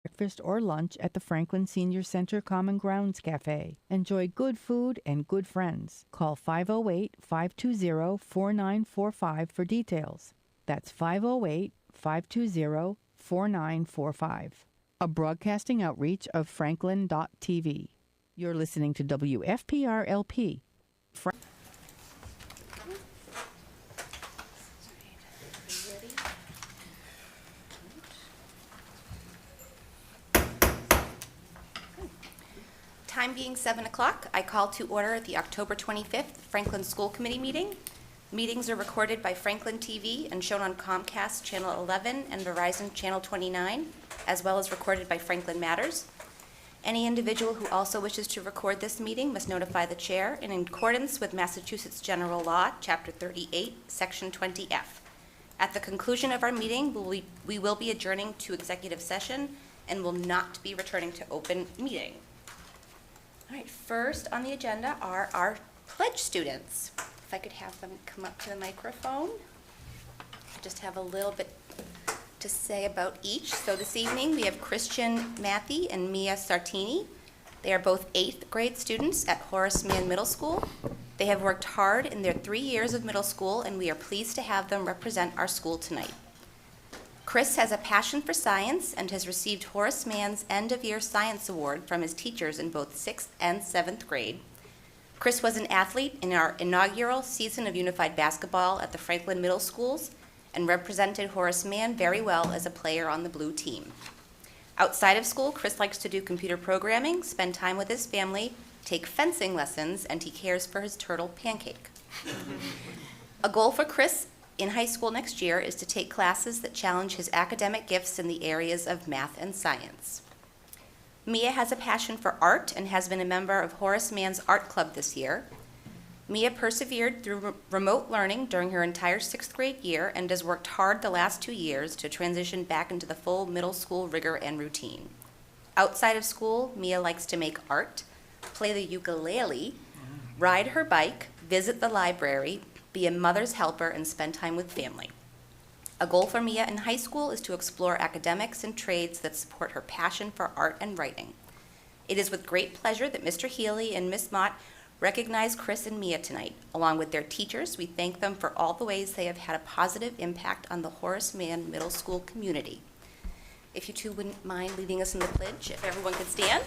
breakfast or lunch at the Franklin Senior Center Common Grounds Cafe. Enjoy good food and good friends. Call 508-520-4945 for details. That's 508-520-4945. A broadcasting outreach of Franklin.tv. You're listening to WFPR-LP. Time being 7 o'clock, I call to order the October 25th Franklin School Committee meeting. Meetings are recorded by Franklin TV and shown on Comcast Channel 11 and Verizon Channel 29, as well as recorded by Franklin Matters. Any individual who also wishes to record this meeting must notify the chair in accordance with Massachusetts General Law, Chapter 38, Section 20F. At the conclusion of our meeting, we will be adjourning to executive session and will not be returning to open meeting. All right, first on the agenda are our pledge students. If I could have them come up to the microphone. I just have a little bit to say about each. So this evening we have Christian Matthey and Mia Sartini. They are both 8th grade students at Horace Mann Middle School. They have worked hard in their 3 years of middle school, and we are pleased to have them represent our school tonight. Chris has a passion for science and has received Horace Mann's End-of-Year Science Award from his teachers in both 6th and 7th grade. Chris was an athlete in our inaugural season of unified basketball at the Franklin Middle Schools and represented Horace Mann very well as a player on the blue team. Outside of school, Chris likes to do computer programming, spend time with his family, take fencing lessons, and he cares for his turtle Pancake. A goal for Chris in high school next year is to take classes that challenge his academic gifts in the areas of math and science. Mia has a passion for art and has been a member of Horace Mann's art club this year. Mia persevered through remote learning during her entire 6th grade year and has worked hard the last 2 years to transition back into the full middle school rigor and routine. Outside of school, Mia likes to make art, play the ukulele, ride her bike, visit the library, be a mother's helper, and spend time with family. A goal for Mia in high school is to explore academics and trades that support her passion for art and writing. It is with great pleasure that Mr. Healy and Miss Mott recognize Chris and Mia tonight. Along with their teachers, we thank them for all the ways they have had a positive impact on the Horace Mann Middle School community. If you two wouldn't mind leading us in the pledge, if everyone could stand.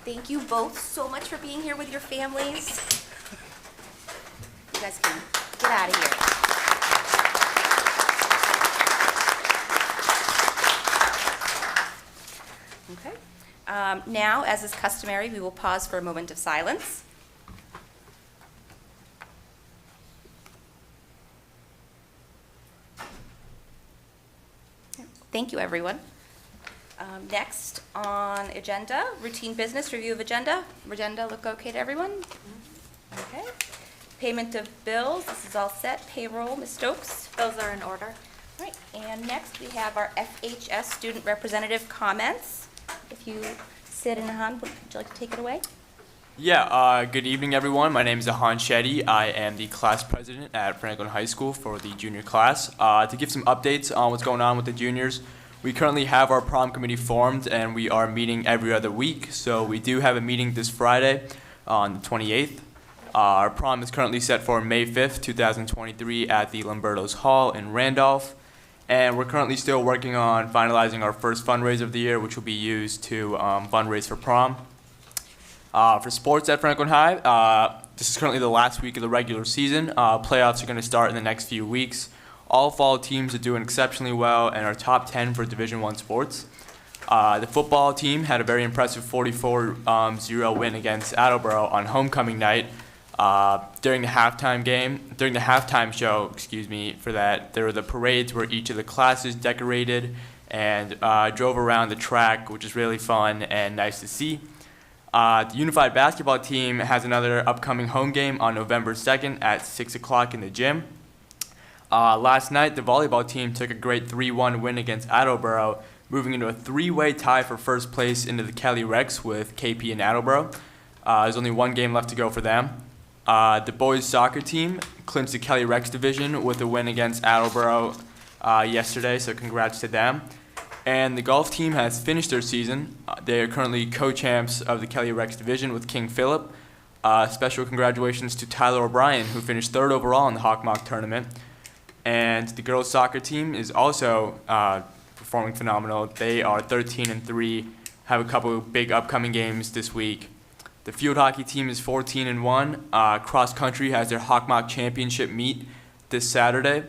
Thank you both so much for being here with your families. You guys can get out of here. Okay. Now, as is customary, we will pause for a moment of silence. Thank you, everyone. Next on agenda, routine business, review of agenda. Agenda look okay to everyone? Okay. Payment of bills, this is all set. Payroll, Ms. Stokes? Those are in order. All right, and next we have our FHS student representative comments. If you sit in Han, would you like to take it away? Yeah, good evening, everyone. My name is Ahan Shetty. I am the class president at Franklin High School for the junior class. To give some updates on what's going on with the juniors, we currently have our prom committee formed, and we are meeting every other week. So we do have a meeting this Friday on the 28th. Our prom is currently set for May 5th, 2023 at the Lambertos Hall in Randolph. And we're currently still working on finalizing our first fundraiser of the year, which will be used to fundraise for prom. For sports at Franklin High, this is currently the last week of the regular season. Playoffs are going to start in the next few weeks. All fall teams are doing exceptionally well and are top 10 for Division I sports. The football team had a very impressive 44-0 win against Attleboro on homecoming night. During the halftime show, for that, there were the parades where each of the classes decorated and drove around the track, which is really fun and nice to see. The Unified Basketball team has another upcoming home game on November 2nd at 6 o'clock in the gym. Last night, the volleyball team took a great 3-1 win against Attleboro, moving into a three-way tie for first place into the Kelly Rex with KP and Attleboro. There's only one game left to go for them. The boys soccer team clinched the Kelly Rex division with a win against Attleboro yesterday, so congrats to them. And the golf team has finished their season. They are currently co-champs of the Kelly Rex division with King Philip. Special congratulations to Tyler O'Brien, who finished third overall in the Hawkmock tournament. And the girls soccer team is also performing phenomenal. They are 13-3, have a couple of big upcoming games this week. The field hockey team is 14-1. Cross country has their Hawkmock championship meet this Saturday.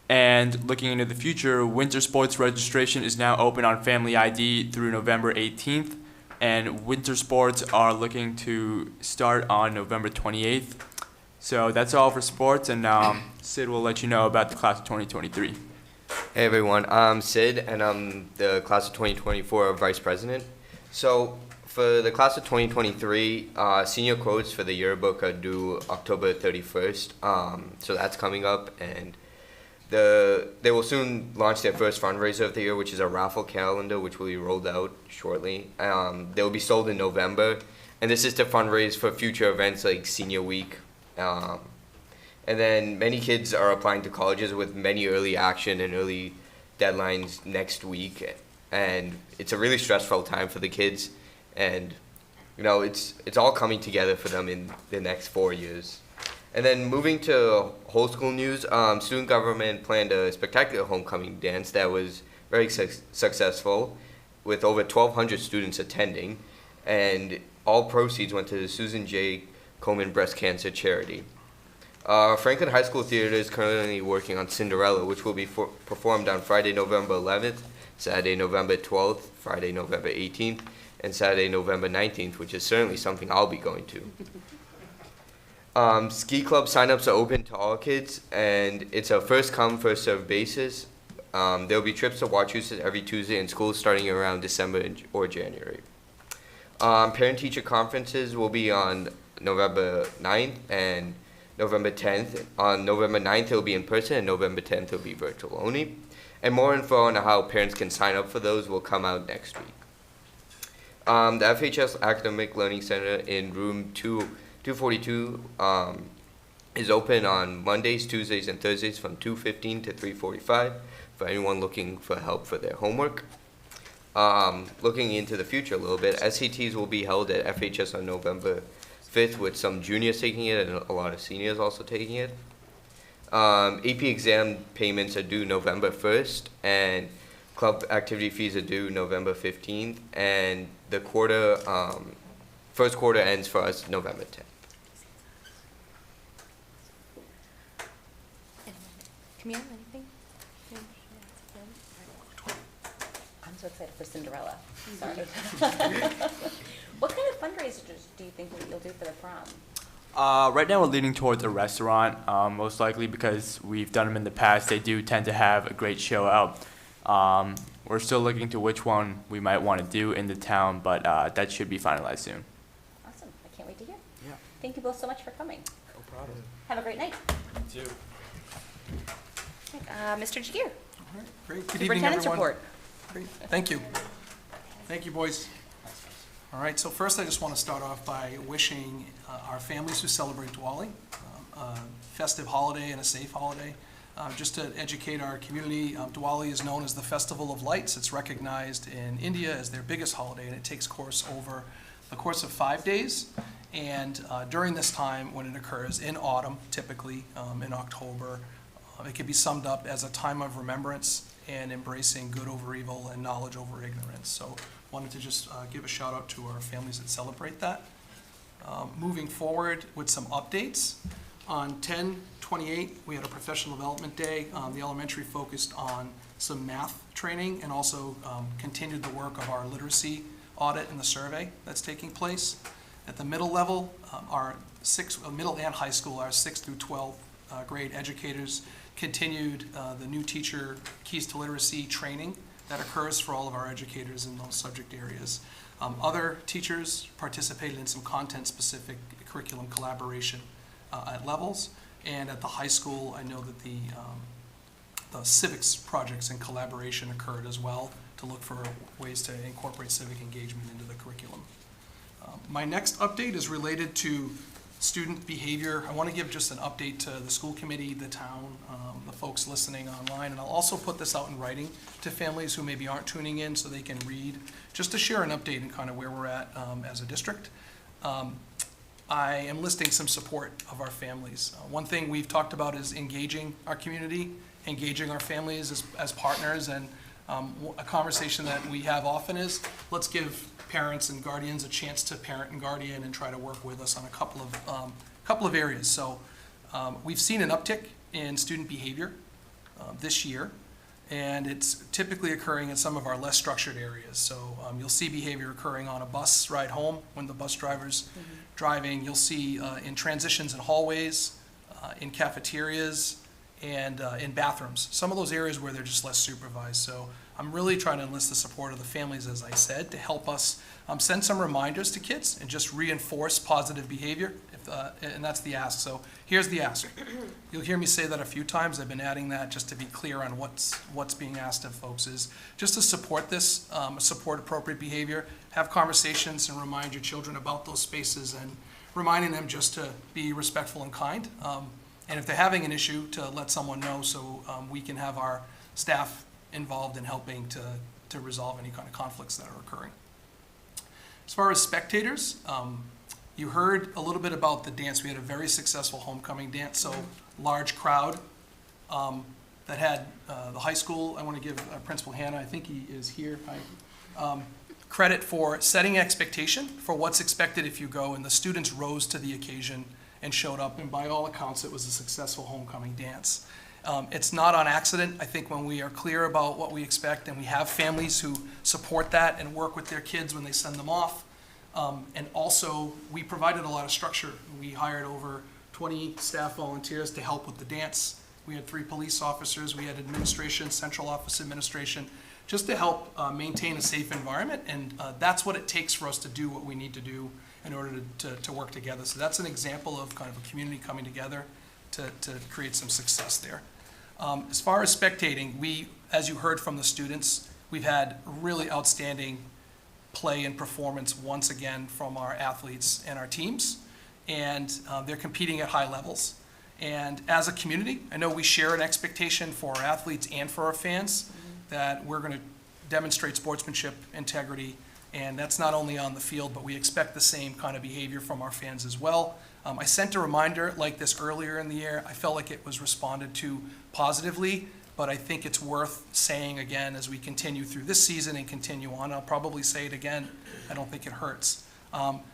And looking into the future, winter sports registration is now open on Family ID through November 18th. And winter sports are looking to start on November 28th. So that's all for sports, and Sid will let you know about the class of 2023. Hey everyone, I'm Sid, and I'm the class of 2024 vice president. So for the class of 2023, senior quotes for the yearbook are due October 31st. So that's coming up, and they will soon launch their first fundraiser of the year, which is a raffle calendar, which will be rolled out shortly. They will be sold in November, and this is to fundraise for future events like Senior Week. And then many kids are applying to colleges with many early action and early deadlines next week, and it's a really stressful time for the kids, and it's all coming together for them in the next 4 years. And then moving to whole school news, student government planned a spectacular homecoming dance that was very successful, with over 1,200 students attending, and all proceeds went to the Susan J. Komen Breast Cancer Charity. Franklin High School Theater is currently working on Cinderella, which will be performed on Friday, November 11th, Saturday, November 12th, Friday, November 18th, and Saturday, November 19th, which is certainly something I'll be going to. Ski club signups are open to all kids, and it's a first-come, first-served basis. There will be trips to Wachusett every Tuesday in school starting around December or January. Parent-teacher conferences will be on November 9th and November 10th. On November 9th, it will be in person, and November 10th, it will be virtual only. And more info on how parents can sign up for those will come out next week. The FHS Academic Learning Center in room 242 is open on Mondays, Tuesdays, and Thursdays from 2:15 to 3:45 for anyone looking for help for their homework. Looking into the future a little bit, SATs will be held at FHS on November 5th, with some juniors taking it and a lot of seniors also taking it. AP exam payments are due November 1st, and club activity fees are due November 15th, and the first quarter ends for us November 10th. Camille, anything? I'm so excited for Cinderella. Sorry. What kind of fundraisers do you think that you'll do for the prom? Right now we're leaning towards a restaurant, most likely because we've done them in the past. They do tend to have a great show out. We're still looking to which one we might want to do in the town, but that should be finalized soon. Awesome. I can't wait to hear. Yeah. Thank you both so much for coming. No problem. Have a great night. You too. Mr. Jagir. All right, great. Good evening, Superintendent's everyone. report. Great. Thank you. Thank you, boys. All right, so first I just want to start off by wishing our families who celebrate Diwali a festive holiday and a safe holiday. Just to educate our community, Diwali is known as the Festival of Lights. It's recognized in India as their biggest holiday, and it takes course over the course of 5 days. And during this time, when it occurs in autumn, typically in October, it can be summed up as a time of remembrance and embracing good over evil and knowledge over ignorance. So wanted to just give a shout out to our families that celebrate that. Moving forward with some updates. On 10/28, we had a professional development day. The elementary focused on some math training and also continued the work of our literacy audit and the survey that's taking place. At the middle level, our middle and high school, our 6th through 12th grade educators continued the new teacher Keys to Literacy training that occurs for all of our educators in those subject areas. Other teachers participated in some content-specific curriculum collaboration at levels. And at the high school, I know that the civics projects and collaboration occurred as well to look for ways to incorporate civic engagement into the curriculum. My next update is related to student behavior. I want to give just an update to the school committee, the town, the folks listening online, and I'll also put this out in writing to families who maybe aren't tuning in so they can read, just to share an update and kind of where we're at as a district. I am listing some support of our families. One thing we've talked about is engaging our community, engaging our families as partners, and a conversation that we have often is, let's give parents and guardians a chance to parent and guardian and try to work with us on a couple of areas. So we've seen an uptick in student behavior this year, and it's typically occurring in some of our less structured areas. So you'll see behavior occurring on a bus ride home when the bus driver's driving. You'll see in transitions in hallways, in cafeterias, and in bathrooms. Some of those areas where they're just less supervised. So I'm really trying to enlist the support of the families, as I said, to help us send some reminders to kids and just reinforce positive behavior, and that's the ask. So here's the ask. You'll hear me say that a few times. I've been adding that just to be clear on what's being asked of folks, is just to support this, support appropriate behavior, have conversations and remind your children about those spaces, and reminding them just to be respectful and kind. And if they're having an issue, to let someone know so we can have our staff involved in helping to resolve any kind of conflicts that are occurring. As far as spectators, you heard a little bit about the dance. We had a very successful homecoming dance, so large crowd that had the high school. I want to give Principal Hannah, I think he is here, credit for setting expectation for what's expected if you go, and the students rose to the occasion and showed up, and by all accounts, it was a successful homecoming dance. It's not on accident. I think when we are clear about what we expect, and we have families who support that and work with their kids when they send them off, and also we provided a lot of structure. We hired over 20 staff volunteers to help with the dance. We had 3 police officers, we had administration, central office administration, just to help maintain a safe environment, and that's what it takes for us to do what we need to do in order to work together. So that's an example of kind of a community coming together to create some success there. As far as spectating, we, as you heard from the students, we've had really outstanding play and performance once again from our athletes and our teams, and they're competing at high levels. And as a community, I know we share an expectation for our athletes and for our fans that we're going to demonstrate sportsmanship, integrity, and that's not only on the field, but we expect the same kind of behavior from our fans as well. I sent a reminder like this earlier in the year. I felt like it was responded to positively, but I think it's worth saying again as we continue through this season and continue on. I'll probably say it again. I don't think it hurts.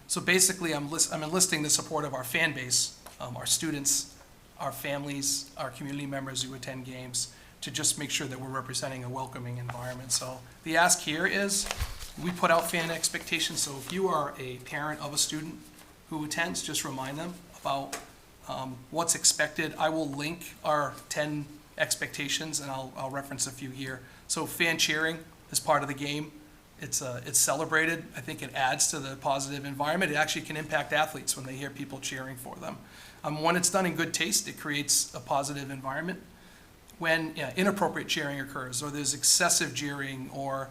So basically, I'm enlisting the support of our fan base, our students, our families, our community members who attend games, to just make sure that we're representing a welcoming environment. So the ask here is, we put out fan expectations, so if you are a parent of a student who attends, just remind them about what's expected. I will link our 10 expectations, and I'll reference a few here. So fan cheering is part of the game. It's celebrated. I think it adds to the positive environment. It actually can impact athletes when they hear people cheering for them. When it's done in good taste, it creates a positive environment. When inappropriate cheering occurs, or there's excessive jeering, or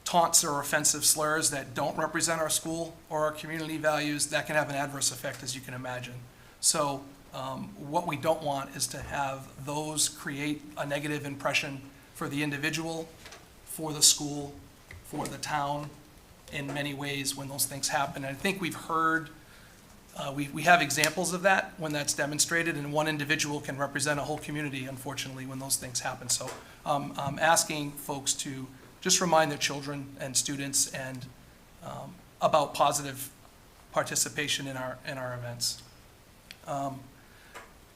taunts or offensive slurs that don't represent our school or our community values, that can have an adverse effect, as you can imagine. So what we don't want is to have those create a negative impression for the individual, for the school, for the town, in many ways when those things happen. And I think we've heard, we have examples of that when that's demonstrated, and one individual can represent a whole community, unfortunately, when those things happen. So I'm asking folks to just remind their children and students and about positive participation in our events.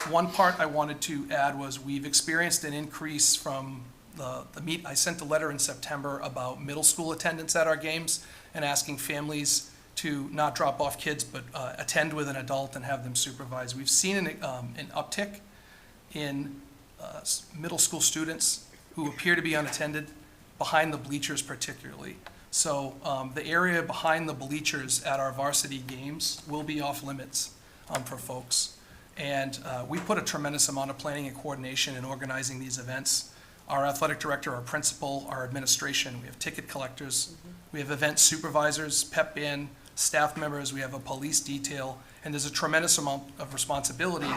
One part I wanted to add was we've experienced an increase from I sent a letter in September about middle school attendance at our games and asking families to not drop off kids but attend with an adult and have them supervised. We've seen an uptick in middle school students who appear to be unattended, behind the bleachers particularly. So the area behind the bleachers at our varsity games will be off limits for folks. And we put a tremendous amount of planning and coordination in organizing these events. Our athletic director, our principal, our administration, we have ticket collectors, we have event supervisors, pep band, staff members, we have a police detail, and there's a tremendous amount of responsibility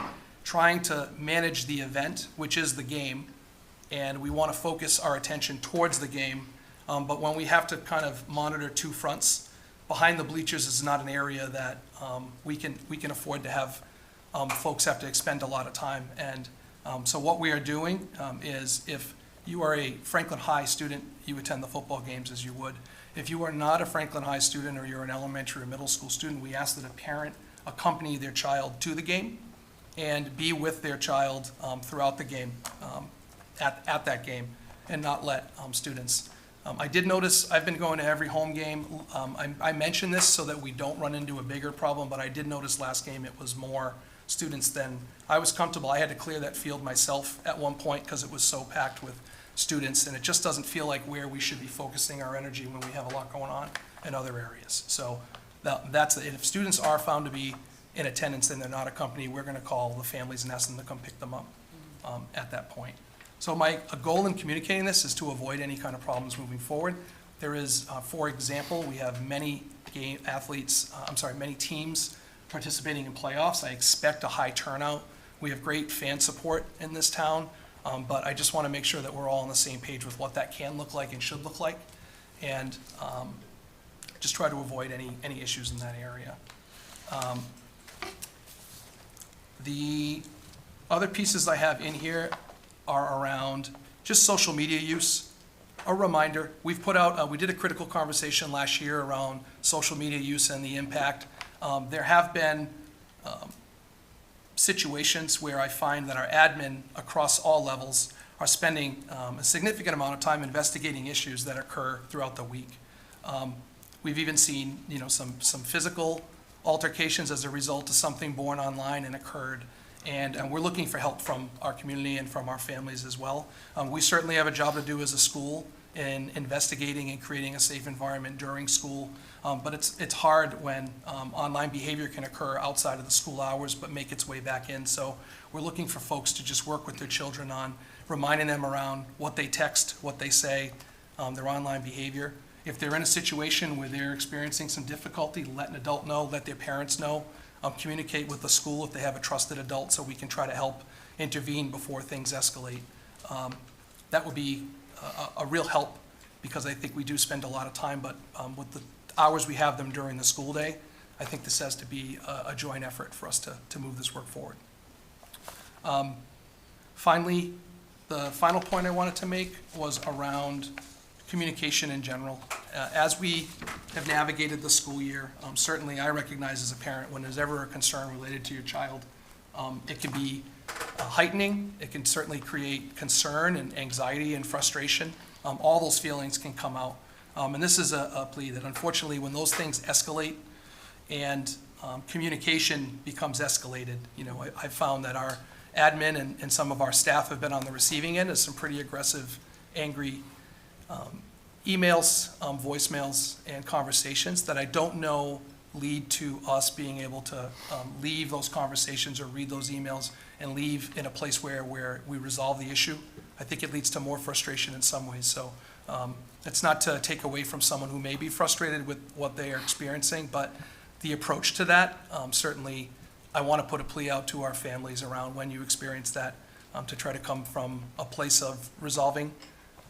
trying to manage the event, which is the game, and we want to focus our attention towards the game. But when we have to kind of monitor two fronts, behind the bleachers is not an area that we can afford to have folks have to expend a lot of time. And so what we are doing is, if you are a Franklin High student, you attend the football games as you would. If you are not a Franklin High student, or you're an elementary or middle school student, we ask that a parent accompany their child to the game and be with their child throughout the game, at that game, and not let students. I did notice, I've been going to every home game. I mention this so that we don't run into a bigger problem, but I did notice last game it was more students than I was comfortable. I had to clear that field myself at one point because it was so packed with students, and it just doesn't feel like where we should be focusing our energy when we have a lot going on in other areas. So that's it. If students are found to be in attendance and they're not accompanied, we're going to call the families and ask them to come pick them up at that point. So a goal in communicating this is to avoid any kind of problems moving forward. There is, for example, we have many many teams participating in playoffs. I expect a high turnout. We have great fan support in this town, but I just want to make sure that we're all on the same page with what that can look like and should look like, and just try to avoid any issues in that area. The other pieces I have in here are around just social media use. A reminder, we've put out, we did a critical conversation last year around social media use and the impact. There have been situations where I find that our admin across all levels are spending a significant amount of time investigating issues that occur throughout the week. We've even seen, some physical altercations as a result of something born online and occurred. And we're looking for help from our community and from our families as well. We certainly have a job to do as a school in investigating and creating a safe environment during school. But it's hard when online behavior can occur outside of the school hours but make its way back in. So we're looking for folks to just work with their children on reminding them around what they text, what they say, their online behavior. If they're in a situation where they're experiencing some difficulty, let an adult know, let their parents know. Communicate with the school if they have a trusted adult so we can try to help intervene before things escalate. That would be a real help, because I think we do spend a lot of time, but with the hours we have them during the school day, I think this has to be a joint effort for us to move this work forward. Finally, the final point I wanted to make was around communication in general. As we have navigated the school year, certainly I recognize as a parent, when there's ever a concern related to your child, it can be heightening. It can certainly create concern and anxiety and frustration. All those feelings can come out. And this is a plea that, unfortunately, when those things escalate and communication becomes escalated, I've found that our admin and some of our staff have been on the receiving end of some pretty aggressive, angry emails, voicemails, and conversations that I don't know lead to us being able to leave those conversations or read those emails and leave in a place where we resolve the issue. I think it leads to more frustration in some ways. So it's not to take away from someone who may be frustrated with what they are experiencing, but the approach to that, certainly I want to put a plea out to our families around when you experience that, to try to come from a place of resolving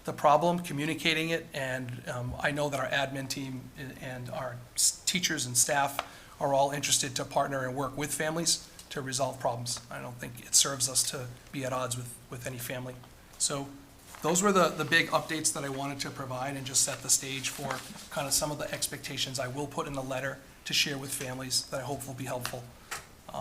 the problem, communicating it, and I know that our admin team and our teachers and staff are all interested to partner and work with families to resolve problems. I don't think it serves us to be at odds with any family. So those were the big updates that I wanted to provide and just set the stage for kind of some of the expectations I will put in the letter to share with families that I hope will be helpful.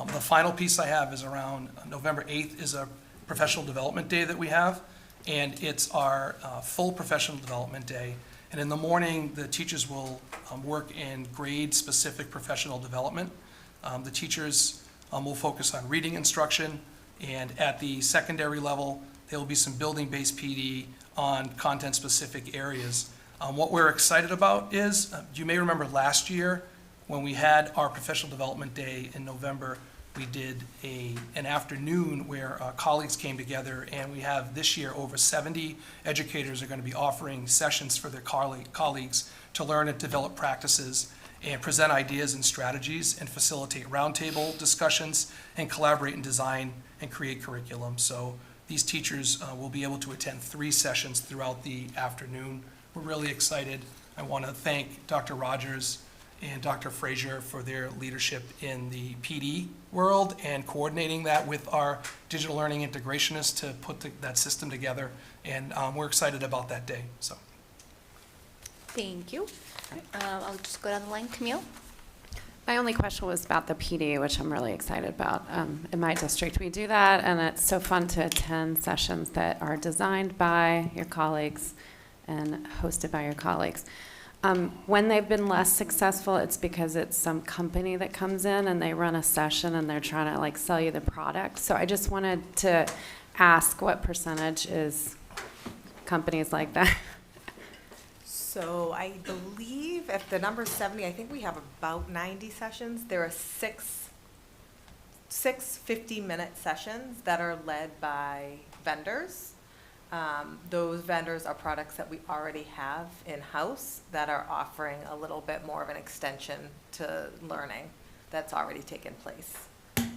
The final piece I have is around November 8th is a professional development day that we have. And it's our full professional development day. And in the morning, the teachers will work in grade-specific professional development. The teachers will focus on reading instruction, and at the secondary level, there will be some building-based PD on content-specific areas. What we're excited about is, you may remember last year when we had our professional development day in November, we did an afternoon where colleagues came together, and we have this year over 70 educators are going to be offering sessions for their colleagues to learn and develop practices and present ideas and strategies and facilitate roundtable discussions and collaborate and design and create curriculum. So these teachers will be able to attend 3 sessions throughout the afternoon. We're really excited. I want to thank Dr. Rogers and Dr. Frazier for their leadership in the PD world and coordinating that with our digital learning integrationists to put that system together. And we're excited about that day. So, Thank you. I'll just go down the line. Camille? My only question was about the PD, which I'm really excited about. In my district, we do that, and it's so fun to attend sessions that are designed by your colleagues and hosted by your colleagues. When they've been less successful, it's because it's some company that comes in and they run a session and they're trying to like sell you the product. So I just wanted to ask what percentage is companies like that? So I believe if the number's 70, I think we have about 90 sessions. There are six 50-minute sessions that are led by vendors. Those vendors are products that we already have in-house that are offering a little bit more of an extension to learning that's already taken place.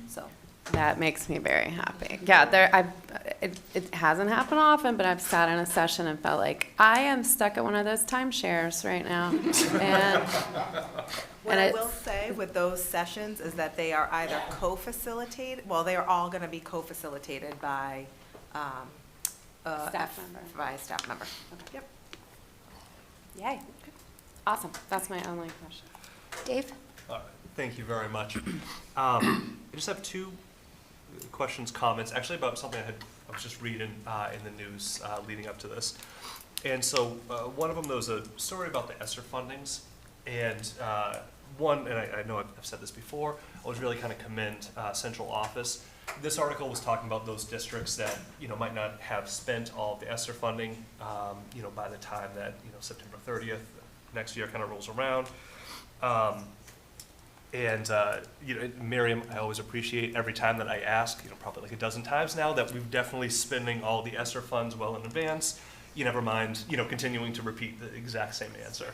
So That makes me very happy. Yeah, it hasn't happened often, but I've sat in a session and felt like I am stuck at one of those timeshares right now. what I will say with those sessions is that they are either co-facilitated, well, they are all going to be co-facilitated by Staff member. by a staff member. Yep. Yay. Awesome. That's my only question. Dave? Thank you very much. I just have 2 questions, comments, actually about something I was just reading in the news leading up to this. And so one of them, there was a story about the ESSER fundings. And I know I've said this before, I was really kind of commend central office. This article was talking about those districts that, might not have spent all of the ESSER funding, by the time that, September 30th next year kind of rolls around. Miriam, I always appreciate every time that I ask, probably like a dozen times now, that we've definitely spending all the ESSER funds well in advance. You never mind, continuing to repeat the exact same answer.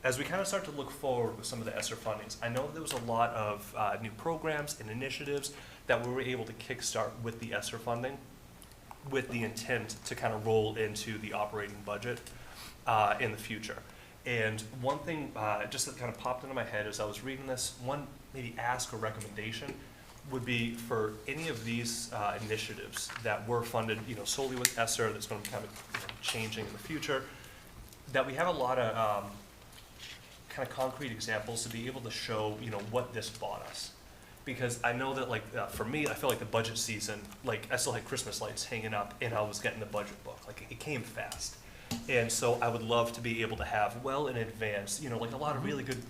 As we kind of start to look forward with some of the ESSER fundings, I know there was a lot of new programs and initiatives that we were able to kickstart with the ESSER funding, with the intent to kind of roll into the operating budget in the future. And one thing just that kind of popped into my head as I was reading this, one maybe ask or recommendation would be for any of these initiatives that were funded, solely with ESSER, that's going to be kind of changing in the future, that we have a lot of kind of concrete examples to be able to show, what this bought us. Because I know that, for me, I feel like the budget season, I still had Christmas lights hanging up, and I was getting the budget book. It came fast. And so I would love to be able to have well in advance, a lot of really good,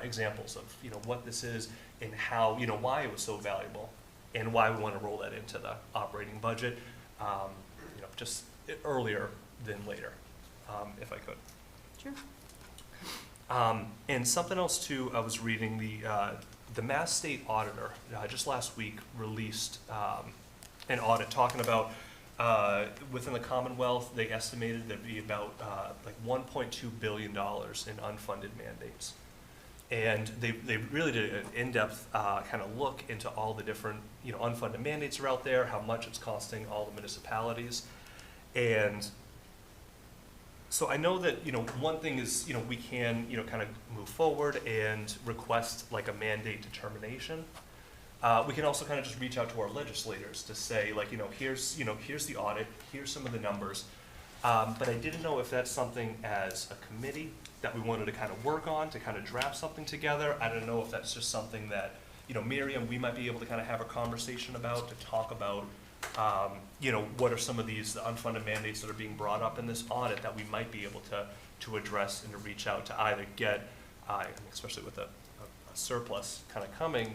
examples of, what this is and how, why it was so valuable and why we want to roll that into the operating budget, just earlier than later, if I could. Sure. And something else too, I was reading the Mass State Auditor just last week released an audit talking about within the Commonwealth, they estimated there'd be about $1.2 billion in unfunded mandates. And they really did an in-depth kind of look into all the different unfunded mandates are out there, how much it's costing all the municipalities. And so I know that one thing is we can kind of move forward and request a mandate determination. We can also kind of just reach out to our legislators to say here's the audit, here's some of the numbers. But I didn't know if that's something as a committee that we wanted to kind of work on to kind of draft something together. I don't know if that's just something that Miriam, we might be able to kind of have a conversation about to talk about. What are some of these unfunded mandates that are being brought up in this audit that we might be able to address and to reach out to either get, especially with a surplus kind of coming,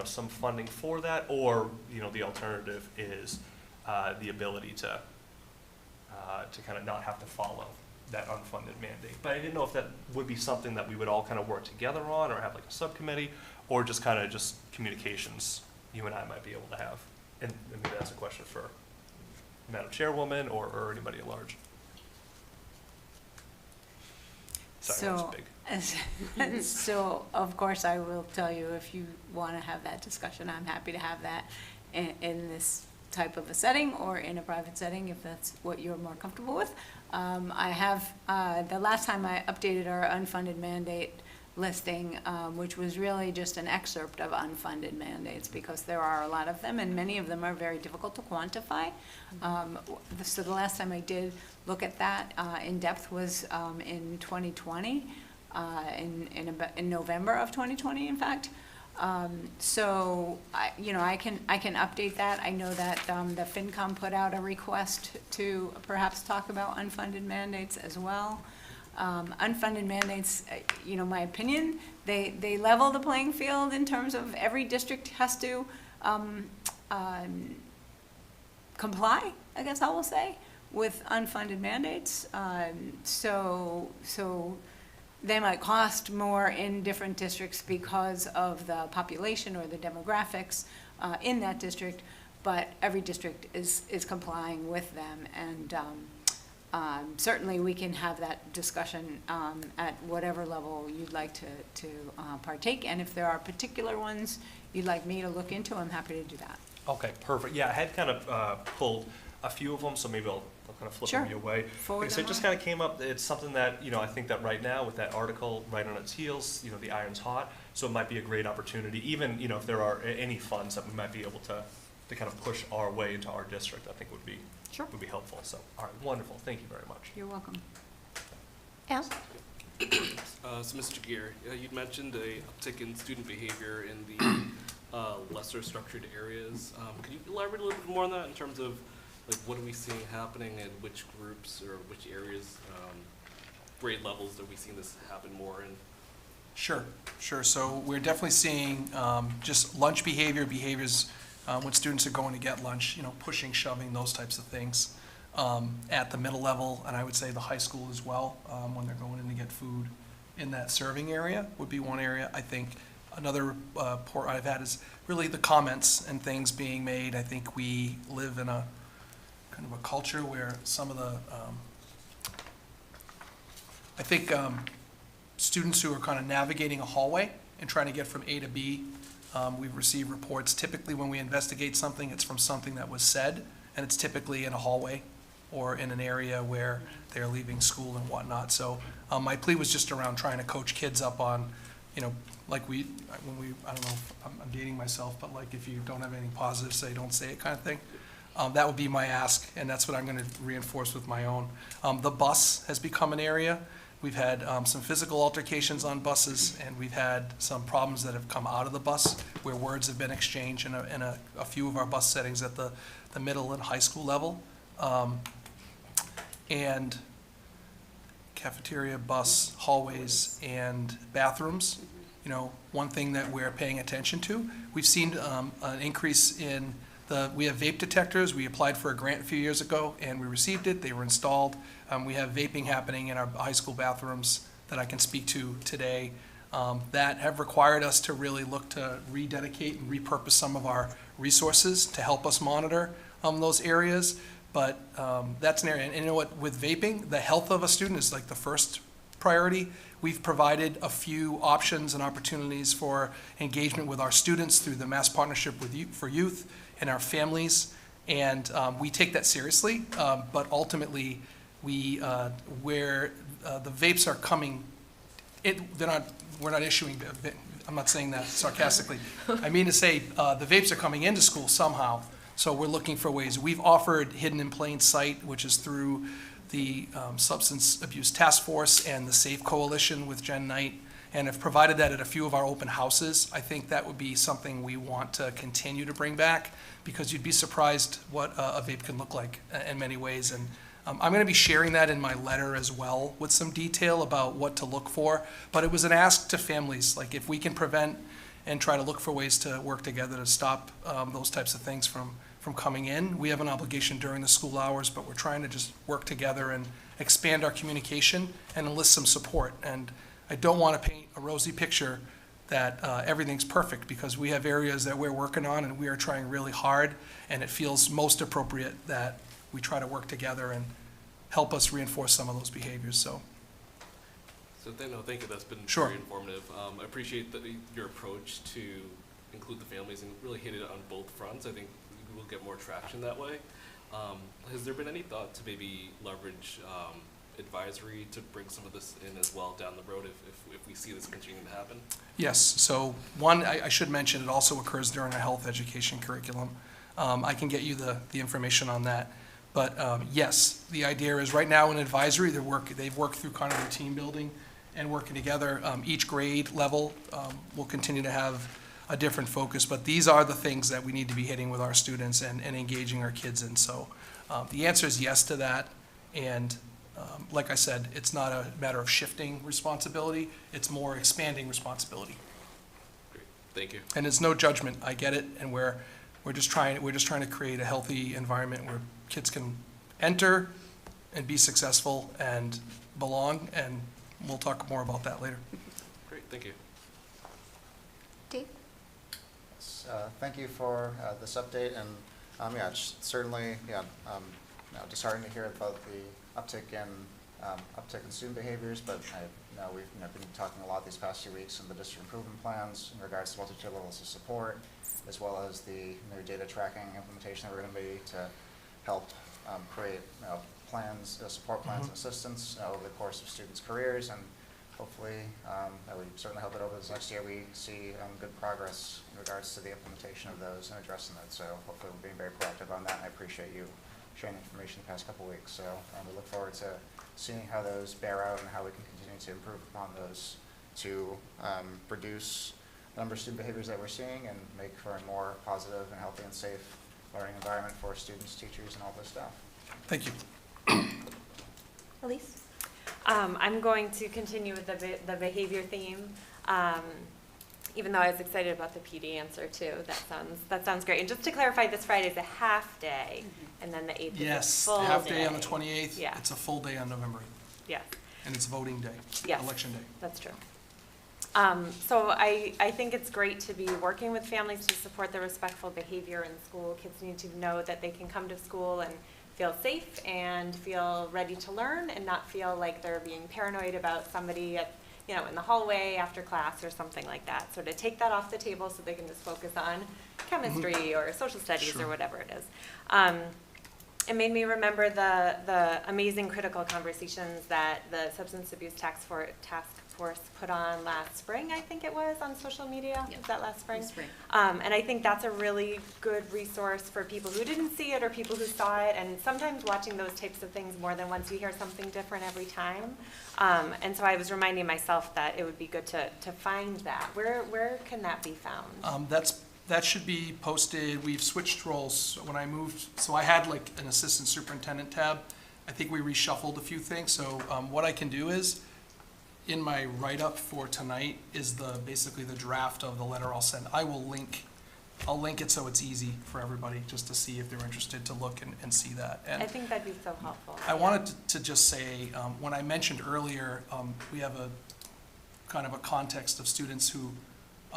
some funding for that, or the alternative is the ability to kind of not have to follow that unfunded mandate. But I didn't know if that would be something that we would all kind of work together on, or have like a subcommittee, or just kind of just communications you and I might be able to have. And maybe that's a question for Madam Chairwoman or anybody at large. Sorry, that was big. So, of course, I will tell you, if you want to have that discussion, I'm happy to have that in this type of a setting or in a private setting, if that's what you're more comfortable with. I have, the last time I updated our unfunded mandate listing, which was really just an excerpt of unfunded mandates, because there are a lot of them, and many of them are very difficult to quantify. So the last time I did look at that in depth was in 2020, in November of 2020, in fact. So I can update that. I know that the FinCom put out a request to perhaps talk about unfunded mandates as well. Unfunded mandates, my opinion, they level the playing field in terms of every district has to comply, I guess I will say, with unfunded mandates. So they might cost more in different districts because of the population or the demographics in that district, but every district is complying with them. And certainly we can have that discussion at whatever level you'd like to partake. And if there are particular ones you'd like me to look into, I'm happy to do that. Okay, perfect. Yeah, I had kind of pulled a few of them, so maybe I'll kind of flip Sure. them your way. Forward Because it them just on. kind of came up, it's something that, I think that right now with that article right on its heels, the iron's hot, so it might be a great opportunity, even, if there are any funds that we might be able to kind of push our way into our district, I think would be Sure. helpful. So, all right, wonderful. Thank you very much. You're welcome. Al? So, Mr. Gear, you'd mentioned a uptick in student behavior in the lesser structured areas. Could you elaborate a little bit more on that in terms of, like, what are we seeing happening and which groups or which areas, grade levels are we seeing this happen more in? Sure. So we're definitely seeing just lunch behaviors when students are going to get lunch, pushing, shoving, those types of things at the middle level, and I would say the high school as well, when they're going in to get food in that serving area would be one area. I think another report I've had is really the comments and things being made. I think we live in a kind of a culture where some of the, I think students who are kind of navigating a hallway and trying to get from A to B, we've received reports, typically when we investigate something, it's from something that was said, and it's typically in a hallway or in an area where they're leaving school and whatnot. So my plea was just around trying to coach kids up on, like I don't know if I'm dating myself, but like if you don't have anything positive to say, don't say it kind of thing. That would be my ask, and that's what I'm going to reinforce with my own. The bus has become an area. We've had some physical altercations on buses, and we've had some problems that have come out of the bus where words have been exchanged in a few of our bus settings at the middle and high school level. And cafeteria, bus, hallways, and bathrooms. One thing that we're paying attention to, we've seen an increase in we have vape detectors. We applied for a grant a few years ago, and we received it. They were installed. We have vaping happening in our high school bathrooms that I can speak to today that have required us to really look to rededicate and repurpose some of our resources to help us monitor those areas. But that's an area. And you know what? With vaping, the health of a student is like the first priority. We've provided a few options and opportunities for engagement with our students through the Mass Partnership for Youth and our families, and we take that seriously. But ultimately, where the vapes are coming, we're not issuing. I'm not saying that sarcastically. I mean to say the vapes are coming into school somehow. So we're looking for ways. We've offered Hidden in Plain Sight, which is through the Substance Abuse Task Force and the SAFE Coalition with Jen Knight, and have provided that at a few of our open houses. I think that would be something we want to continue to bring back, because you'd be surprised what a vape can look like in many ways. And I'm going to be sharing that in my letter as well with some detail about what to look for. But it was an ask to families, like if we can prevent and try to look for ways to work together to stop those types of things from from coming in. We have an obligation during the school hours, but we're trying to just work together and expand our communication and enlist some support. And I don't want to paint a rosy picture that everything's perfect, because we have areas that we're working on and we are trying really hard, and it feels most appropriate that we try to work together and help us reinforce some of those behaviors, so. So thank you, that's been Sure. very informative. I appreciate your approach to include the families and really hit it on both fronts. I think we will get more traction that way. Has there been any thought to maybe leverage advisory to bring some of this in as well down the road if we see this continuing to happen? Yes, so one, I should mention, it also occurs during our health education curriculum. I can get you the information on that. But yes, the idea is right now in advisory, they've worked through kind of their team building and working together. Each grade level will continue to have a different focus, but these are the things that we need to be hitting with our students and engaging our kids in. So the answer is yes to that. And like I said, it's not a matter of shifting responsibility, it's more expanding responsibility. Great, thank you. And it's no judgment, I get it, and we're just trying to create a healthy environment where kids can enter and be successful and belong, and we'll talk more about that later. Great, thank you. Dave? Thank you for this update, and yeah, it's certainly disheartening to hear about the uptick in student behaviors, but I know we've been talking a lot these past few weeks in the district improvement plans in regards to multi-tiered levels of support, as well as the new data tracking implementation that we're going to be to help create plans, support plans and assistance over the course of students' careers, and hopefully, we certainly hope that over this next year we see good progress in regards to the implementation of those and addressing that. So hopefully we're being very proactive on that, and I appreciate you sharing information the past couple of weeks. So we look forward to seeing how those bear out and how we can continue to improve upon those to reduce the number of student behaviors that we're seeing and make for a more positive and healthy and safe learning environment for students, teachers, and all this staff. Thank you. Elise? I'm going to continue with the behavior theme, even though I was excited about the PD answer too. That sounds great. And just to clarify, this Friday is a half day, and then the 8th is a Yes, full half day. day on the 28th. Yeah. It's a full day on November 8th. Yeah, And it's voting day, Yes. election day. that's true. So I think it's great to be working with families to support the respectful behavior in school. Kids need to know that they can come to school and feel safe and feel ready to learn and not feel like they're being paranoid about somebody at, in the hallway after class or something like that. So to take that off the table so they can just focus on chemistry or social studies or whatever it is. It made me remember the amazing critical conversations that the Substance Abuse Task Force put on last spring, I think it was, on social media. Yeah. Was that last spring? Last spring. And I think that's a really good resource for people who didn't see it or people who saw it. And sometimes watching those types of things more than once, you hear something different every time. And so I was reminding myself that it would be good to find that. Where can that be found? That should be posted. We've switched roles. When I moved, so I had like an assistant superintendent tab. I think we reshuffled a few things. So what I can do is, in my write-up for tonight is basically the draft of the letter I'll send. I'll link it so it's easy for everybody just to see if they're interested to look and see that. And I think that'd be so helpful. I wanted to just say, when I mentioned earlier, we have a kind of a context of students who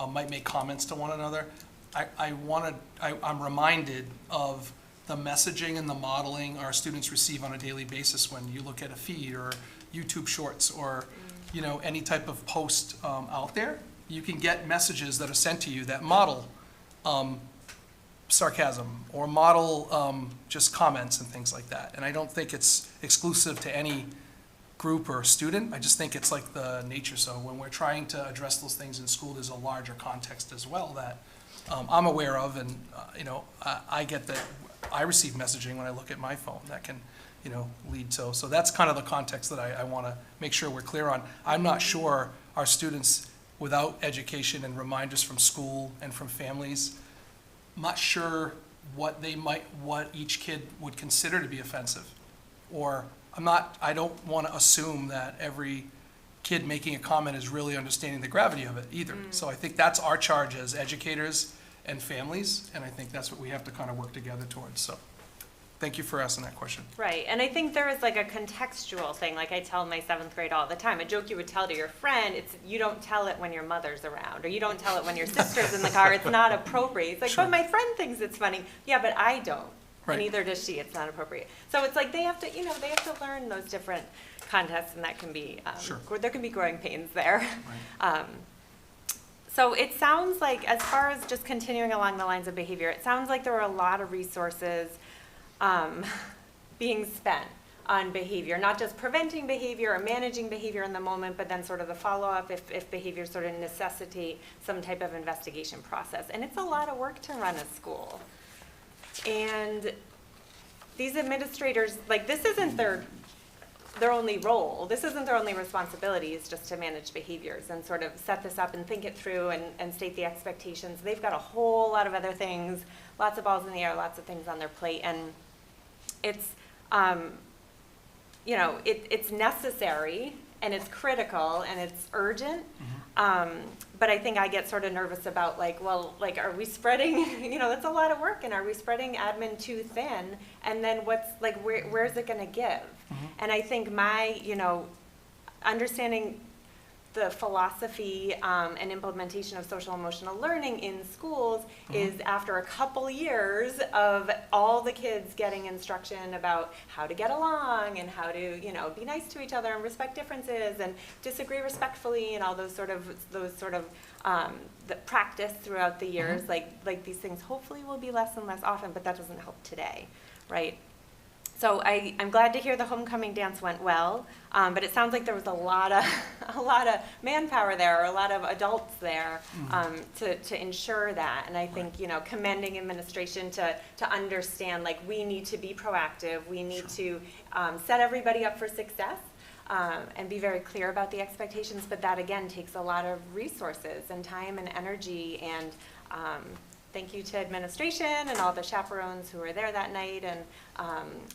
might make comments to one another. I'm reminded of the messaging and the modeling our students receive on a daily basis when you look at a feed or YouTube shorts or any type of post out there. You can get messages that are sent to you that model sarcasm or model just comments and things like that. And I don't think it's exclusive to any group or student. I just think it's like the nature. So when we're trying to address those things in school, there's a larger context as well that I'm aware of, and I get that I receive messaging when I look at my phone that can lead to. So that's kind of the context that I want to make sure we're clear on. I'm not sure our students, without education and reminders from school and from families, I'm not sure what each kid would consider to be offensive. Or I don't want to assume that every kid making a comment is really understanding the gravity of it either. So I think that's our charge as educators and families, and I think that's what we have to kind of work together towards. So thank you for asking that question. Right, and I think there is like a contextual thing, like I tell my 7th grade all the time, a joke you would tell to your friend, it's, you don't tell it when your mother's around, or you don't tell it when your sister's in the car, it's not appropriate. It's like, Sure. but my friend thinks it's funny. Yeah, but I don't, Right. and neither does she, it's not appropriate. So it's like they have to, they have to learn those different contexts, and that can be, Sure. there can be growing pains there. Right. So it sounds like, as far as just continuing along the lines of behavior, it sounds like there were a lot of resources being spent on behavior, not just preventing behavior or managing behavior in the moment, but then sort of the follow-up if behavior sort of necessitate some type of investigation process. And it's a lot of work to run a school. And these administrators, like, this isn't their only role. This isn't their only responsibility, is just to manage behaviors and sort of set this up and think it through and state the expectations. They've got a whole lot of other things, lots of balls in the air, lots of things on their plate. And it's, it's necessary and it's critical and it's urgent. But I think I get sort of nervous about are we spreading, that's a lot of work, and are we spreading admin too thin? And then where's it gonna give? And I think my, understanding the philosophy and implementation of social emotional learning in schools is after a couple years of all the kids getting instruction about how to get along and how to, be nice to each other and respect differences and disagree respectfully and all those sort of the practice throughout the years, like these things hopefully will be less and less often, but that doesn't help today, right? So I'm glad to hear the homecoming dance went well, but it sounds like there was a lot of manpower there, or a lot of adults there to ensure that. And I think commending administration to understand, like, we need to be proactive, we need to set everybody up for success, and be very clear about the expectations. But that again takes a lot of resources and time and energy. And thank you to administration and all the chaperones who were there that night, and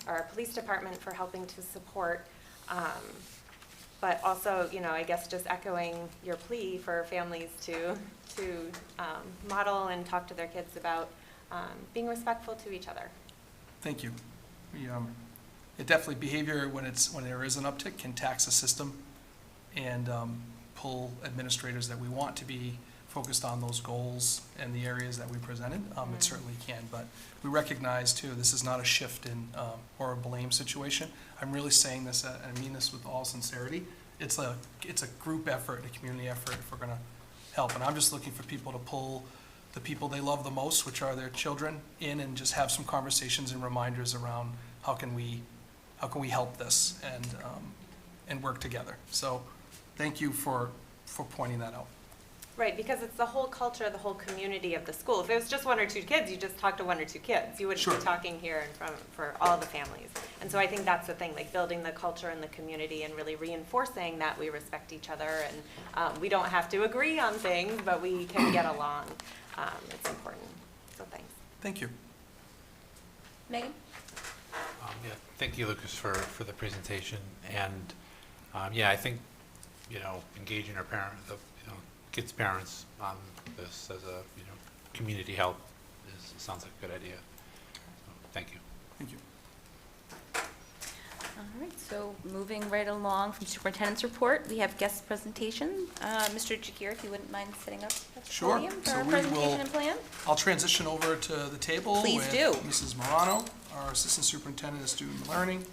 our police department for helping to support. But also, I guess just echoing your plea for families to model and talk to their kids about being respectful to each other. Thank you. It definitely, behavior when there is an uptick can tax the system and pull administrators that we want to be focused on those goals and the areas that we presented. It certainly can, but we recognize too, this is not a shift in or a blame situation. I'm really saying this, and I mean this with all sincerity. It's a group effort, a community effort if we're gonna help. And I'm just looking for people to pull the people they love the most, which are their children, in and just have some conversations and reminders around how can we help this and work together. So thank you for pointing that out. Right, because it's the whole culture, the whole community of the school. If it was just 1 or 2 kids, you just talk to 1 or 2 kids. You wouldn't Sure. be talking here for all the families. And so I think that's the thing, like building the culture in the community and really reinforcing that we respect each other, and we don't have to agree on things, but we can get along. It's important. So thanks. Thank you. Megan? Thank you, Lucas, for the presentation. And I think engaging our kids' parents on this as a community help sounds like a good idea. So, thank you. Thank you. All right, so moving right along from superintendent's report, we have guest presentation. Mr. Jakir, if you wouldn't mind setting up at the Sure. podium for So our we presentation will- and plan. I'll transition over to the table Please with do. Mrs. Morano, our Assistant Superintendent of Student Learning,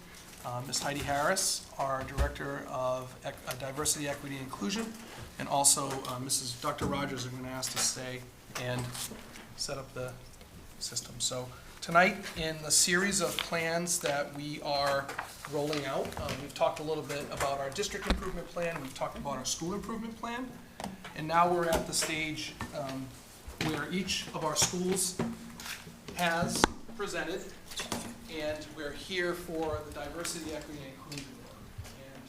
Ms. Heidi Harris, our Director of Diversity, Equity, and Inclusion, and also Mrs. Dr. Rogers, I'm going to ask to stay and set up the system. So tonight, in the series of plans that we are rolling out, we've talked a little bit about our district improvement plan, we've talked about our school improvement plan, and now we're at the stage where each of our schools has presented, and we're here for the diversity, equity, and inclusion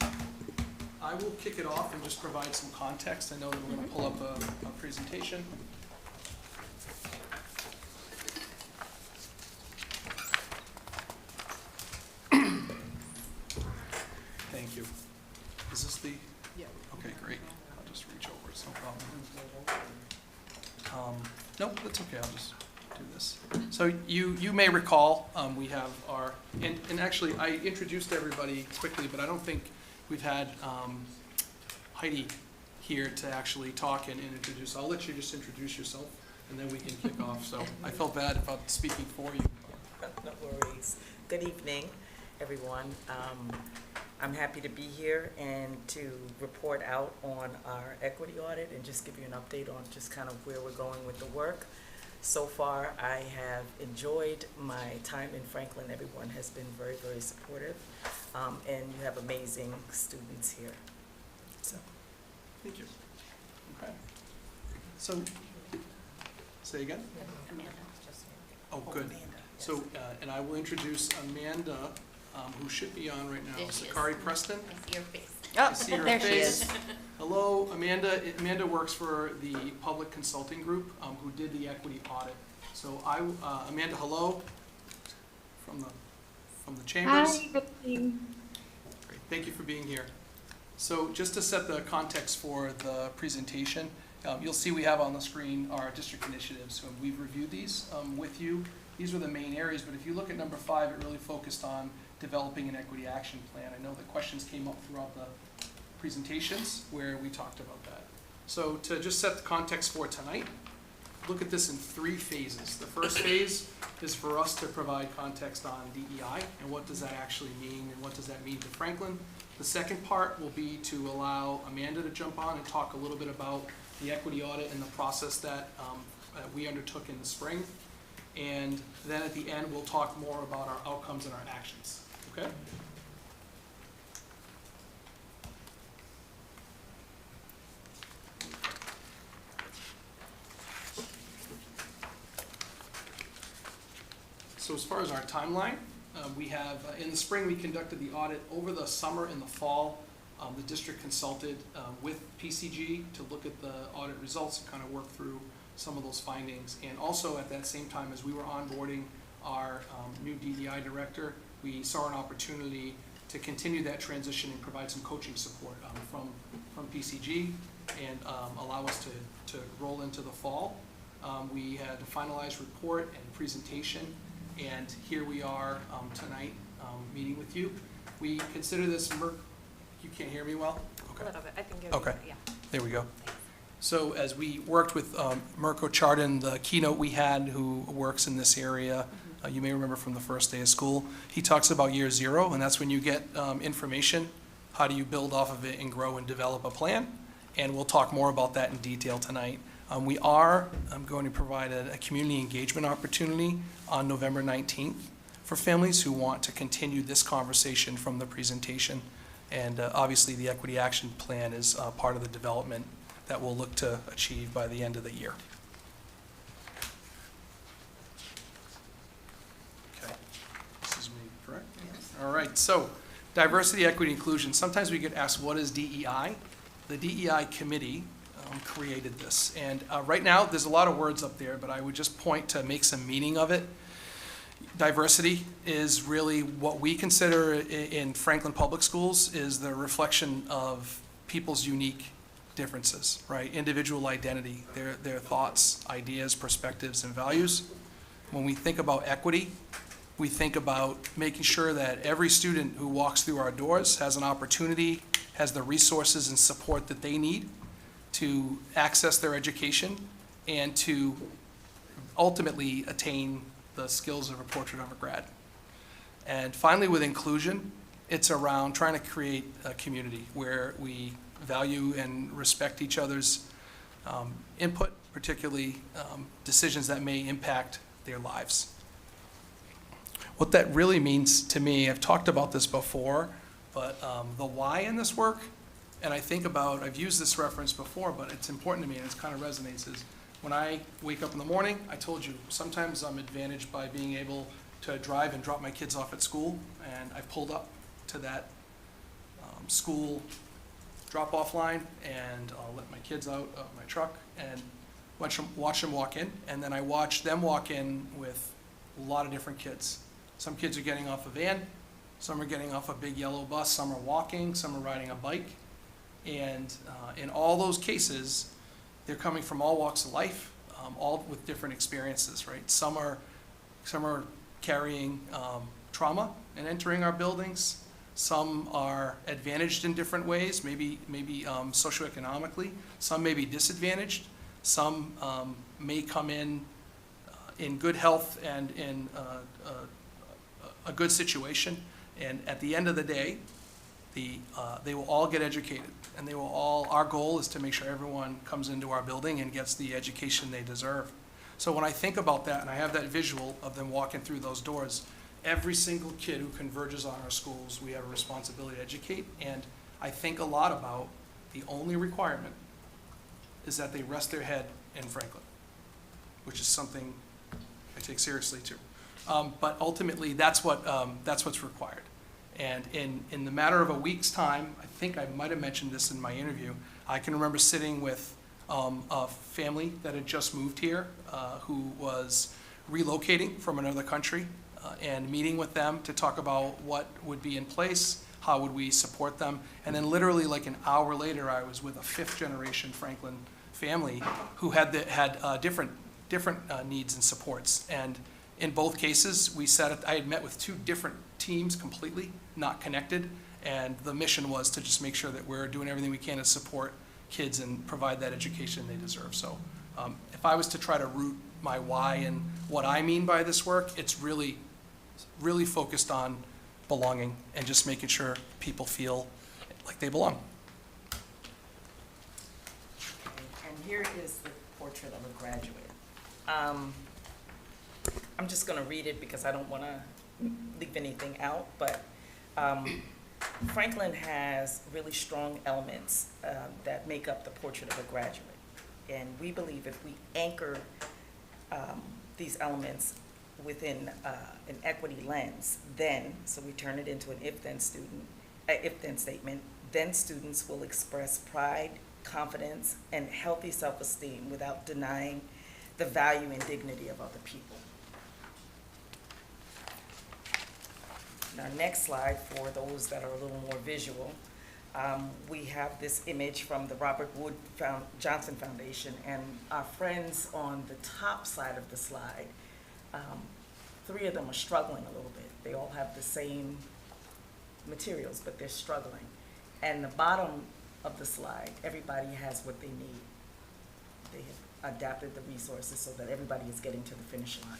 work. And I will kick it off and just provide some context. I know that we're going to pull up a presentation. Thank you. Is this the? Yeah. Okay, great. I'll just reach over. It's no problem. Nope, that's okay, I'll just do this. So you may recall, we have our, and actually, I introduced everybody quickly, but I don't think we've had Heidi here to actually talk and introduce. I'll let you just introduce yourself, and then we can kick off. So I felt bad about speaking for you. No worries. Good evening, everyone. I'm happy to be here and to report out on our equity audit and just give you an update on just kind of where we're going with the work. So far, I have enjoyed my time in Franklin. Everyone has been very, very supportive, and you have amazing students here. So, Thank you. Okay. So, say again? Amanda. Oh, good. So, and I will introduce Amanda, who should be on right now. There she is. Sakari Preston. I see your face. I see her There she face. is. Hello, Amanda. Amanda works for the Public Consulting Group, who did the equity audit. So Amanda, hello, from the chambers. Hi, good evening. Great, thank you for being here. So just to set the context for the presentation, you'll see we have on the screen our district initiatives. So we've reviewed these with you. These were the main areas, but if you look at number 5, it really focused on developing an equity action plan. I know the questions came up throughout the presentations where we talked about that. So to just set the context for tonight, look at this in 3 phases. The first phase is for us to provide context on DEI and what does that actually mean and what does that mean to Franklin. The second part will be to allow Amanda to jump on and talk a little bit about the equity audit and the process that we undertook in the spring. And then at the end, we'll talk more about our outcomes and our actions. Okay? So as far as our timeline, we have, in the spring, we conducted the audit. Over the summer and the fall, the district consulted with PCG to look at the audit results and kind of work through some of those findings. And also at that same time, as we were onboarding our new DEI director, we saw an opportunity to continue that transition and provide some coaching support from PCG and allow us to roll into the fall. We had a finalized report and presentation, and here we are tonight meeting with you. We consider this, you can't hear me well? Okay. A little bit, I think. Okay, Yeah. there we go. So as we worked with Mirko Chardin, the keynote we had, who works in this area, you may remember from the first day of school, he talks about year 0, and that's when you get information. How do you build off of it and grow and develop a plan? And we'll talk more about that in detail tonight. I'm going to provide a community engagement opportunity on November 19th for families who want to continue this conversation from the presentation. And obviously, the Equity Action Plan is part of the development that we'll look to achieve by the end of the year. Okay, this is me, correct? Yes. All right, so diversity, equity, inclusion. Sometimes we get asked, what is DEI? The DEI committee created this. And right now, there's a lot of words up there, but I would just point to make some meaning of it. Diversity is really what we consider in Franklin Public Schools is the reflection of people's unique differences, right? Individual identity, their thoughts, ideas, perspectives, and values. When we think about equity, we think about making sure that every student who walks through our doors has an opportunity, has the resources and support that they need to access their education and to ultimately attain the skills of a portrait of a grad. And finally, with inclusion, it's around trying to create a community where we value and respect each other's input, particularly decisions that may impact their lives. What that really means to me, I've talked about this before, but the why in this work, and I think about, I've used this reference before, but it's important to me and it kind of resonates, is when I wake up in the morning, I told you, sometimes I'm advantaged by being able to drive and drop my kids off at school, and I've pulled up to that school drop-off line, and I'll let my kids out of my truck and watch them walk in, and then I watch them walk in with a lot of different kids. Some kids are getting off a van, some are getting off a big yellow bus, some are walking, some are riding a bike, and in all those cases, they're coming from all walks of life. all with different experiences, right? Some are carrying trauma and entering our buildings. Some are advantaged in different ways, maybe socioeconomically. Some may be disadvantaged. Some may come in good health and in a good situation. And at the end of the day, they will all get educated, and our goal is to make sure everyone comes into our building and gets the education they deserve. So when I think about that, and I have that visual of them walking through those doors, every single kid who converges on our schools, we have a responsibility to educate, and I think a lot about the only requirement is that they rest their head in Franklin, which is something I take seriously too. But ultimately, that's what's required. And in the matter of a week's time, I think I might have mentioned this in my interview, I can remember sitting with a family that had just moved here who was relocating from another country and meeting with them to talk about what would be in place, how would we support them. And then literally like an hour later, I was with a fifth generation Franklin family who had different needs and supports. And in both cases, I had met with two different teams completely, not connected, and the mission was to just make sure that we're doing everything we can to support kids and provide that education they deserve. So if I was to try to root my why and what I mean by this work, it's really focused on belonging and just making sure people feel like they belong. And here is the portrait of a graduate. I'm just going to read it because I don't want to leave anything out, but Franklin has really strong elements that make up the portrait of a graduate. And we believe if we anchor these elements within an equity lens, so we turn it into an if-then statement, then students will express pride, confidence, and healthy self-esteem without denying the value and dignity of other people. Our next slide, for those that are a little more visual, we have this image from the Robert Wood Johnson Foundation, and our friends on the top side of the slide, three of them are struggling a little bit. They all have the same materials, but they're struggling. And the bottom of the slide, everybody has what they need. They have adapted the resources so that everybody is getting to the finish line.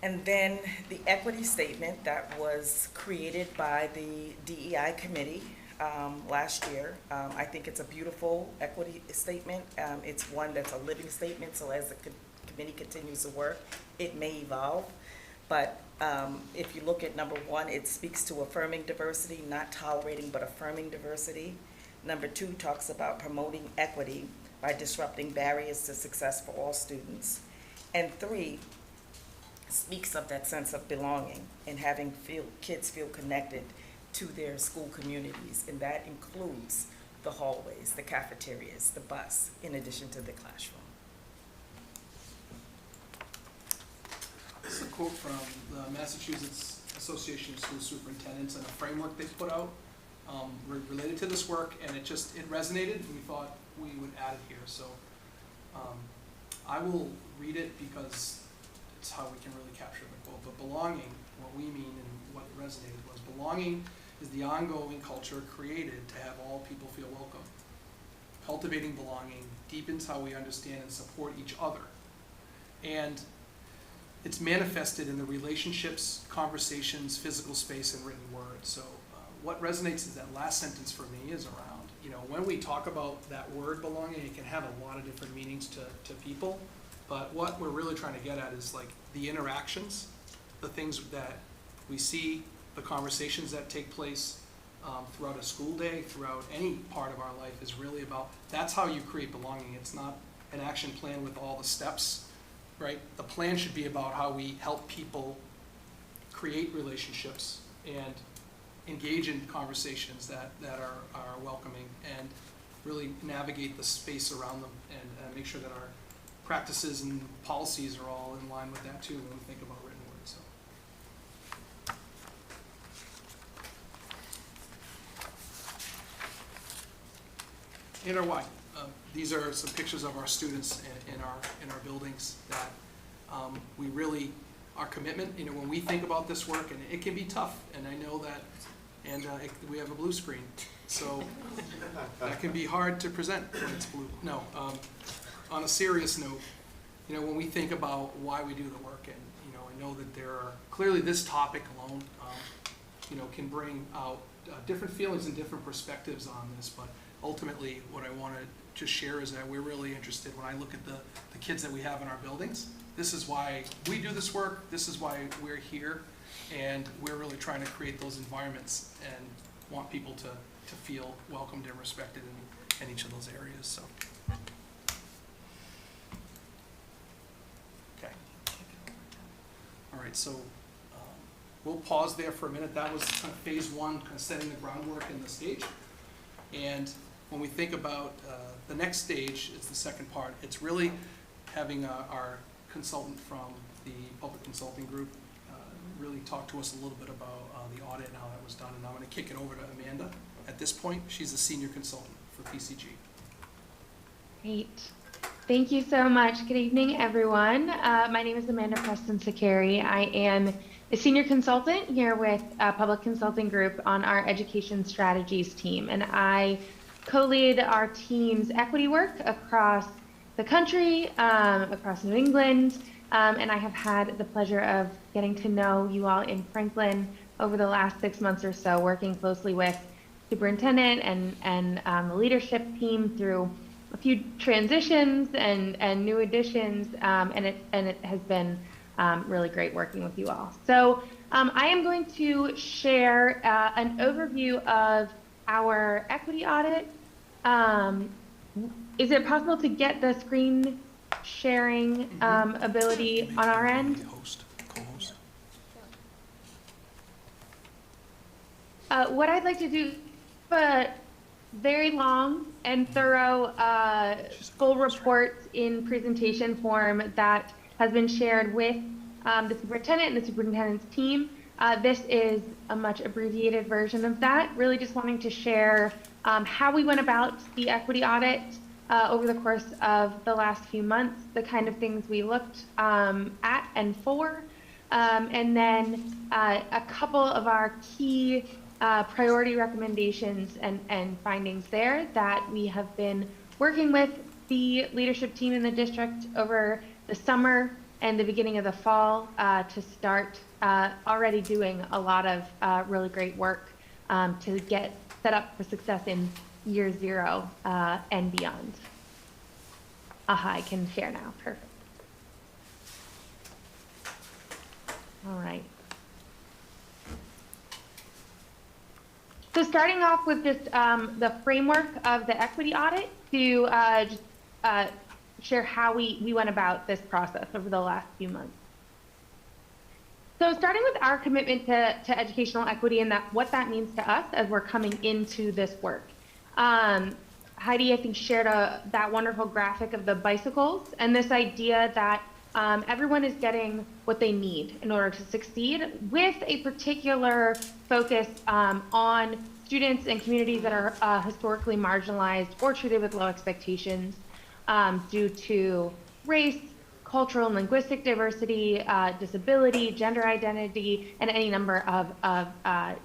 And then the equity statement that was created by the DEI committee last year. I think it's a beautiful equity statement. It's one that's a living statement, so as the committee continues to work, it may evolve. But if you look at number one, it speaks to affirming diversity, not tolerating, but affirming diversity. Number two talks about promoting equity by disrupting barriers to success for all students. And three speaks of that sense of belonging and having kids feel connected to their school communities, and that includes the hallways, the cafeterias, the bus, in addition to the classroom. This is a quote from the Massachusetts Association of School Superintendents and a framework they put out related to this work, and it resonated, and we thought we would add it here. So I will read it because it's how we can really capture the quote. But belonging, what we mean and what resonated was belonging is the ongoing culture created to have all people feel welcome. Cultivating belonging deepens how we understand and support each other. And it's manifested in the relationships, conversations, physical space, and written words. So what resonates is that last sentence for me is around, when we talk about that word belonging, it can have a lot of different meanings to people. But what we're really trying to get at is like the interactions, the things that we see, the conversations that take place throughout a school day, throughout any part of our life is really about, that's how you create belonging. It's not an action plan with all the steps, right? The plan should be about how we help people create relationships and engage in conversations that are welcoming and really navigate the space around them and make sure that our practices and policies are all in line with that too when we think about written words. So. and our why. These are some pictures of our students in our buildings that we really, our commitment, you know, when we think about this work, and it can be tough, and I know that, and we have a blue screen, so that can be hard to present when it's blue. No, on a serious note, you know, when we think about why we do the work, and, you know, I know that there are, clearly this topic alone, you know, can bring out different feelings and different perspectives on this, but ultimately what I want to just share is that we're really interested, when I look at the kids that we have in our buildings, this is why we do this work, this is why we're here, and we're really trying to create those environments and want people to feel welcomed and respected in each of those areas, so. Okay. All right, so we'll pause there for a minute. That was kind of phase one, kind of setting the groundwork and the stage. And when we think about the next stage, it's the second part. It's really having our consultant from the Public Consulting Group really talk to us a little bit about the audit and how that was done. And I'm going to kick it over to Amanda. At this point, she's a senior consultant for PCG. Great. Thank you so much. Good evening, everyone. My name is Amanda Preston-Sakari. I am a senior consultant here with Public Consulting Group on our education strategies team, and I co-lead our team's equity work across the country, across New England, and I have had the pleasure of getting to know you all in Franklin over the last 6 months or so, working closely with superintendent and the leadership team through a few transitions and new additions, and it has been really great working with you all. So I am going to share an overview of our equity audit. Is it possible to get the screen sharing ability on our end? Co-host. What I'd like to do, but very long and thorough full report in presentation form that has been shared with the superintendent and the superintendent's team. This is a much abbreviated version of that, really just wanting to share how we went about the equity audit over the course of the last few months, the kind of things we looked at and for, and then a couple of our key priority recommendations and findings there that we have been working with the leadership team in the district over the summer and the beginning of the fall to start already doing a lot of really great work to get set up for success in year 0 and beyond. I can share now. Perfect. All right. So starting off with just the framework of the equity audit to just share how we went about this process over the last few months. So starting with our commitment to educational equity and what that means to us as we're coming into this work. Heidi, I think, shared that wonderful graphic of the bicycles and this idea that everyone is getting what they need in order to succeed, with a particular focus on students and communities that are historically marginalized or treated with low expectations due to race, cultural and linguistic diversity, disability, gender identity, and any number of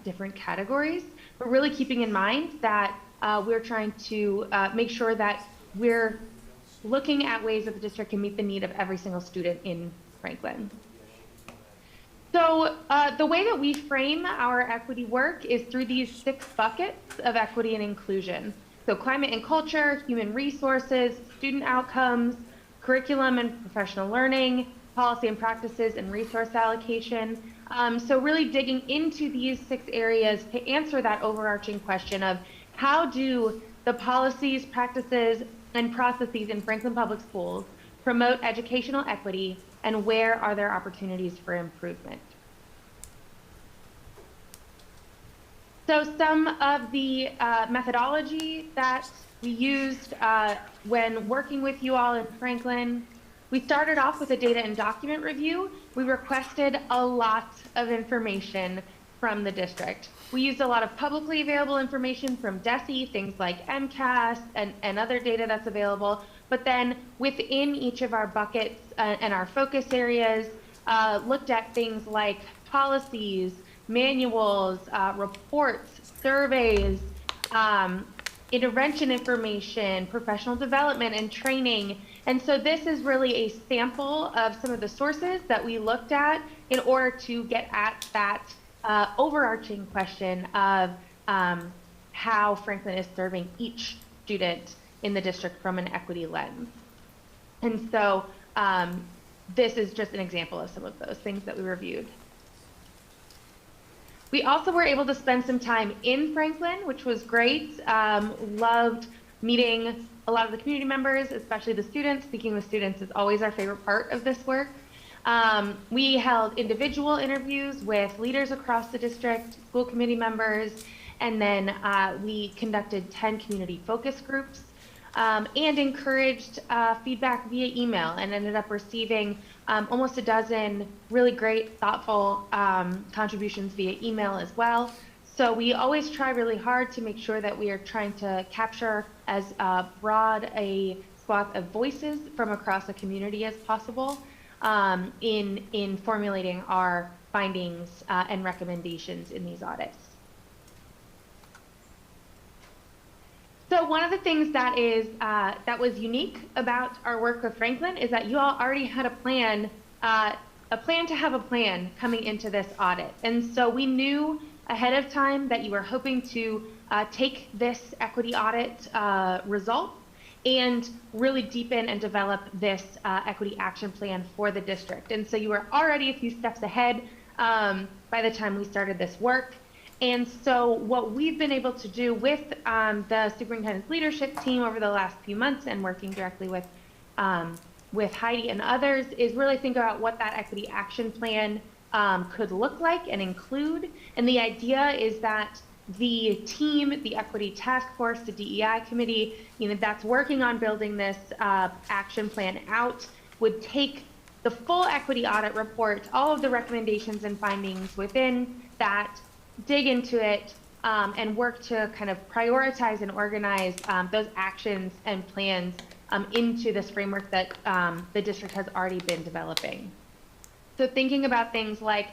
different categories. But really keeping in mind that we're trying to make sure that we're looking at ways that the district can meet the need of every single student in Franklin. So the way that we frame our equity work is through these 6 buckets of equity and inclusion. So climate and culture, human resources, student outcomes, curriculum and professional learning, policy and practices, and resource allocation. So really digging into these 6 areas to answer that overarching question of how do the policies, practices, and processes in Franklin Public Schools promote educational equity, and where are there opportunities for improvement? So some of the methodology that we used when working with you all in Franklin, we started off with a data and document review. We requested a lot of information from the district. We used a lot of publicly available information from DESE, things like MCAS and other data that's available. But then within each of our buckets and our focus areas, looked at things like policies, manuals, reports, surveys, intervention information, professional development, and training. And so this is really a sample of some of the sources that we looked at in order to get at that overarching question of how Franklin is serving each student in the district from an equity lens. And so this is just an example of some of those things that we reviewed. We also were able to spend some time in Franklin, which was great. Loved meeting a lot of the community members, especially the students. Speaking with students is always our favorite part of this work. We held individual interviews with leaders across the district, school committee members, and then we conducted 10 community focus groups and encouraged feedback via email, and ended up receiving almost a dozen really great, thoughtful contributions via email as well. So we always try really hard to make sure that we are trying to capture as broad a swath of voices from across the community as possible in formulating our findings and recommendations in these audits. So one of the things that is that was unique about our work with Franklin is that you all already had a plan to have a plan coming into this audit. And so we knew ahead of time that you were hoping to take this equity audit result and really deepen and develop this equity action plan for the district. And so you were already a few steps ahead by the time we started this work. And so what we've been able to do with the superintendent's leadership team over the last few months and working directly with Heidi and others is really think about what that equity action plan could look like and include. And the idea is that the team, the equity task force, the DEI committee, that's working on building this action plan out, would take the full equity audit report, all of the recommendations and findings within that, dig into it, and work to kind of prioritize and organize those actions and plans into this framework that the district has already been developing. So thinking about things like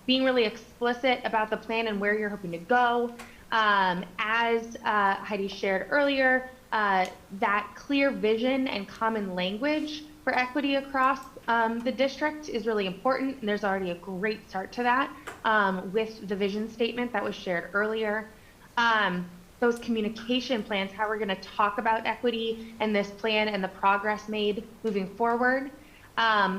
being really explicit about the plan and where you're hoping to go. As Heidi shared earlier, that clear vision and common language for equity across the district is really important, and there's already a great start to that with the vision statement that was shared earlier. Those communication plans, how we're going to talk about equity and this plan and the progress made moving forward.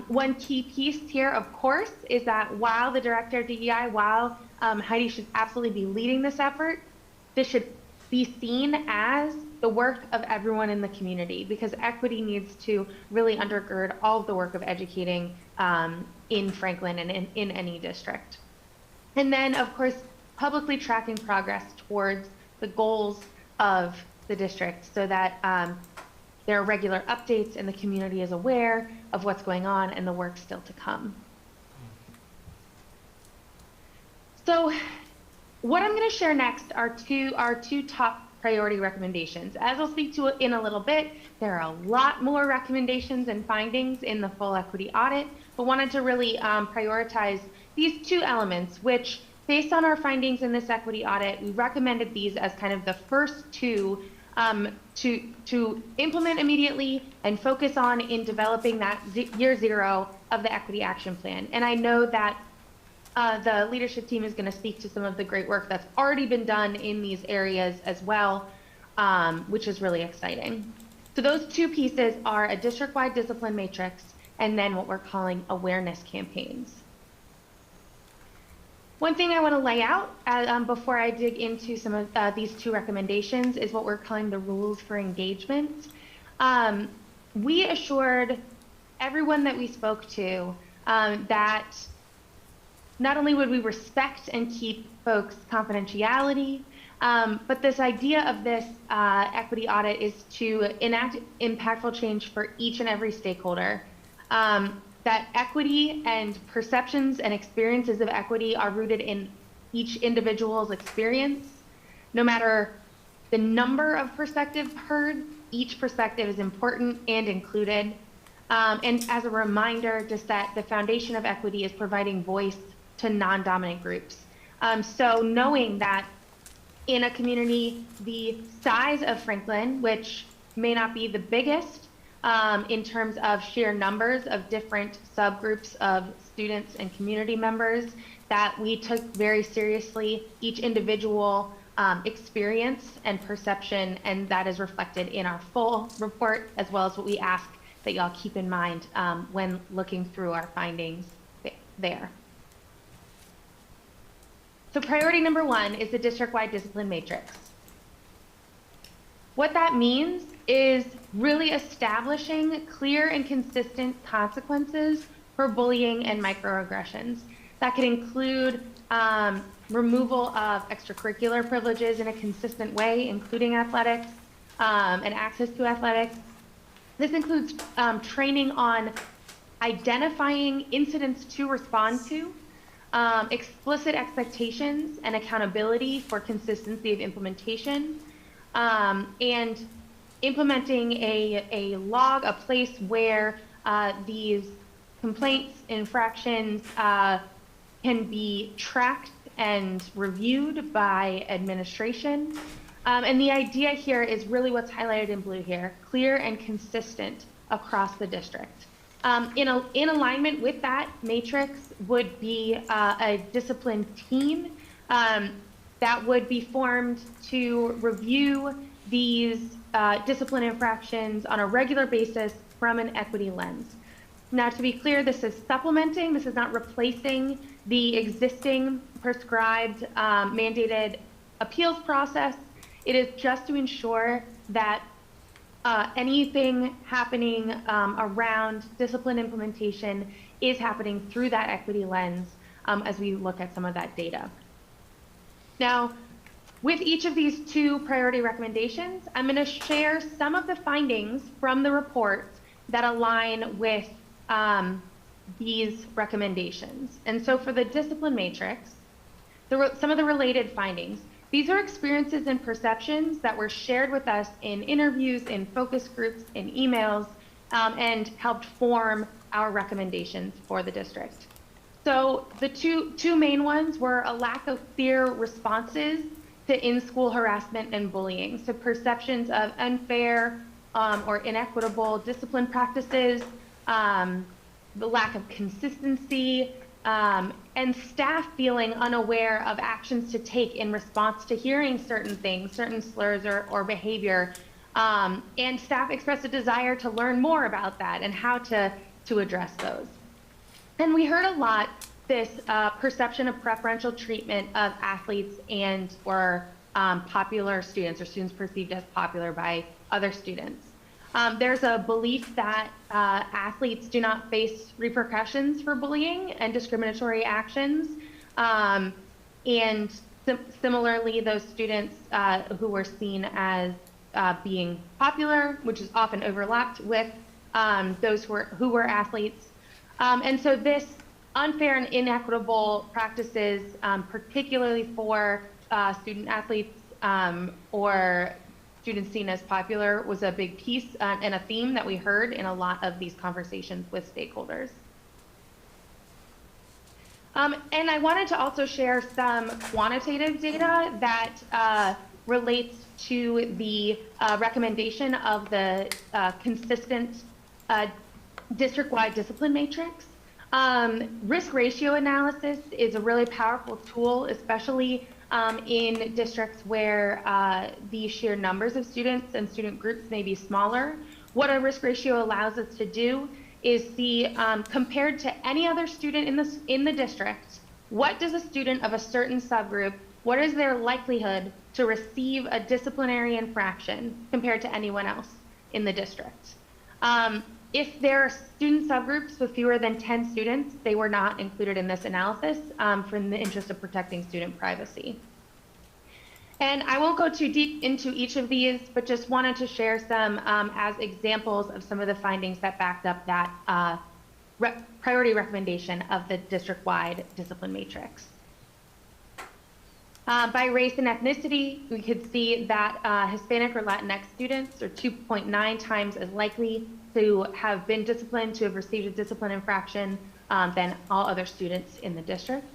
One key piece here, of course, is that while the director of DEI, while Heidi should absolutely be leading this effort, this should be seen as the work of everyone in the community, because equity needs to really undergird all of the work of educating in Franklin and in any district. And then, of course, publicly tracking progress towards the goals of the district so that there are regular updates and the community is aware of what's going on and the work still to come. So what I'm going to share next are our two top priority recommendations. As I'll speak to in a little bit, there are a lot more recommendations and findings in the full equity audit, but wanted to really prioritize these two elements, which based on our findings in this equity audit, we recommended these as kind of the first two to implement immediately and focus on in developing that year zero of the equity action plan. And I know that the leadership team is going to speak to some of the great work that's already been done in these areas as well, which is really exciting. So those two pieces are a district-wide discipline matrix and then what we're calling awareness campaigns. One thing I want to lay out before I dig into some of these two recommendations is what we're calling the rules for engagement. We assured everyone that we spoke to that not only would we respect and keep folks' confidentiality, but this idea of this equity audit is to enact impactful change for each and every stakeholder. that equity and perceptions and experiences of equity are rooted in each individual's experience. No matter the number of perspectives heard, each perspective is important and included. And as a reminder, just that the foundation of equity is providing voice to non-dominant groups. So knowing that in a community the size of Franklin, which may not be the biggest in terms of sheer numbers of different subgroups of students and community members, that we took very seriously each individual experience and perception, and that is reflected in our full report, as well as what we ask that y'all keep in mind when looking through our findings there. So priority number 1 is the district-wide discipline matrix. What that means is really establishing clear and consistent consequences for bullying and microaggressions. That could include removal of extracurricular privileges in a consistent way, including athletics and access to athletics. This includes training on identifying incidents to respond to, explicit expectations and accountability for consistency of implementation, and implementing a log, a place where these complaints, infractions can be tracked and reviewed by administration. And the idea here is really what's highlighted in blue here, clear and consistent across the district. In alignment with that matrix would be a discipline team that would be formed to review these discipline infractions on a regular basis from an equity lens. Now, to be clear, this is supplementing, this is not replacing the existing prescribed mandated appeals process. It is just to ensure that anything happening around discipline implementation is happening through that equity lens as we look at some of that data. Now, with each of these 2 priority recommendations, I'm going to share some of the findings from the report that align with these recommendations. And so for the discipline matrix, some of the related findings. These are experiences and perceptions that were shared with us in interviews, in focus groups, in emails, and helped form our recommendations for the district. So the two main ones were a lack of clear responses to in-school harassment and bullying. So perceptions of unfair or inequitable discipline practices, the lack of consistency, and staff feeling unaware of actions to take in response to hearing certain things, certain slurs or behavior, and staff expressed a desire to learn more about that and how to address those. And we heard a lot this perception of preferential treatment of athletes and or popular students, or students perceived as popular by other students. There's a belief that athletes do not face repercussions for bullying and discriminatory actions. And similarly, those students who were seen as being popular, which is often overlapped with those who were athletes. And so this unfair and inequitable practices, particularly for student athletes or students seen as popular, was a big piece and a theme that we heard in a lot of these conversations with stakeholders. And I wanted to also share some quantitative data that relates to the recommendation of the consistent district-wide discipline matrix. Risk ratio analysis is a really powerful tool, especially in districts where the sheer numbers of students and student groups may be smaller. What a risk ratio allows us to do is see, compared to any other student in the district, what does a student of a certain subgroup, what is their likelihood to receive a disciplinary infraction compared to anyone else in the district? If there are student subgroups with fewer than 10 students, they were not included in this analysis for the interest of protecting student privacy. And I won't go too deep into each of these, but just wanted to share some as examples of some of the findings that backed up that priority recommendation of the district-wide discipline matrix. By race and ethnicity, we could see that Hispanic or Latinx students are 2.9 times as likely to have been disciplined, to have received a discipline infraction than all other students in the district.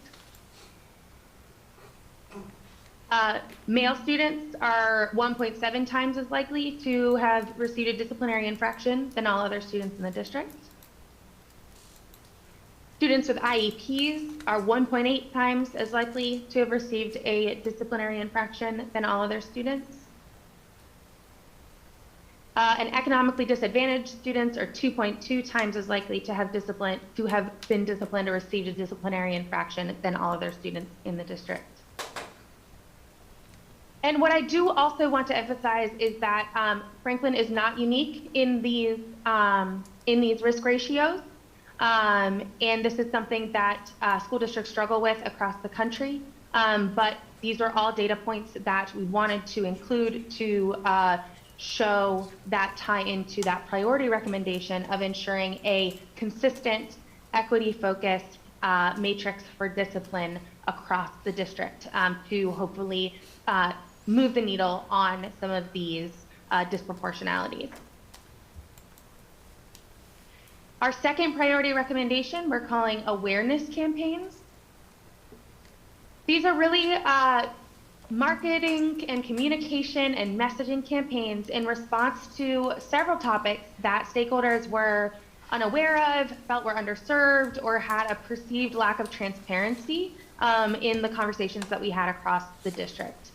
Male students are 1.7 times as likely to have received a disciplinary infraction than all other students in the district. Students with IEPs are 1.8 times as likely to have received a disciplinary infraction than all other students. And economically disadvantaged students are 2.2 times as likely to have been disciplined or received a disciplinary infraction than all other students in the district. And what I do also want to emphasize is that Franklin is not unique in these risk ratios. And this is something that school districts struggle with across the country. But these are all data points that we wanted to include to show that tie into that priority recommendation of ensuring a consistent, equity-focused matrix for discipline across the district to hopefully move the needle on some of these disproportionalities. Our second priority recommendation we're calling awareness campaigns. These are really marketing and communication and messaging campaigns in response to several topics that stakeholders were unaware of, felt were underserved, or had a perceived lack of transparency in the conversations that we had across the district.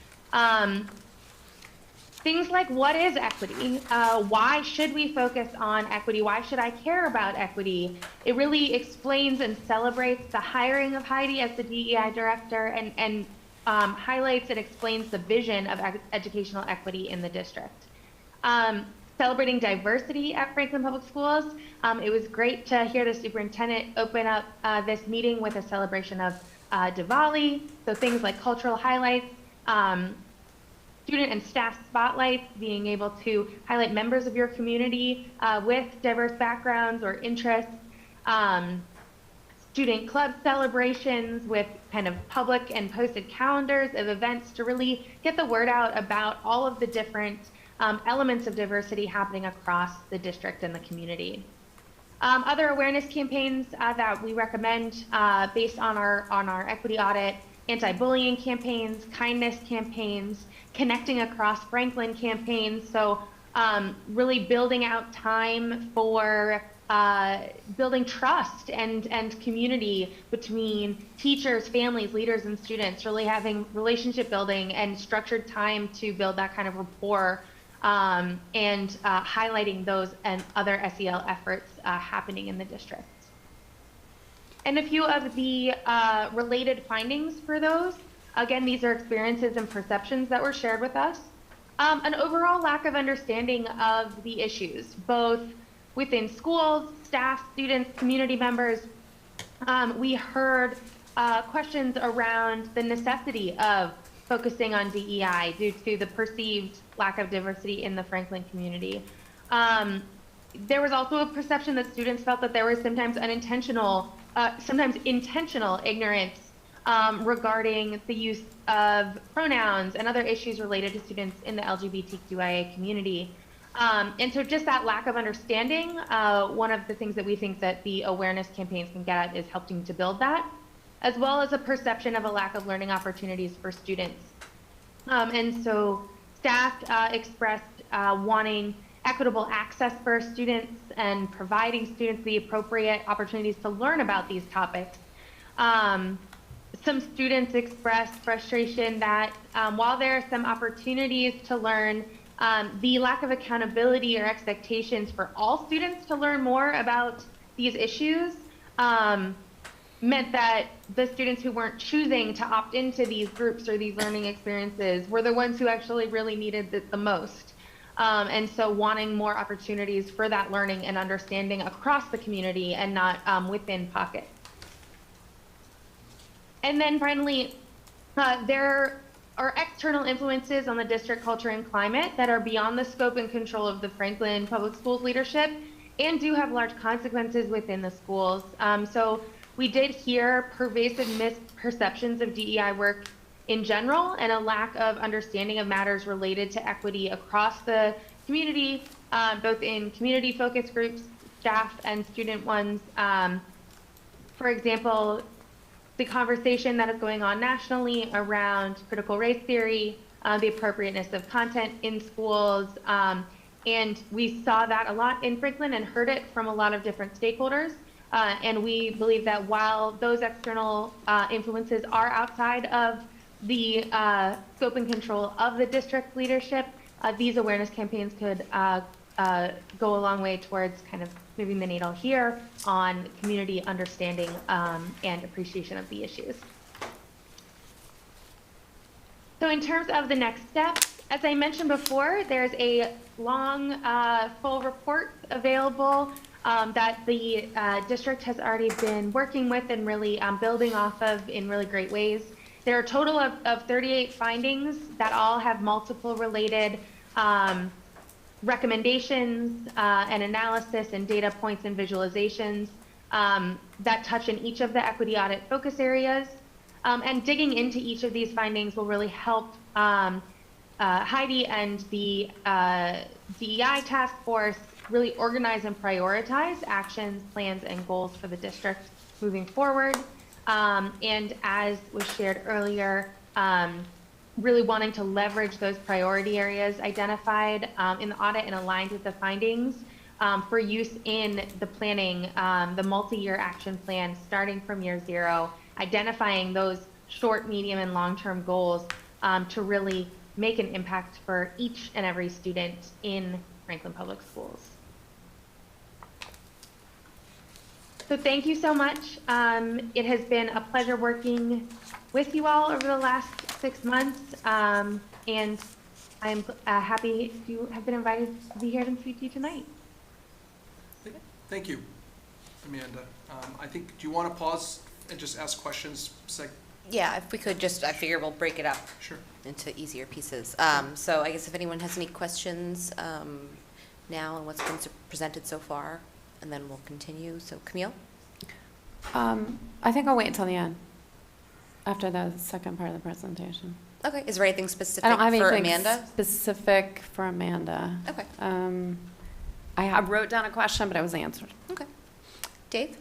Things like, what is equity? Why should we focus on equity? Why should I care about equity? It really explains and celebrates the hiring of Heidi as the DEI director and highlights and explains the vision of educational equity in the district. Celebrating diversity at Franklin Public Schools. It was great to hear the superintendent open up this meeting with a celebration of Diwali. So things like cultural highlights, student and staff spotlights, being able to highlight members of your community with diverse backgrounds or interests, student club celebrations with kind of public and posted calendars of events to really get the word out about all of the different elements of diversity happening across the district and the community. Other awareness campaigns that we recommend based on our equity audit: anti-bullying campaigns, kindness campaigns, connecting across Franklin campaigns. So really building out time for building trust and community between teachers, families, leaders, and students, really having relationship building and structured time to build that kind of rapport, and highlighting those and other SEL efforts happening in the district. And a few of the related findings for those. Again, these are experiences and perceptions that were shared with us. An overall lack of understanding of the issues, both within schools, staff, students, community members. We heard questions around the necessity of focusing on DEI due to the perceived lack of diversity in the Franklin community. There was also a perception that students felt that there was sometimes sometimes intentional ignorance regarding the use of pronouns and other issues related to students in the LGBTQIA community. And so just that lack of understanding, one of the things that we think that the awareness campaigns can get at is helping to build that, as well as a perception of a lack of learning opportunities for students. And so staff expressed wanting equitable access for students and providing students the appropriate opportunities to learn about these topics. Some students expressed frustration that while there are some opportunities to learn, the lack of accountability or expectations for all students to learn more about these issues meant that the students who weren't choosing to opt into these groups or these learning experiences were the ones who actually really needed it the most. And so wanting more opportunities for that learning and understanding across the community and not within pockets. And then finally, there are external influences on the district culture and climate that are beyond the scope and control of the Franklin Public Schools leadership and do have large consequences within the schools. So we did hear pervasive misperceptions of DEI work in general and a lack of understanding of matters related to equity across the community, both in community focus groups, staff, and student ones. For example, the conversation that is going on nationally around critical race theory, the appropriateness of content in schools, and we saw that a lot in Franklin and heard it from a lot of different stakeholders. And we believe that while those external influences are outside of the scope and control of the district leadership, these awareness campaigns could go a long way towards kind of moving the needle here on community understanding and appreciation of the issues. So in terms of the next steps, as I mentioned before, there's a long, full report available that the district has already been working with and really building off of in really great ways. There are a total of 38 findings that all have multiple related recommendations and analysis and data points and visualizations that touch in each of the equity audit focus areas. And digging into each of these findings will really help Heidi and the DEI task force really organize and prioritize actions, plans, and goals for the district moving forward. And as was shared earlier, really wanting to leverage those priority areas identified in the audit and aligned with the findings for use in the planning, the multi-year action plan starting from year 0, identifying those short, medium, and long-term goals to really make an impact for each and every student in Franklin Public Schools. So thank you so much. It has been a pleasure working with you all over the last 6 months, and I'm happy to have been invited to be here to speak to you tonight. Thank you, Amanda. I think, do you want to pause and just ask questions? Yeah, if we could just, I figure we'll break it up Sure. into easier pieces. So I guess if anyone has any questions now on what's been presented so far, and then we'll continue. So Camille? I think I'll wait until the end, after the second part of the presentation. Okay, is there anything specific I don't have for anything Amanda? specific for Amanda. Okay. I wrote down a question, but it was answered. Okay. Dave?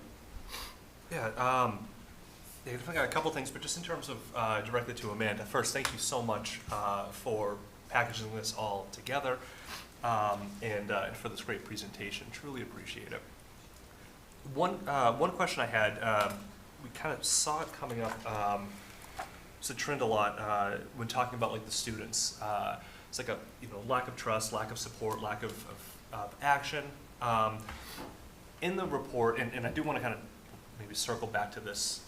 Yeah, I got a couple things, but just in terms of directly to Amanda. First, thank you so much for packaging this all together and for this great presentation. Truly appreciate it. One question I had, we kind of saw it coming up. It's a trend a lot when talking about like the students. It's like a lack of trust, lack of support, lack of action. In the report, and I do want to kind of maybe circle back to this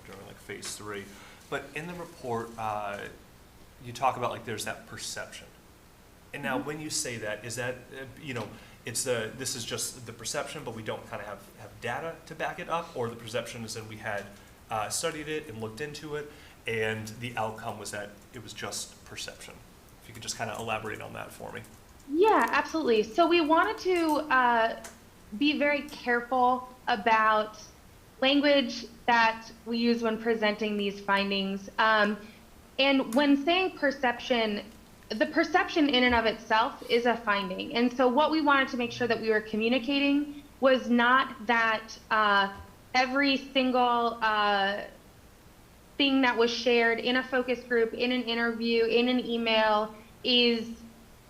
during like phase 3, but in the report you talk about like there's that perception. And now when you say that, is that this is just the perception, but we don't kind of have data to back it up, or the perception is that we had studied it and looked into it, and the outcome was that it was just perception? If you could just kind of elaborate on that for me. Yeah, absolutely. So we wanted to be very careful about language that we use when presenting these findings. And when saying perception, the perception in and of itself is a finding. And so what we wanted to make sure that we were communicating was not that every single thing that was shared in a focus group, in an interview, in an email is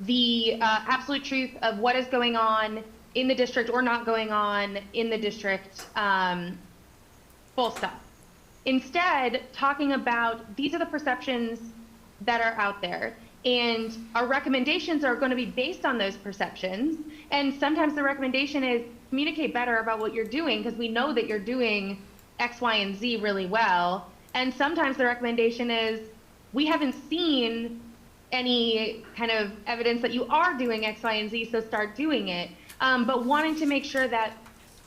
the absolute truth of what is going on in the district or not going on in the district, full stop. Instead, talking about these are the perceptions that are out there, and our recommendations are going to be based on those perceptions. And sometimes the recommendation is communicate better about what you're doing, because we know that you're doing X, Y, and Z really well. And sometimes the recommendation is we haven't seen any kind of evidence that you are doing X, Y, and Z, so start doing it. But wanting to make sure that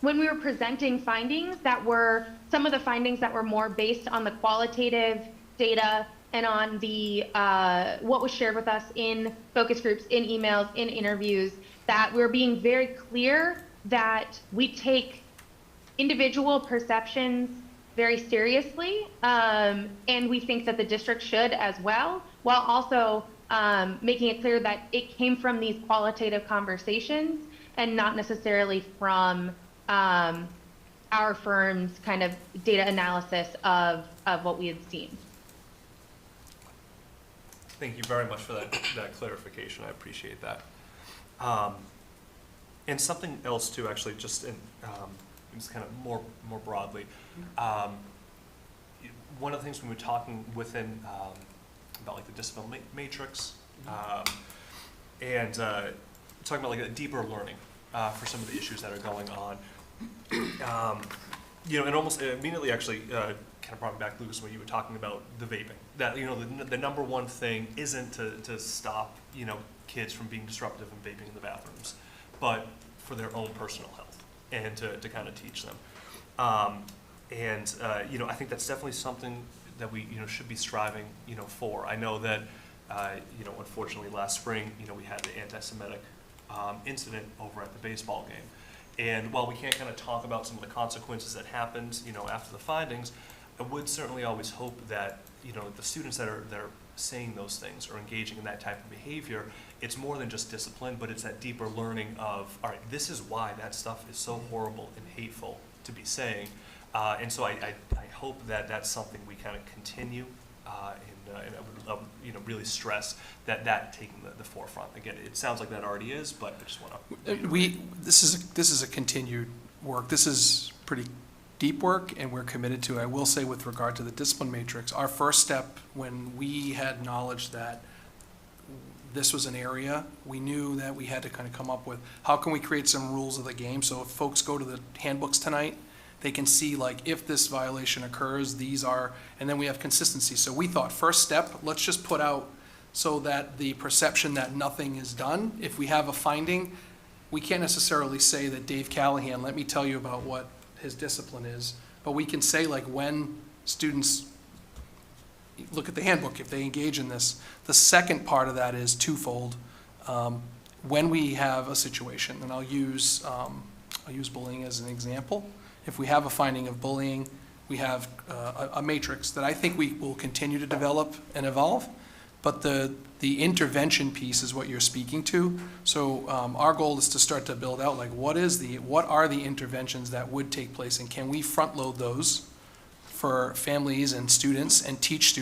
when we were presenting findings that were some of the findings that were more based on the qualitative data and on the what was shared with us in focus groups, in emails, in interviews, that we're being very clear that we take individual perceptions very seriously, and we think that the district should as well, while also making it clear that it came from these qualitative conversations and not necessarily from our firm's kind of data analysis of what we had seen. Thank you very much for that clarification. I appreciate that. And something else too, actually, just kind of more broadly. One of the things when we were talking within about like the discipline matrix, and talking about like a deeper learning for some of the issues that are going on. And almost immediately actually kind of brought me back, Lucas, when you were talking about the vaping. That, the number one thing isn't to stop, kids from being disruptive and vaping in the bathrooms, but for their own personal health and to kind of teach them. I think that's definitely something that we, should be striving, for. I know that, unfortunately last spring, we had the anti-Semitic incident over at the baseball game. And while we can't kind of talk about some of the consequences that happened, after the findings, I would certainly always hope that, the students that are saying those things or engaging in that type of behavior, it's more than just discipline, but it's that deeper learning of, all right, this is why that stuff is so horrible and hateful to be saying. And so I hope that that's something we kind of continue, and I would really stress that taking the forefront. Again, it sounds like that already is, but I just want to. This is a continued work. This is pretty deep work, and we're committed to it. I will say, with regard to the discipline matrix, our first step when we had knowledge that this was an area, we knew that we had to kind of come up with how can we create some rules of the game. So if folks go to the handbooks tonight, they can see, like, if this violation occurs, these are, and then we have consistency. So we thought, first step, let's just put out so that the perception that nothing is done. If we have a finding, we can't necessarily say that Dave Callahan, let me tell you about what his discipline is, but we can say, like, when students look at the handbook, if they engage in this. The second part of that is twofold. When we have a situation, and I'll use bullying as an example. If we have a finding of bullying, we have a matrix that I think we will continue to develop and evolve, but the intervention piece is what you're speaking to. So our goal is to start to build out, like, what are the interventions that would take place, and can we front load those for families and students and teach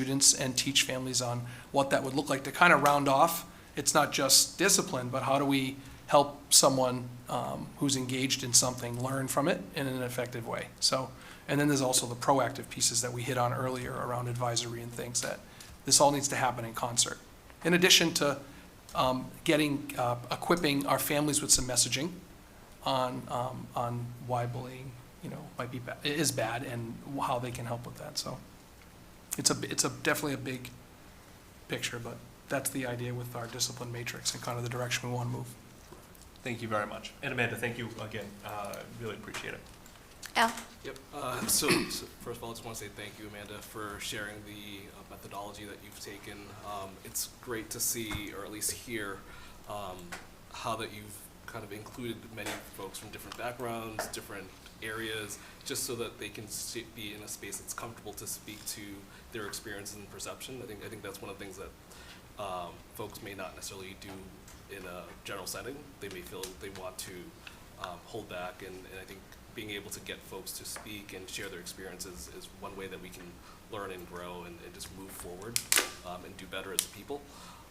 families on what that would look like to kind of round off. It's not just discipline, but how do we help someone who's engaged in something learn from it in an effective way. So, and then there's also the proactive pieces that we hit on earlier around advisory and things, that this all needs to happen in concert. In addition to equipping our families with some messaging on why bullying is bad and how they can help with that. So it's definitely a big picture, but that's the idea with our discipline matrix and kind of the direction we want to move. Thank you very much. And Amanda, thank you again. Really appreciate it. Al? Yep. So first of all, I just want to say thank you, Amanda, for sharing the methodology that you've taken. It's great to see, or at least hear, how that you've kind of included many folks from different backgrounds, different areas, just so that they can be in a space that's comfortable to speak to their experiences and perception. I think that's one of the things that folks may not necessarily do in a general setting. They may feel they want to hold back, and I think being able to get folks to speak and share their experiences is one way that we can learn and grow and just move forward and do better as people.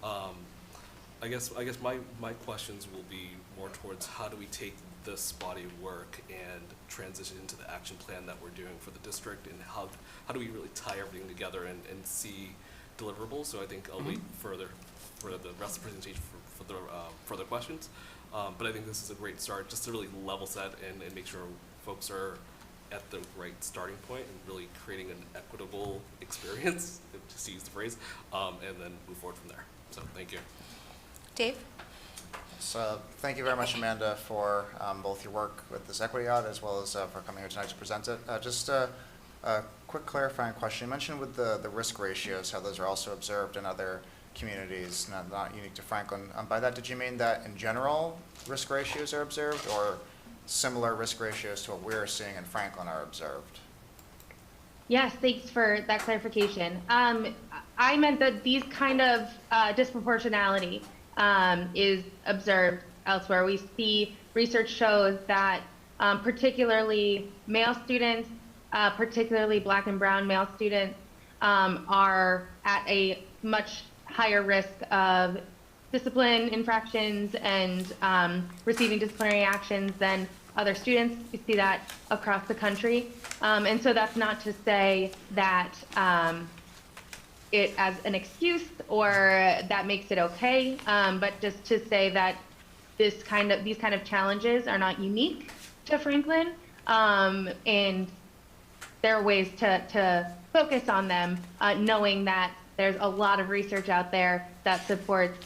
I guess my questions will be more towards how do we take this body of work and transition into the action plan that we're doing for the district, and how do we really tie everything together and see deliverables. So I think I'll wait for the rest of the presentation for the further questions. But I think this is a great start just to really level set and make sure folks are at the right starting point and really creating an equitable experience, just to use the phrase, and then move forward from there. So thank you. Dave? So thank you very much, Amanda, for both your work with this equity audit as well as for coming here tonight to present it. Just a quick clarifying question. You mentioned with the risk ratios, how those are also observed in other communities, not unique to Franklin. By that, did you mean that in general risk ratios are observed, or similar risk ratios to what we're seeing in Franklin are observed. Yes, thanks for that clarification. I meant that these kind of disproportionality is observed elsewhere. We see research shows that particularly male students, particularly Black and brown male students, are at a much higher risk of discipline infractions and receiving disciplinary actions than other students. You see that across the country. And so that's not to say that it as an excuse or that makes it okay, but just to say that these kind of challenges are not unique to Franklin, and there are ways to focus on them, knowing that there's a lot of research out there that supports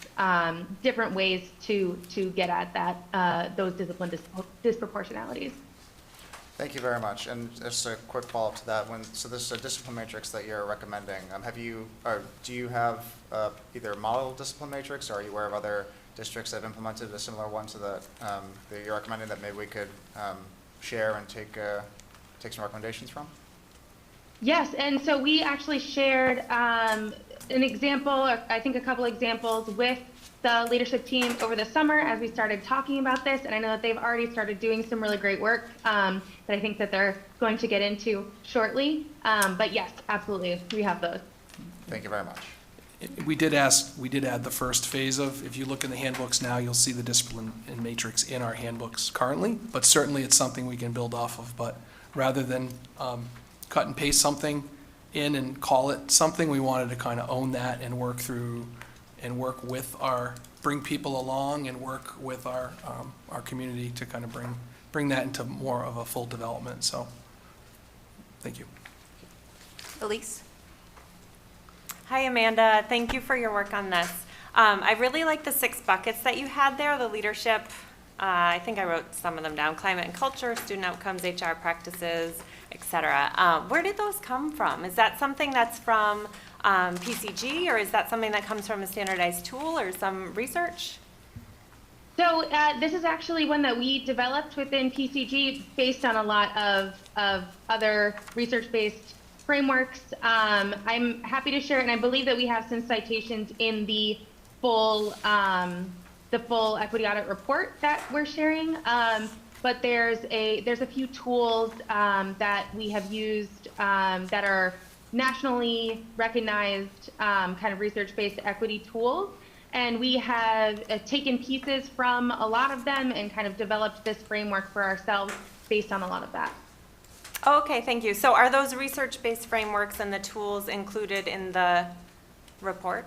different ways to get at that those discipline disproportionalities. Thank you very much. And just a quick follow-up to that. So this discipline matrix that you're recommending, do you have either model discipline matrix, or are you aware of other districts that have implemented a similar one to that you're recommending that maybe we could share and take some recommendations from? Yes, and so we actually shared an example, or I think a couple examples, with the leadership team over the summer as we started talking about this, and I know that they've already started doing some really great work that I think that they're going to get into shortly. But yes, absolutely, we have those. Thank you very much. We did add the first phase of, if you look in the handbooks now, you'll see the discipline and matrix in our handbooks currently, but certainly it's something we can build off of. But rather than cut and paste something in and call it something, we wanted to kind of own that and work through and bring people along and work with our community to kind of bring that into more of a full development. So, thank you. Elise? Hi, Amanda. Thank you for your work on this. I really like the 6 buckets that you had there, the leadership. I think I wrote some of them down: climate and culture, student outcomes, HR practices, etc. Where did those come from? Is that something that's from PCG, or is that something that comes from a standardized tool or some research? So this is actually one that we developed within PCG based on a lot of other research-based frameworks. I'm happy to share it, and I believe that we have some citations in the full equity audit report that we're sharing. But there's a few tools that we have used that are nationally recognized kind of research-based equity tools. And we have taken pieces from a lot of them and kind of developed this framework for ourselves based on a lot of that. Oh, okay, thank you. So are those research-based frameworks and the tools included in the report?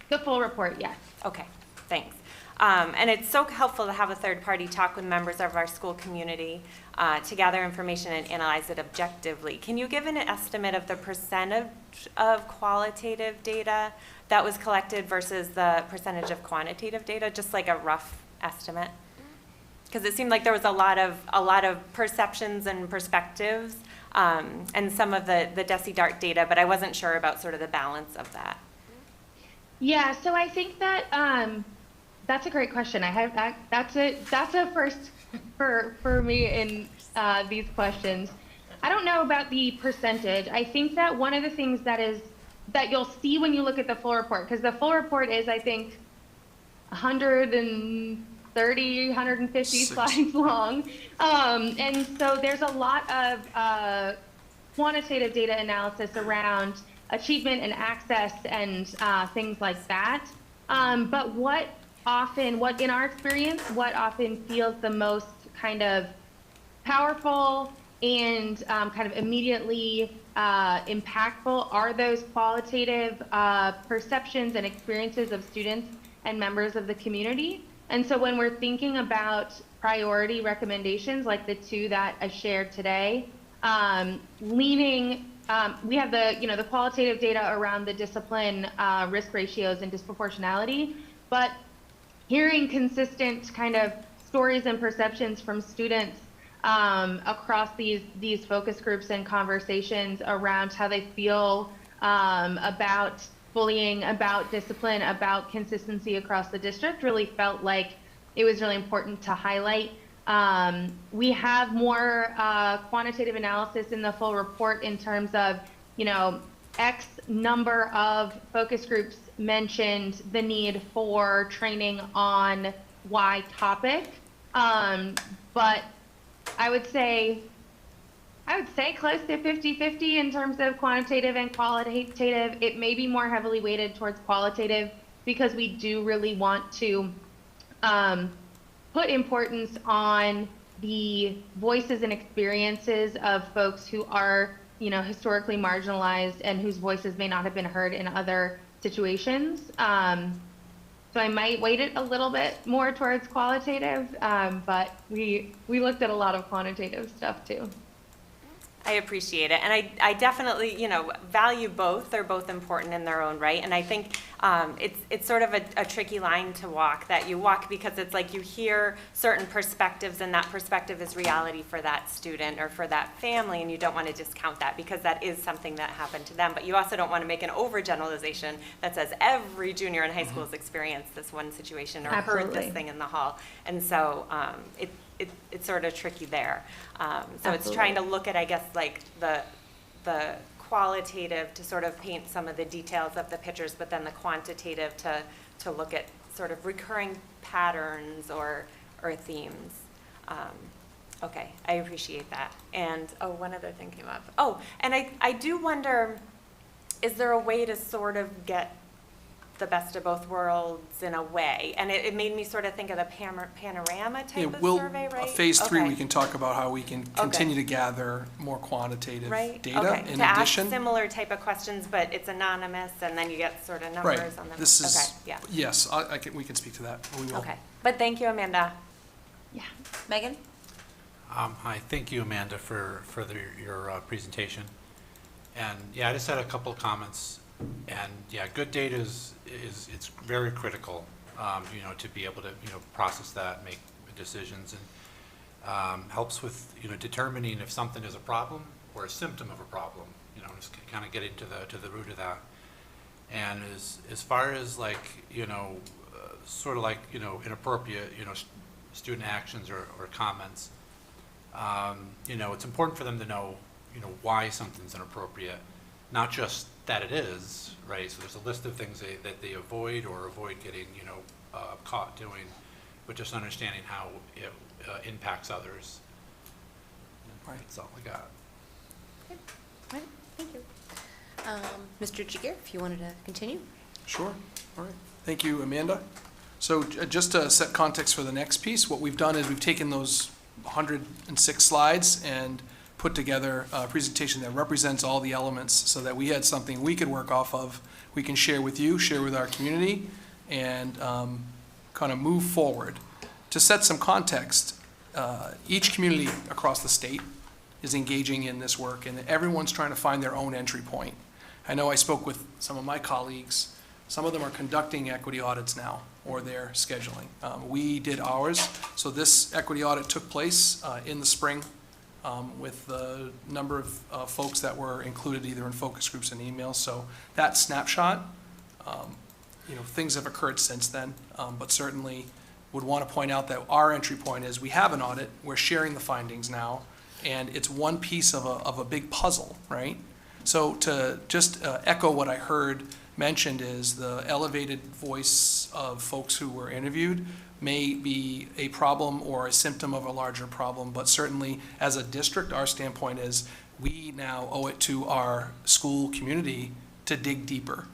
The full report, yes. Okay, thanks. And it's so helpful to have a third party talk with members of our school community to gather information and analyze it objectively. Can you give an estimate of the percentage of qualitative data that was collected versus the percentage of quantitative data, just like a rough estimate? Because it seemed like there was a lot of perceptions and perspectives and some of the DESI-DART data, but I wasn't sure about sort of the balance of that. Yeah, so I think that that's a great question. That's a first for me in these questions. I don't know about the percentage. I think that one of the things that you'll see when you look at the full report, because the full report is, I think, 130, 150 slides long. And so there's a lot of quantitative data analysis around achievement and access and things like that. But what in our experience, what often feels the most kind of powerful and kind of immediately impactful are those qualitative perceptions and experiences of students and members of the community. And so when we're thinking about priority recommendations like the 2 that I shared today, we have the qualitative data around the discipline risk ratios and disproportionality, but hearing consistent kind of stories and perceptions from students across these focus groups and conversations around how they feel about bullying, about discipline, about consistency across the district really felt like it was really important to highlight We have more quantitative analysis in the full report in terms of, you know, X number of focus groups mentioned the need for training on Y topic. But I would say close to 50-50 in terms of quantitative and qualitative. It may be more heavily weighted towards qualitative because we do really want to put importance on the voices and experiences of folks who are, you know, historically marginalized and whose voices may not have been heard in other situations. So I might weight it a little bit more towards qualitative, but we looked at a lot of quantitative stuff too. I appreciate it, and I definitely, you know, value both. They're both important in their own right, and I think it's sort of a tricky line to walk, that you walk because it's like you hear certain perspectives, and that perspective is reality for that student or for that family, and you don't want to discount that because that is something that happened to them, but you also don't want to make an overgeneralization that says every junior in high school has experienced this one situation or heard this thing in the hall, and so it's sort of tricky there. So it's trying to look at, I guess, like the qualitative to sort of paint some of the details of the pictures, but then the quantitative to look at sort of recurring patterns or themes. Okay, I appreciate that. And, one other thing came up. Oh, and I do wonder, is there a way to sort of get the best of both worlds in a way? And it made me sort of think of the panorama type of survey, right? Phase 3, we can talk about how we can continue to gather more quantitative data in to addition. Ask similar type of questions, but it's anonymous, and then you get sort of numbers on them. This is, okay, yeah. Yes, we can speak to that. We will. Okay, but thank you, Amanda. Yeah. Megan? Hi, thank you, Amanda, for your presentation. And yeah, I just had a couple of comments. And yeah, good data it's very critical, you know, to be able to, you know, process that, make decisions, and helps with, you know, determining if something is a problem or a symptom of a problem. You know, just kind of getting to the root of that. And as far as like, you know, sort of like, you know, inappropriate, you know, student actions or comments, you know, it's important for them to know, you know, why something's inappropriate, not just that it is, right? So there's a list of things that they avoid getting, you know, caught doing, but just understanding how it impacts others. Right. That's all I got. Okay. All right. Thank you. Mr. Jagir, if you wanted to continue. Sure. All right. Thank you, Amanda. So just to set context for the next piece, what we've done is we've taken those 106 slides and put together a presentation that represents all the elements so that we had something we could work off of, we can share with you, share with our community, and kind of move forward. To set some context, each community across the state is engaging in this work, and everyone's trying to find their own entry point. I know I spoke with some of my colleagues. Some of them are conducting equity audits now, or they're scheduling. We did ours, so this equity audit took place in the spring, with the number of folks that were included either in focus groups and emails. So that snapshot, you know, things have occurred since then, but certainly would want to point out that our entry point is we have an audit, we're sharing the findings now, and it's one piece of a big puzzle, right? So to just echo what I heard mentioned is the elevated voice of folks who were interviewed may be a problem or a symptom of a larger problem, but certainly as a district, our standpoint is we now owe it to our school community to dig deeper.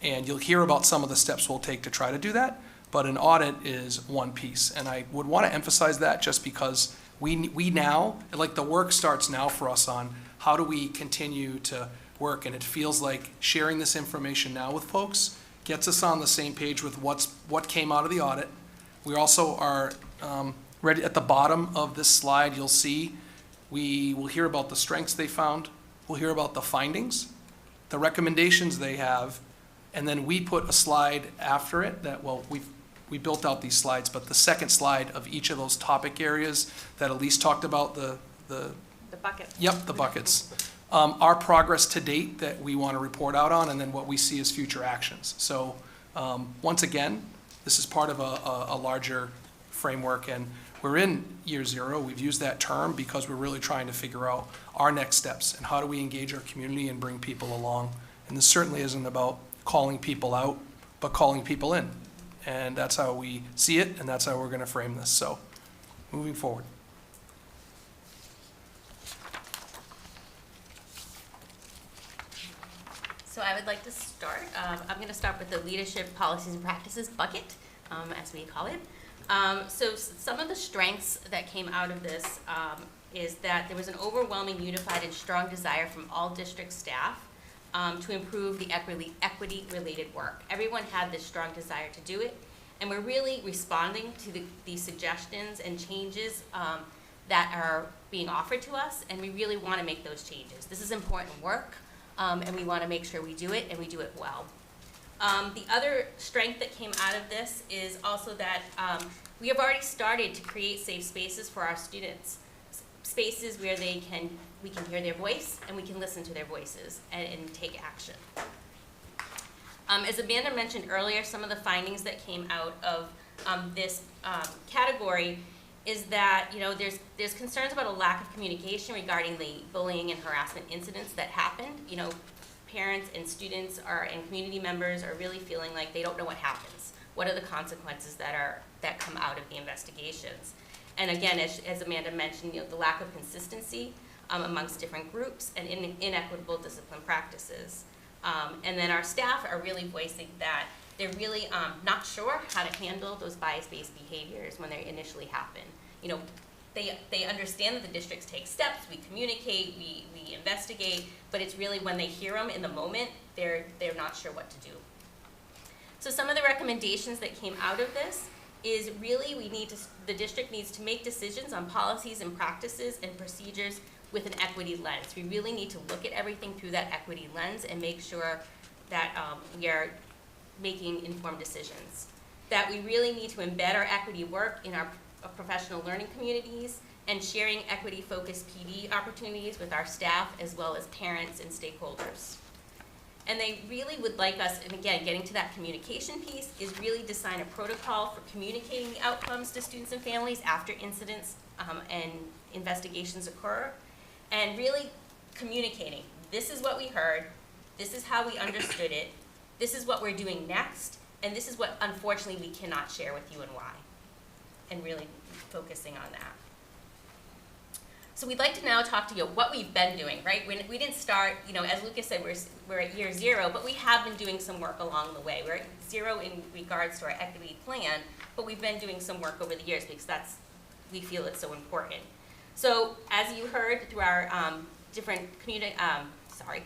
And you'll hear about some of the steps we'll take to try to do that, but an audit is one piece. And I would want to emphasize that just because we now, like the work starts now for us on how do we continue to work, and it feels like sharing this information now with folks gets us on the same page with what came out of the audit. We also are ready at the bottom of this slide. You'll see we will hear about the strengths they found. We'll hear about the findings, the recommendations they have, and then we put a slide after it that, well, we built out these slides, but the second slide of each of those topic areas that Elise talked about, the buckets. Yep, the buckets. Our progress to date that we want to report out on, and then what we see as future actions. So once again, this is part of a larger framework, and we're in year zero. We've used that term because we're really trying to figure out our next steps and how do we engage our community and bring people along. And this certainly isn't about calling people out, but calling people in. And that's how we see it, and that's how we're going to frame this. So, moving forward. So I would like to start. I'm going to start with the leadership policies and practices bucket, as we call it. So some of the strengths that came out of this is that there was an overwhelming, unified, and strong desire from all district staff to improve the equity-related work. Everyone had this strong desire to do it, and we're really responding to the suggestions and changes that are being offered to us, and we really want to make those changes. This is important work. And we want to make sure we do it, and we do it well. The other strength that came out of this is also that we have already started to create safe spaces for our students, spaces where we can hear their voice and we can listen to their voices and take action. As Amanda mentioned earlier, some of the findings that came out of this category is that, you know, there's concerns about a lack of communication regarding the bullying and harassment incidents that happened. You know, parents and students and community members are really feeling like they don't know what happens. What are the consequences that come out of the investigations? And again, as Amanda mentioned, you know, the lack of consistency amongst different groups and inequitable discipline practices. And then our staff are really voicing that they're really not sure how to handle those bias-based behaviors when they initially happen. You know, they understand that the districts take steps, we communicate, we investigate, but it's really when they hear them in the moment, they're not sure what to do. So some of the recommendations that came out of this is really the district needs to make decisions on policies and practices and procedures with an equity lens. We really need to look at everything through that equity lens and make sure that we are making informed decisions. That we really need to embed our equity work in our professional learning communities and sharing equity-focused PD opportunities with our staff as well as parents and stakeholders. And they really would like us, and again, getting to that communication piece, is really design a protocol for communicating the outcomes to students and families after incidents and investigations occur, and really communicating, this is what we heard, this is how we understood it, this is what we're doing next, and this is what, unfortunately, we cannot share with you and why, and really focusing on that. So we'd like to now talk to you what we've been doing, right? We didn't start, you know, as Lucas said, we're at year zero, but we have been doing some work along the way. We're at zero in regards to our equity plan, but we've been doing some work over the years because we feel it's so important. So as you heard through our different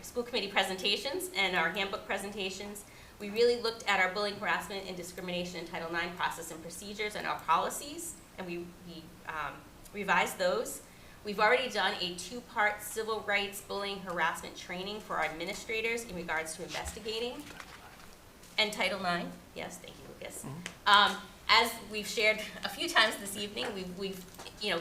school committee presentations and our handbook presentations, we really looked at our bullying, harassment, and discrimination in Title IX process and procedures and our policies, and we revised those. We've already done a 2-part civil rights bullying harassment training for our administrators in regards to investigating. And Title IX, yes, thank you, Lucas. As we've shared a few times this evening, we've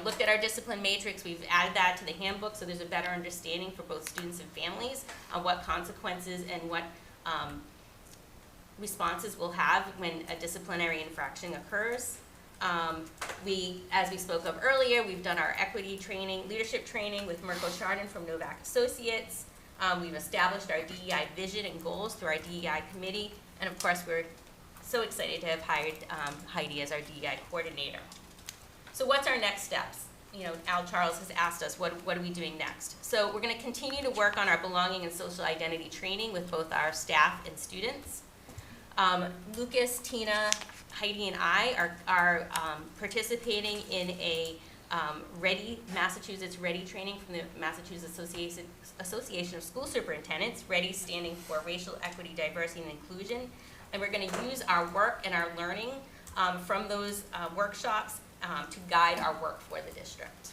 looked at our discipline matrix, we've added that to the handbook so there's a better understanding for both students and families on what consequences and what responses we'll have when a disciplinary infraction occurs. As we spoke of earlier, we've done our equity training, leadership training with Mirko Chardon from Novak Associates. We've established our DEI vision and goals through our DEI committee. And of course, we're so excited to have hired Heidi as our DEI coordinator. So what's our next steps? You know, Al Charles has asked us, what are we doing next? So we're gonna continue to work on our belonging and social identity training with both our staff and students. Lucas, Tina, Heidi, and I are participating in a Massachusetts Ready training from the Massachusetts Association of School Superintendents, Ready standing for Racial Equity, Diversity, and Inclusion. And we're going to use our work and our learning from those workshops to guide our work for the district.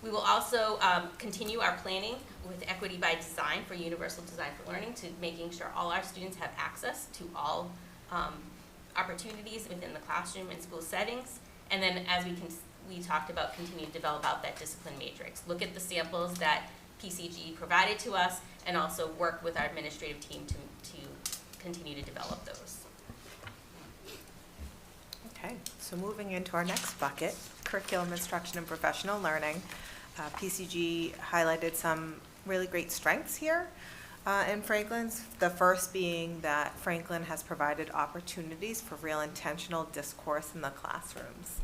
We will also continue our planning with Equity by Design for Universal Design for Learning to making sure all our students have access to all opportunities within the classroom and school settings. And then as we talked about, continue to develop out that discipline matrix. Look at the samples that PCG provided to us and also work with our administrative team to continue to develop those. Okay, so moving into our next bucket, curriculum instruction and professional learning. PCG highlighted some really great strengths here in Franklin's. The first being that Franklin has provided opportunities for real intentional discourse in the classrooms.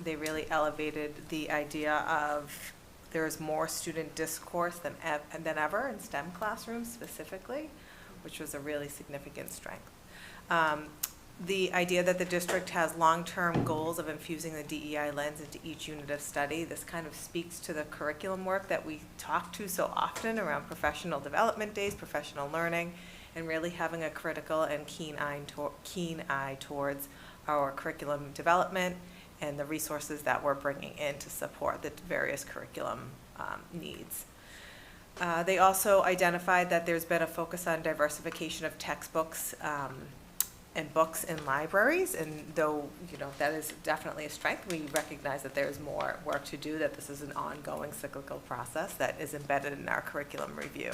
They really elevated the idea of there's more student discourse than ever in STEM classrooms specifically, which was a really significant strength. The idea that the district has long-term goals of infusing the DEI lens into each unit of study, this kind of speaks to the curriculum work that we talk to so often around professional development days, professional learning, and really having a critical and keen eye towards our curriculum development and the resources that we're bringing in to support the various curriculum needs. They also identified that there's been a focus on diversification of textbooks and books in libraries, and though that is definitely a strength, we recognize that there's more work to do, that this is an ongoing cyclical process that is embedded in our curriculum review.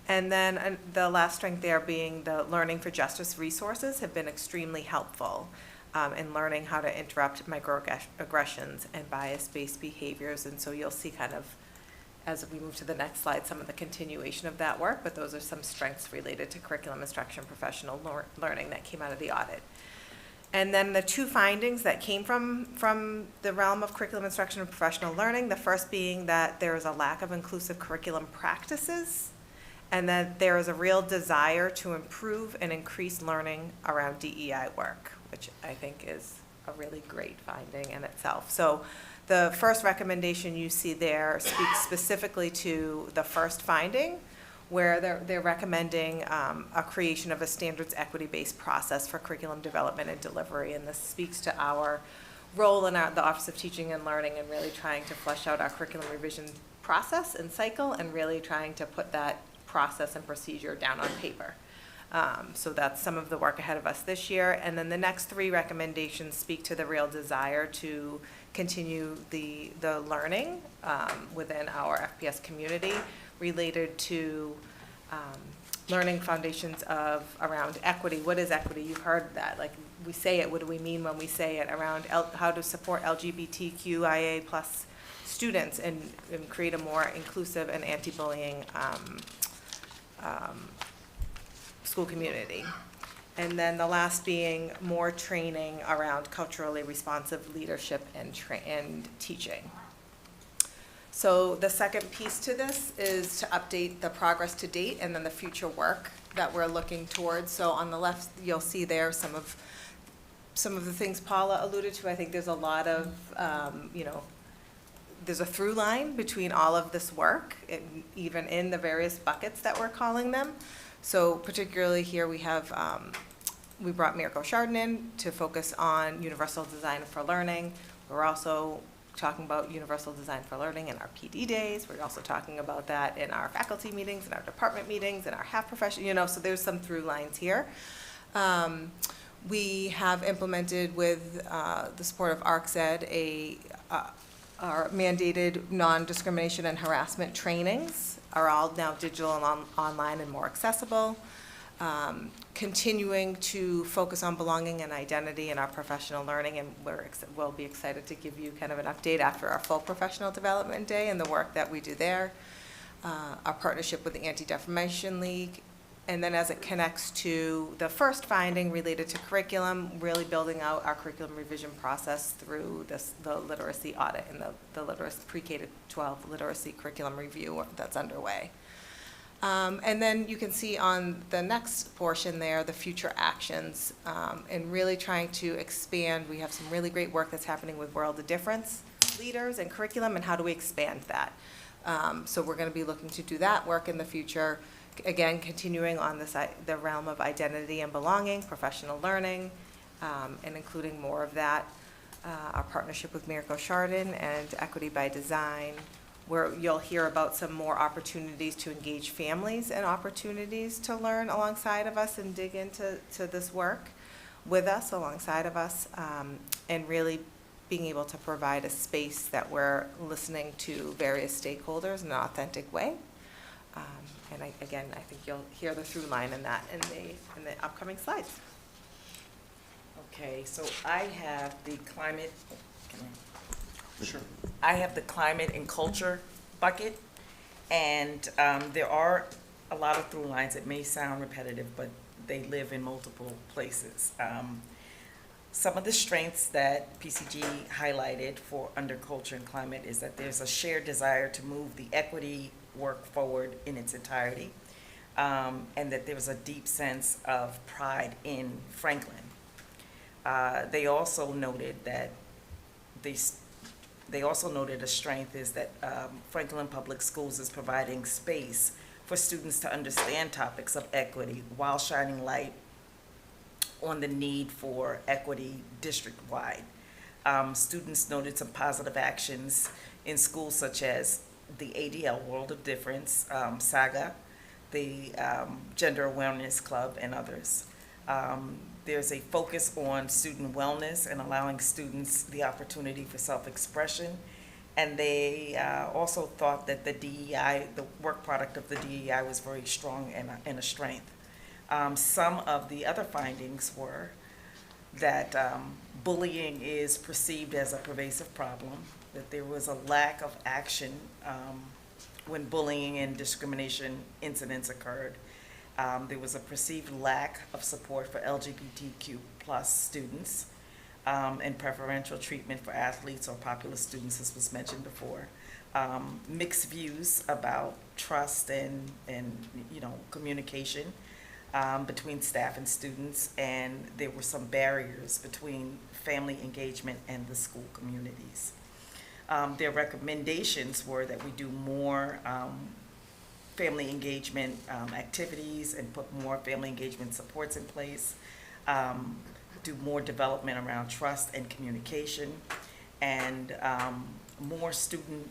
And then the last strength there being the Learning for Justice resources have been extremely helpful in learning how to interrupt microaggressions and bias-based behaviors, and so you'll see kind of as we move to the next slide, some of the continuation of that work, but those are some strengths related to curriculum instruction, professional learning that came out of the audit. And then the two findings that came from the realm of curriculum instruction and professional learning, the first being that there is a lack of inclusive curriculum practices, and that there is a real desire to improve and increase learning around DEI work, which I think is a really great finding in itself. So the first recommendation you see there speaks specifically to the first finding, where they're recommending a creation of a standards equity-based process for curriculum development and delivery, and this speaks to our role in the Office of Teaching and Learning and really trying to flesh out our curriculum revision process and cycle and really trying to put that process and procedure down on paper. So that's some of the work ahead of us this year. And then the next three recommendations speak to the real desire to continue the learning within our FPS community related to learning foundations around equity. What is equity? You've heard that. Like we say it, what do we mean when we say it? Around how to support LGBTQIA plus students and create a more inclusive and anti-bullying school community. And then the last being more training around culturally responsive leadership and teaching. So the second piece to this is to update the progress to date and then the future work that we're looking towards. So on the left, you'll see there some of the things Paula alluded to. I think there's a lot of, there's a through line between all of this work, even in the various buckets that we're calling them. So particularly here we have, we brought Mirko Chardin in to focus on universal design for learning. We're also talking about universal design for learning in our PD days. We're also talking about that in our faculty meetings, in our department meetings, in our half profession, so there's some through lines here. We have implemented with the support of ArcSed our mandated non-discrimination and harassment trainings are all now digital and online and more accessible. Continuing to focus on belonging and identity in our professional learning, and we'll be excited to give you kind of an update after our full professional development day and the work that we do there. Our partnership with the Anti-Defamation League, and then as it connects to the first finding related to curriculum, really building out our curriculum revision process through the literacy audit and the pre-K to 12 literacy curriculum review that's underway. And then you can see on the next portion there, the future actions, and really trying to expand. We have some really great work that's happening with World of Difference leaders and curriculum, and how do we expand that? So we're going to be looking to do that work in the future. Again, continuing on the realm of identity and belonging, professional learning, and including more of that. Our partnership with Mirko Chardin and Equity by Design, where you'll hear about some more opportunities to engage families and opportunities to learn alongside of us and dig into this work with us, alongside of us, and really being able to provide a space that we're listening to various stakeholders in an authentic way. And I think you'll hear the through line in that in the upcoming slides. Okay, so I have the climate, Sure. I have the climate and culture bucket, and there are a lot of through lines. It may sound repetitive, but they live in multiple places. Some of the strengths that PCG highlighted for under culture and climate is that there's a shared desire to move the equity work forward in its entirety, and that there's a deep sense of pride in Franklin. They also noted that they also noted a strength is that Franklin Public Schools is providing space for students to understand topics of equity while shining light on the need for equity district-wide. Students noted some positive actions in schools such as the ADL World of Difference, SAGA, the Gender Awareness Club, and others. There's a focus on student wellness and allowing students the opportunity for self-expression. And they also thought that the DEI, the work product of the DEI, was very strong and a strength. Some of the other findings were that bullying is perceived as a pervasive problem, that there was a lack of action when bullying and discrimination incidents occurred. There was a perceived lack of support for LGBTQ+ students, and preferential treatment for athletes or popular students, as was mentioned before. Mixed views about trust and communication between staff and students, and there were some barriers between family engagement and the school communities. Their recommendations were that we do more family engagement activities and put more family engagement supports in place, do more development around trust and communication, and more student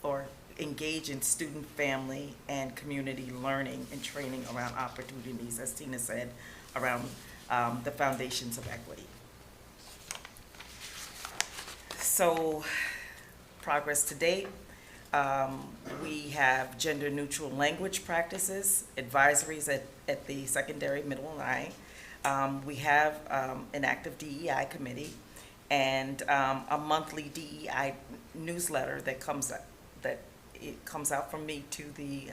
or engage in student, family, and community learning and training around opportunities, as Tina said, around the foundations of equity. So, progress to date. We have gender neutral language practices, advisories at the secondary, middle, and high. We have an active DEI committee and a monthly DEI newsletter that comes out from me to the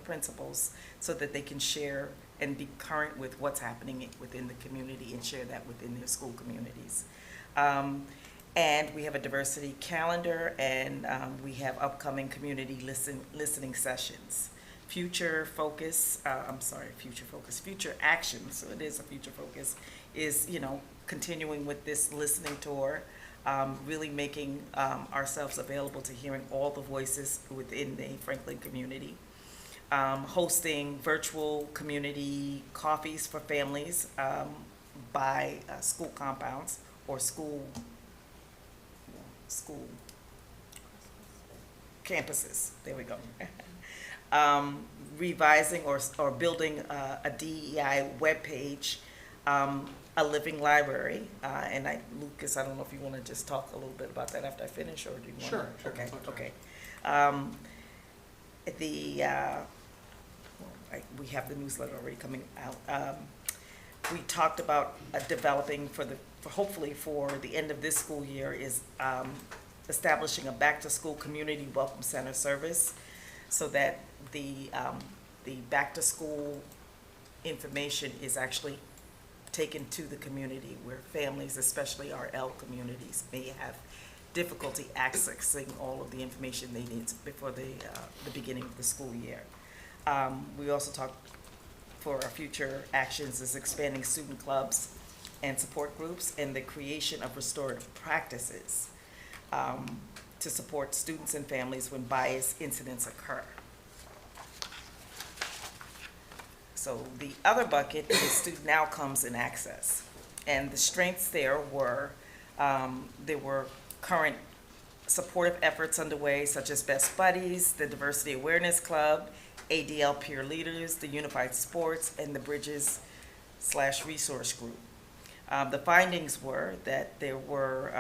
principals so that they can share and be current with what's happening within the community and share that within their school communities. And we have a diversity calendar, and we have upcoming community listening sessions. Future action, so it is a future focus, is, continuing with this listening tour, really making ourselves available to hearing all the voices within the Franklin community. Hosting virtual community coffees for families by school compounds or school campuses. There we go. Revising or building a DEI webpage, a living library, and Lucas, I don't know if you want to just talk a little bit about that after I finish, or do you want? Sure. Okay. We have the newsletter already coming out. We talked about developing hopefully for the end of this school year is establishing a back-to-school community welcome center service, so that the back-to-school information is actually taken to the community, where families, especially our L communities, may have difficulty accessing all of the information they need before the beginning of the school year. We also talked for our future actions is expanding student clubs and support groups, and the creation of restorative practices to support students and families when bias incidents occur. So the other bucket is student outcomes and access. And the strengths there were current supportive efforts underway, such as Best Buddies, the Diversity Awareness Club, ADL Peer Leaders, the Unified Sports, and the Bridges/Resource Group. The findings were that there were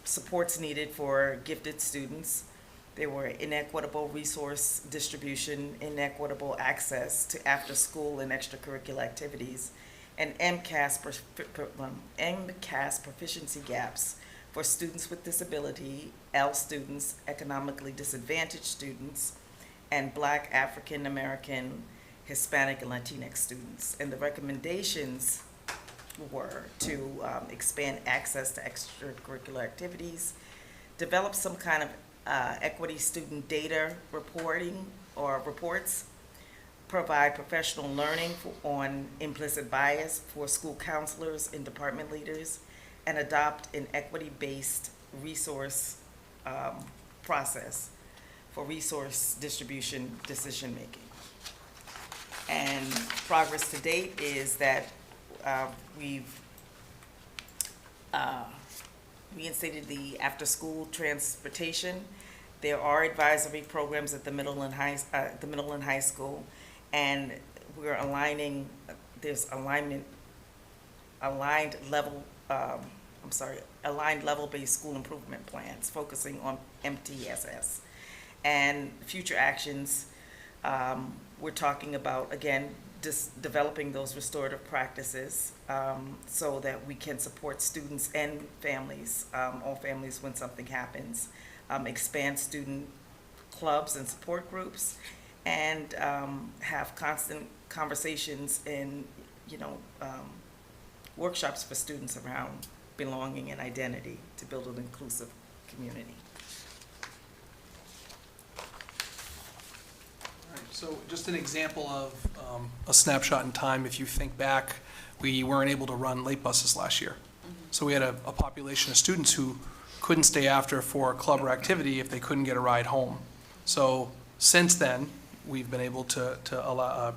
supports needed for gifted students. There were inequitable resource distribution, inequitable access to after-school and extracurricular activities, and MCAS proficiency gaps for students with disability, L students, economically disadvantaged students, and Black, African American, Hispanic, and Latinx students. And the recommendations were to expand access to extracurricular activities, develop some kind of equity student data reporting or reports, provide professional learning on implicit bias for school counselors and department leaders, and adopt an equity-based resource process for resource distribution decision-making. And progress to date is that we've reinstated the after-school transportation. There are advisory programs at the middle and high school, and we're aligning. There's aligned level-based school improvement plans focusing on MTSS. And future actions, we're talking about, again, just developing those restorative practices so that we can support students and families, all families when something happens, expand student clubs and support groups, and have constant conversations and, workshops for students around belonging and identity to build an inclusive community. So just an example of a snapshot in time, if you think back, we weren't able to run late buses last year. So we had a population of students who couldn't stay after for a club or activity if they couldn't get a ride home. So since then, we've been able to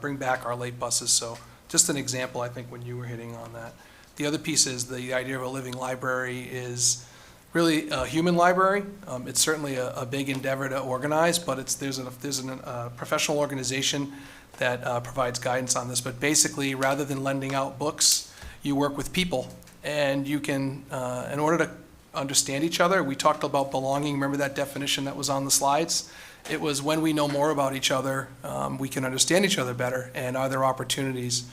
bring back our late buses. So just an example, I think, when you were hitting on that. The other piece is the idea of a living library is really a human library. It's certainly a big endeavor to organize, but there's a professional organization that provides guidance on this. But basically, rather than lending out books, you work with people, and you can, in order to understand each other, we talked about belonging. Remember that definition that was on the slides? It was when we know more about each other, we can understand each other better, and are there opportunities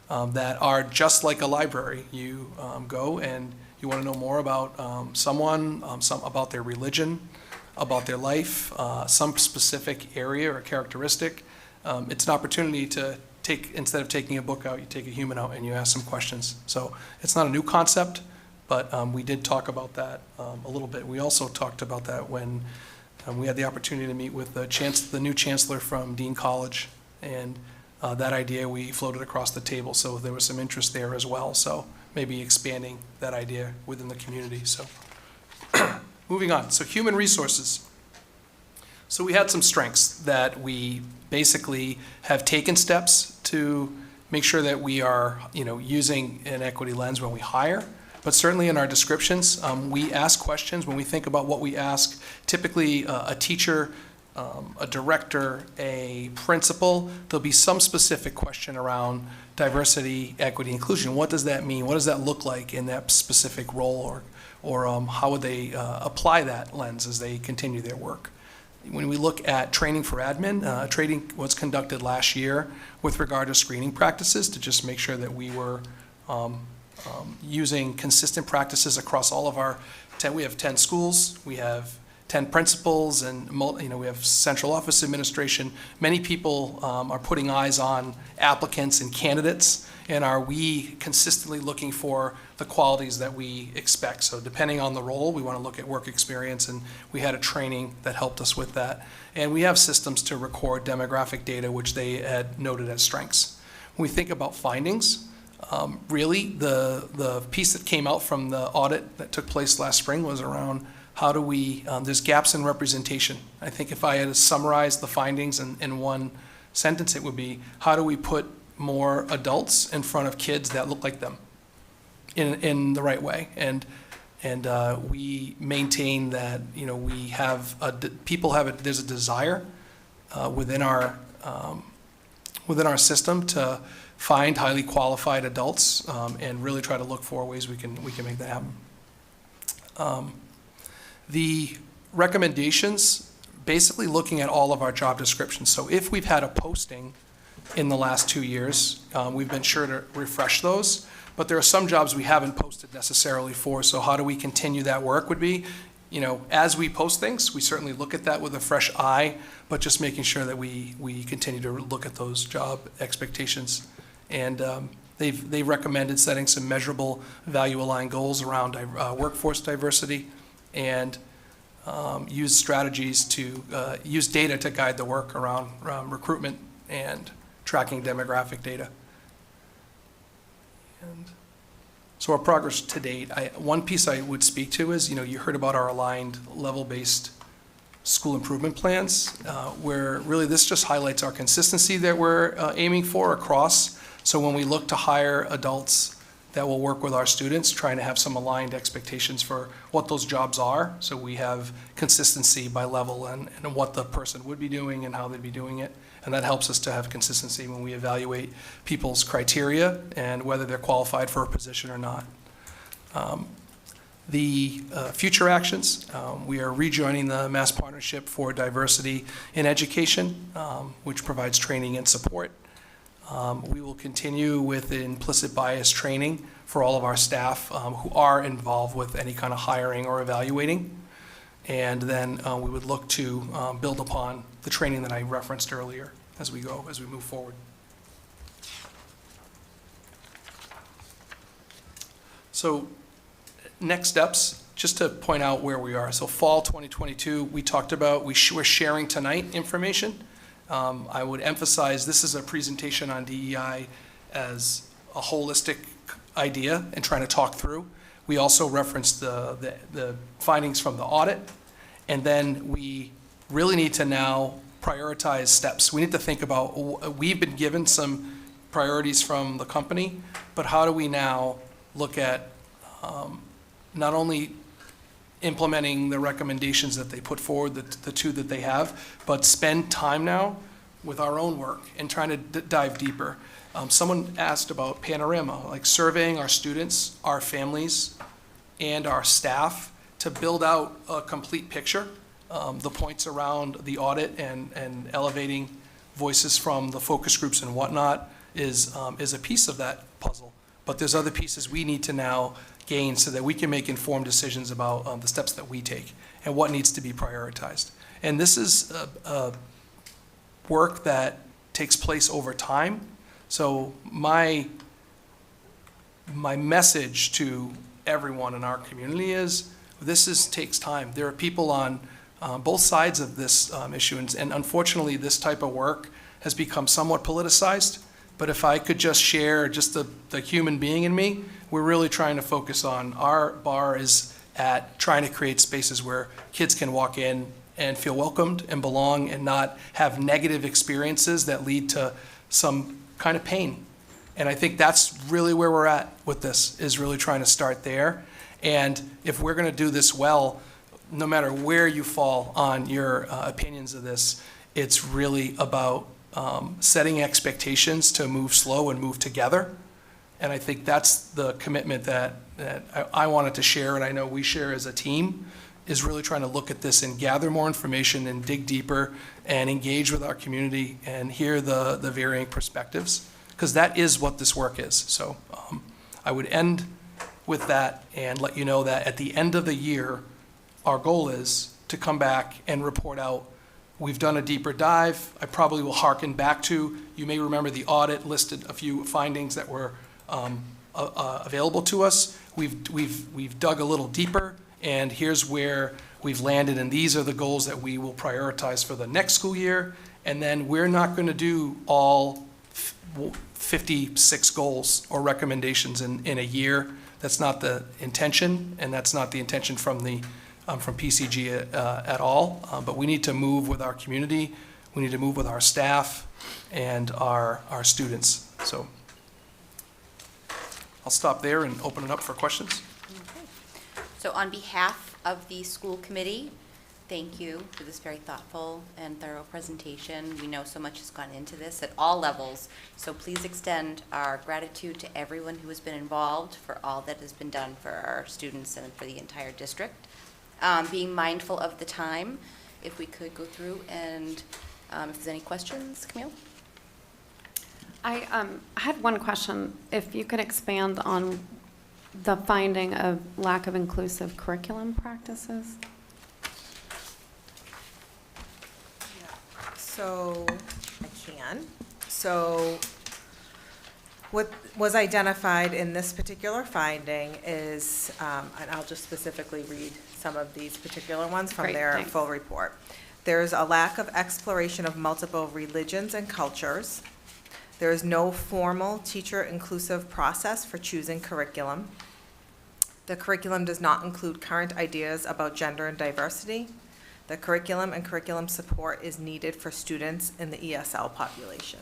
that are just like a library. You go and you want to know more about someone, about their religion, about their life, some specific area or characteristic. It's an opportunity to take, instead of taking a book out, you take a human out and you ask some questions. So it's not a new concept, but we did talk about that a little bit. We also talked about that when we had the opportunity to meet with the new chancellor from Dean College, and that idea we floated across the table. So there was some interest there as well. So maybe expanding that idea within the community. So moving on. So human resources. So we had some strengths that we basically have taken steps to make sure that we are, using an equity lens when we hire. But certainly in our descriptions, we ask questions. When we think about what we ask, typically a teacher, a director, a principal, there'll be some specific question around diversity, equity, inclusion. What does that mean? What does that look like in that specific role, or how would they apply that lens as they continue their work? When we look at training for admin, training was conducted last year with regard to screening practices to just make sure that we were using consistent practices across all of our we have 10 schools, we have 10 principals, and we have central office administration. Many people are putting eyes on applicants and candidates, and are we consistently looking for the qualities that we expect? So depending on the role, we want to look at work experience, and we had a training that helped us with that. And we have systems to record demographic data, which they had noted as strengths. When we think about findings, really the piece that came out from the audit that took place last spring was around how do we, there's gaps in representation. I think if I had to summarize the findings in one sentence, it would be, how do we put more adults in front of kids that look like them in the right way? And we maintain that, we have, there's a desire within our system to find highly qualified adults and really try to look for ways we can make that happen. The recommendations, basically looking at all of our job descriptions. So if we've had a posting in the last 2 years. We've been sure to refresh those, but there are some jobs we haven't posted necessarily for, so how do we continue that work would be, as we post things, we certainly look at that with a fresh eye, but just making sure that we continue to look at those job expectations. And they've recommended setting some measurable value-aligned goals around workforce diversity and use strategies to use data to guide the work around recruitment and tracking demographic data. And so our progress to date, one piece I would speak to is, you heard about our aligned level-based school improvement plans, where really this just highlights our consistency that we're aiming for across. So when we look to hire adults that will work with our students, trying to have some aligned expectations for what those jobs are, so we have consistency by level and what the person would be doing and how they'd be doing it. And that helps us to have consistency when we evaluate people's criteria and whether they're qualified for a position or not. The future actions, we are rejoining the Mass Partnership for Diversity in Education, which provides training and support. We will continue with implicit bias training for all of our staff who are involved with any kind of hiring or evaluating. And then we would look to build upon the training that I referenced earlier as we move forward. So next steps, just to point out where we are. So fall 2022, we talked about, we're sharing tonight information. I would emphasize this is a presentation on DEI as a holistic idea and trying to talk through. We also referenced the findings from the audit, and then we really need to now prioritize steps. We need to think about, we've been given some priorities from the company, but how do we now look at not only implementing the recommendations that they put forward, the two that they have, but spend time now with our own work and trying to dive deeper. Someone asked about Panorama, like surveying our students, our families, and our staff to build out a complete picture. The points around the audit and elevating voices from the focus groups and whatnot is a piece of that puzzle. But there's other pieces we need to now gain so that we can make informed decisions about the steps that we take and what needs to be prioritized. And this is work that takes place over time. So my message to everyone in our community is takes time. There are people on both sides of this issue, and unfortunately this type of work has become somewhat politicized. But if I could just share just the human being in me, we're really trying to focus on, our bar is at trying to create spaces where kids can walk in and feel welcomed and belong and not have negative experiences that lead to some kind of pain. And I think that's really where we're at with this, is really trying to start there. And if we're going to do this well, no matter where you fall on your opinions of this, it's really about setting expectations to move slow and move together. And I think that's the commitment that I wanted to share, and I know we share as a team, is really trying to look at this and gather more information and dig deeper and engage with our community and hear the varying perspectives, because that is what this work is. So I would end with that and let you know that at the end of the year, our goal is to come back and report out. We've done a deeper dive. I probably will hearken back to, you may remember the audit listed a few findings that were available to us. We've dug a little deeper, and here's where we've landed, and these are the goals that we will prioritize for the next school year. And then we're not going to do all 56 goals or recommendations in a year. That's not the intention, and that's not the intention from PCG at all. But we need to move with our community. We need to move with our staff and our students. So I'll stop there and open it up for questions. Okay. So on behalf of the school committee, thank you for this very thoughtful and thorough presentation. We know so much has gone into this at all levels, so please extend our gratitude to everyone who has been involved for all that has been done for our students and for the entire district. Being mindful of the time, if we could go through and if there's any questions, Camille? I had one question. If you could expand on the finding of lack of inclusive curriculum practices. So, I can. So, what was identified in this particular finding is, and I'll just specifically read some of these particular ones from Great, their thanks. full report. There's a lack of exploration of multiple religions and cultures. There is no formal teacher-inclusive process for choosing curriculum. The curriculum does not include current ideas about gender and diversity. The curriculum and curriculum support is needed for students in the ESL population.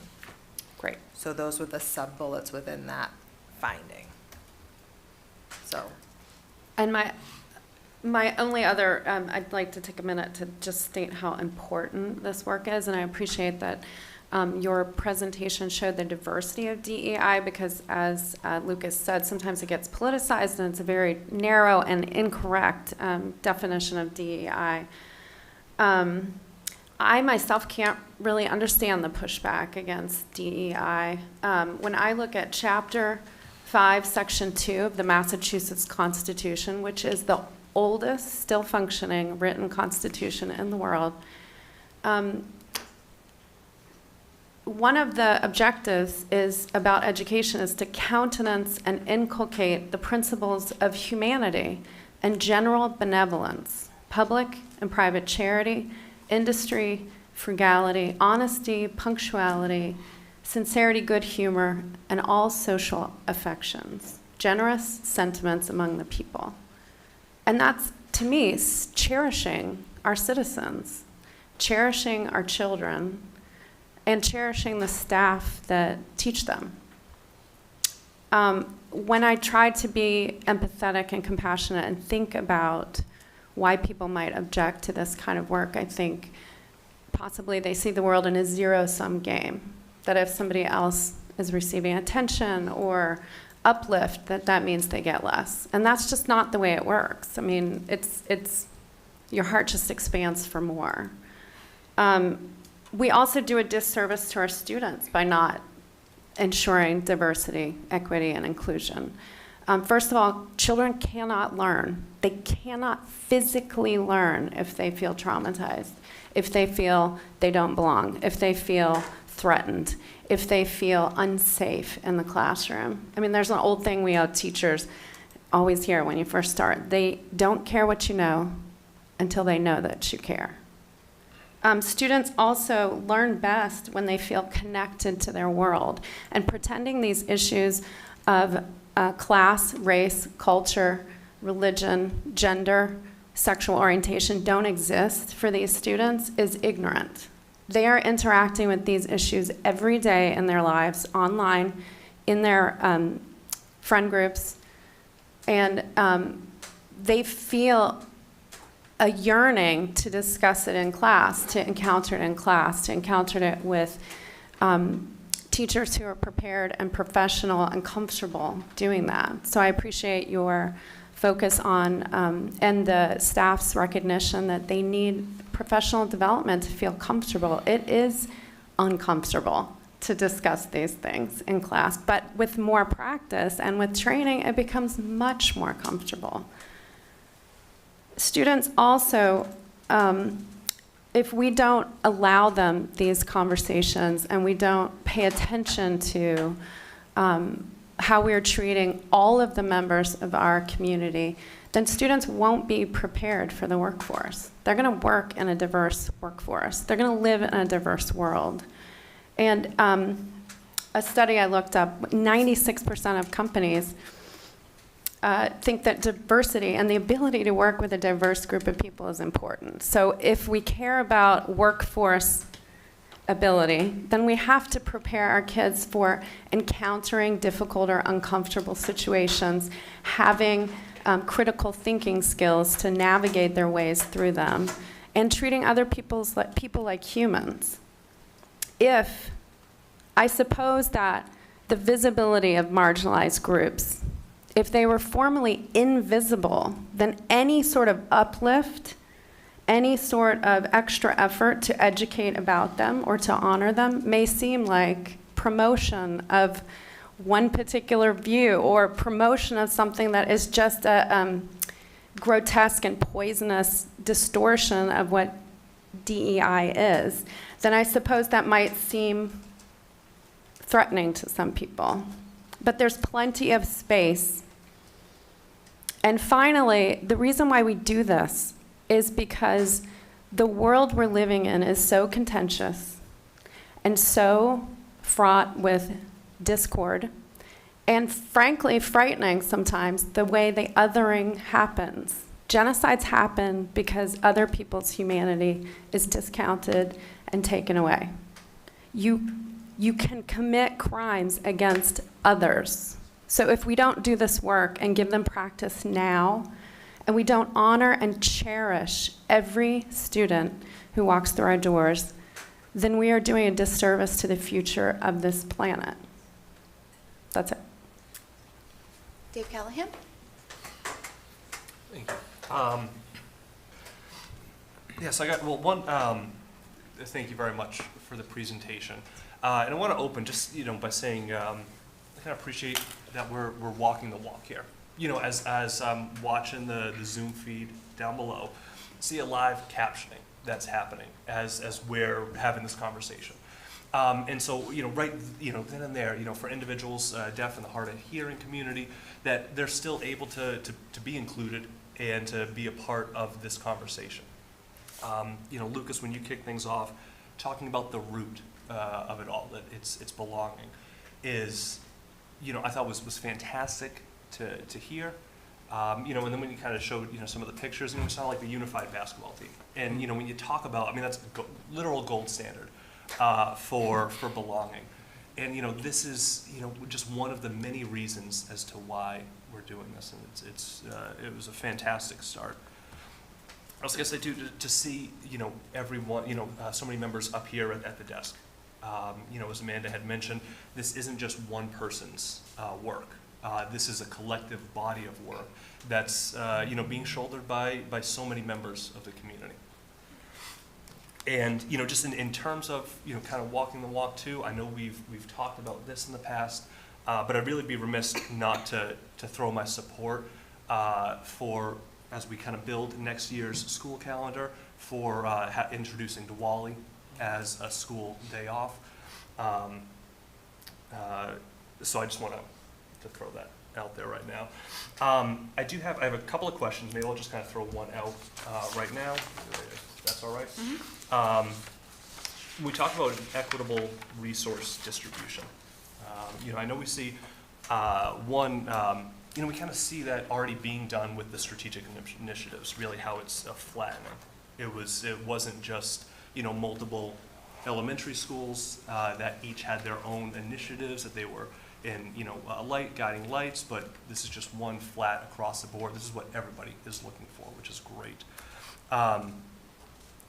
Great. So those were the sub-bullets within that finding. So, And my only other, I'd like to take a minute to just state how important this work is, and I appreciate that your presentation showed the diversity of DEI, because as Lucas said, sometimes it gets politicized and it's a very narrow and incorrect definition of DEI. I myself can't really understand the pushback against DEI. When I look at Chapter 5, Section 2 of the Massachusetts Constitution, which is the oldest still functioning written constitution in the world, one of the objectives is about education is to countenance and inculcate the principles of humanity and general benevolence, public and private charity, industry, frugality, honesty, punctuality, sincerity, good humor, and all social affections, generous sentiments among the people. And that's, to me, cherishing our citizens, cherishing our children, and cherishing the staff that teach them. When I try to be empathetic and compassionate and think about why people might object to this kind of work, I think possibly they see the world in a zero-sum game, that if somebody else is receiving attention or uplift, that means they get less. And that's just not the way it works. I mean, it's your heart just expands for more. We also do a disservice to our students by not ensuring diversity, equity, and inclusion. First of all, children cannot learn. They cannot physically learn if they feel traumatized, if they feel they don't belong, if they feel threatened, if they feel unsafe in the classroom. I mean, there's an old thing we owe teachers always hear when you first start. They don't care what you know until they know that you care. Students also learn best when they feel connected to their world, and pretending these issues of class, race, culture, religion, gender, sexual orientation don't exist for these students is ignorant. They are interacting with these issues every day in their lives, online, in their friend groups, and they feel a yearning to discuss it in class, to encounter it in class, to encounter it with teachers who are prepared and professional and comfortable doing that. So I appreciate your focus on, and the staff's recognition that they need professional development to feel comfortable. It is uncomfortable to discuss these things in class, but with more practice and with training, it becomes much more comfortable. Students also, if we don't allow them these conversations and we don't pay attention to how we're treating all of the members of our community, then students won't be prepared for the workforce. They're going to work in a diverse workforce. They're going to live in a diverse world. And a study I looked up, 96% of companies think that diversity and the ability to work with a diverse group of people is important. So if we care about workforce ability, then we have to prepare our kids for encountering difficult or uncomfortable situations, having critical thinking skills to navigate their ways through them, and treating other people like humans. I suppose that the visibility of marginalized groups, if they were formerly invisible, then any sort of uplift, any sort of extra effort to educate about them or to honor them may seem like promotion of one particular view or promotion of something that is just a grotesque and poisonous distortion of what DEI is, then I suppose that might seem threatening to some people. But there's plenty of space. And finally, the reason why we do this is because the world we're living in is so contentious and so fraught with discord, and frankly frightening sometimes, the way the othering happens. Genocides happen because other people's humanity is discounted and taken away. You can commit crimes against others. So if we don't do this work and give them practice now, and we don't honor and cherish every student who walks through our doors, then we are doing a disservice to the future of this planet. That's it. Dave Callahan? Thank you. Yes, I got, well, one, thank you very much for the presentation. And I want to open just, by saying, I kind of appreciate that we're walking the walk here. As I'm watching the Zoom feed down below, see a live captioning that's happening as we're having this conversation. And so, right, then and there, for individuals deaf in the hard of hearing community, that they're still able to be included and to be a part of this conversation. Lucas, when you kick things off, talking about the root of it all, that it's belonging, is, I thought was fantastic to hear. And then when you kind of showed, some of the pictures, and it sounded like the unified basketball team. And, when you talk about, that's literal gold standard for belonging. And, this is, just one of the many reasons as to why we're doing this. And it was a fantastic start. I was going to say, too, to see, everyone, so many members up here at the desk. As Amanda had mentioned, this isn't just one person's work. This is a collective body of work that's, being shouldered by so many members of the community. And, just in terms of, kind of walking the walk too, I know we've talked about this in the past, but I'd really be remiss not to throw my support for, as we kind of build next year's school calendar, for introducing Diwali as a school day off. So I just want to throw that out there right now. I have a couple of questions. Maybe I'll just kind of throw one out right now, if that's all right. We talked about equitable resource distribution. I know we see we kind of see that already being done with the strategic initiatives, really how it's flattening. It wasn't just, multiple elementary schools that each had their own initiatives that they were in, guiding lights, but this is just one flat across the board. This is what everybody is looking for, which is great.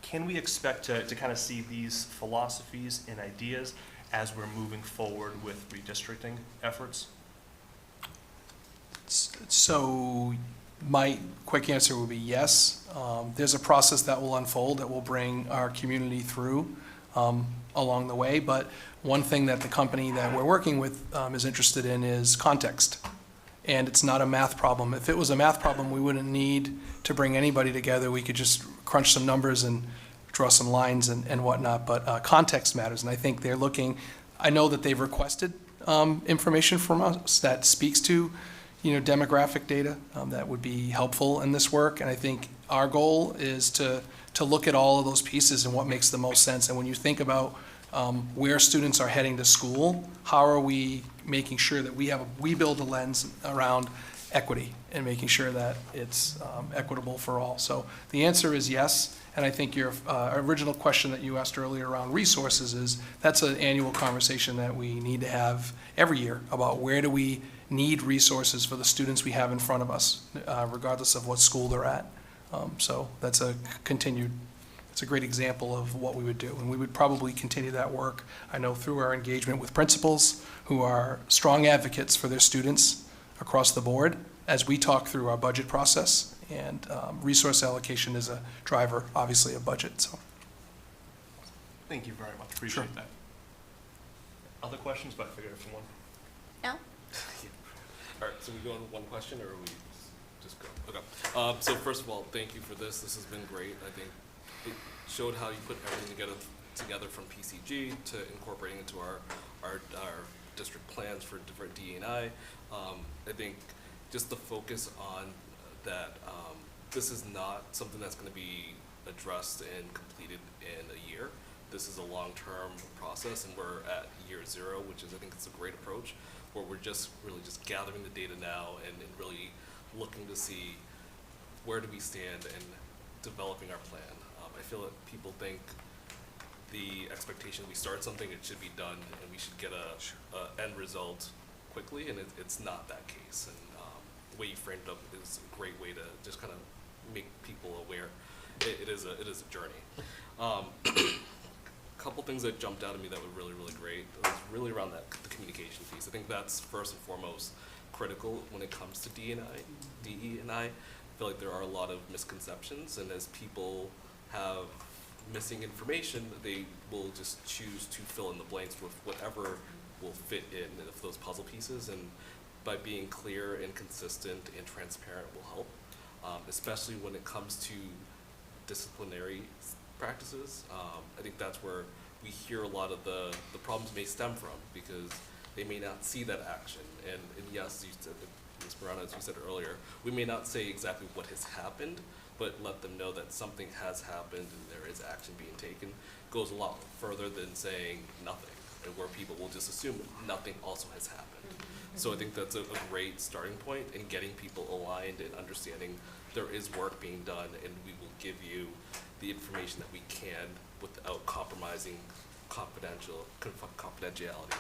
Can we expect to kind of see these philosophies and ideas as we're moving forward with redistricting efforts? So my quick answer would be yes. There's a process that will unfold that will bring our community through along the way. But one thing that the company that we're working with is interested in is context. And it's not a math problem. If it was a math problem, we wouldn't need to bring anybody together. We could just crunch some numbers and draw some lines and whatnot. But context matters. And I think they're looking, I know that they've requested information from us that speaks to demographic data that would be helpful in this work. And I think our goal is to look at all of those pieces and what makes the most sense. And when you think about where students are heading to school, how are we making sure that we build a lens around equity and making sure that it's equitable for all. So the answer is yes. And I think your original question that you asked earlier around resources that's an annual conversation that we need to have every year about where do we need resources for the students we have in front of us, regardless of what school they're at. So that's it's a great example of what we would do. And we would probably continue that work, I know, through our engagement with principals who are strong advocates for their students across the board as we talk through our budget process. And resource allocation is a driver, obviously, of budget. So, thank you very much. Appreciate that. Other questions, but I figured if one. No? All right, so we go on one question, or we just go? Okay. So first of all, thank you for this. This has been great. I think it showed how you put everything together from PCG to incorporating into our district plans for different DE&I. I think just the focus on that. This is not something that's going to be addressed and completed in a year. This is a long-term process, and we're at year 0, which is, I think, it's a great approach, where we're just really just gathering the data now and really looking to see where do we stand and developing our plan. I feel that people think the expectation we start something, it should be done, and we should get a end result quickly, and it's not that case. And the way you framed it up is a great way to just kind of make people aware. It is a journey. Couple things that jumped out at me that were really, really great was really around the communication piece. I think that's first and foremost critical when it comes to DE&I. I feel like there are a lot of misconceptions, and as people have missing information, they will just choose to fill in the blanks with whatever will fit in of those puzzle pieces, and by being clear and consistent and transparent will help, especially when it comes to disciplinary practices. I think that's where we hear a lot of the problems may stem from, because they may not see that action. And yes, you said, Ms. Morano, as you said earlier, we may not say exactly what has happened, but let them know that something has happened and there is action being taken goes a lot further than saying nothing, and where people will just assume nothing also has happened. So I think that's a great starting point in getting people aligned and understanding there is work being done, and we will give you the information that we can without compromising confidentiality.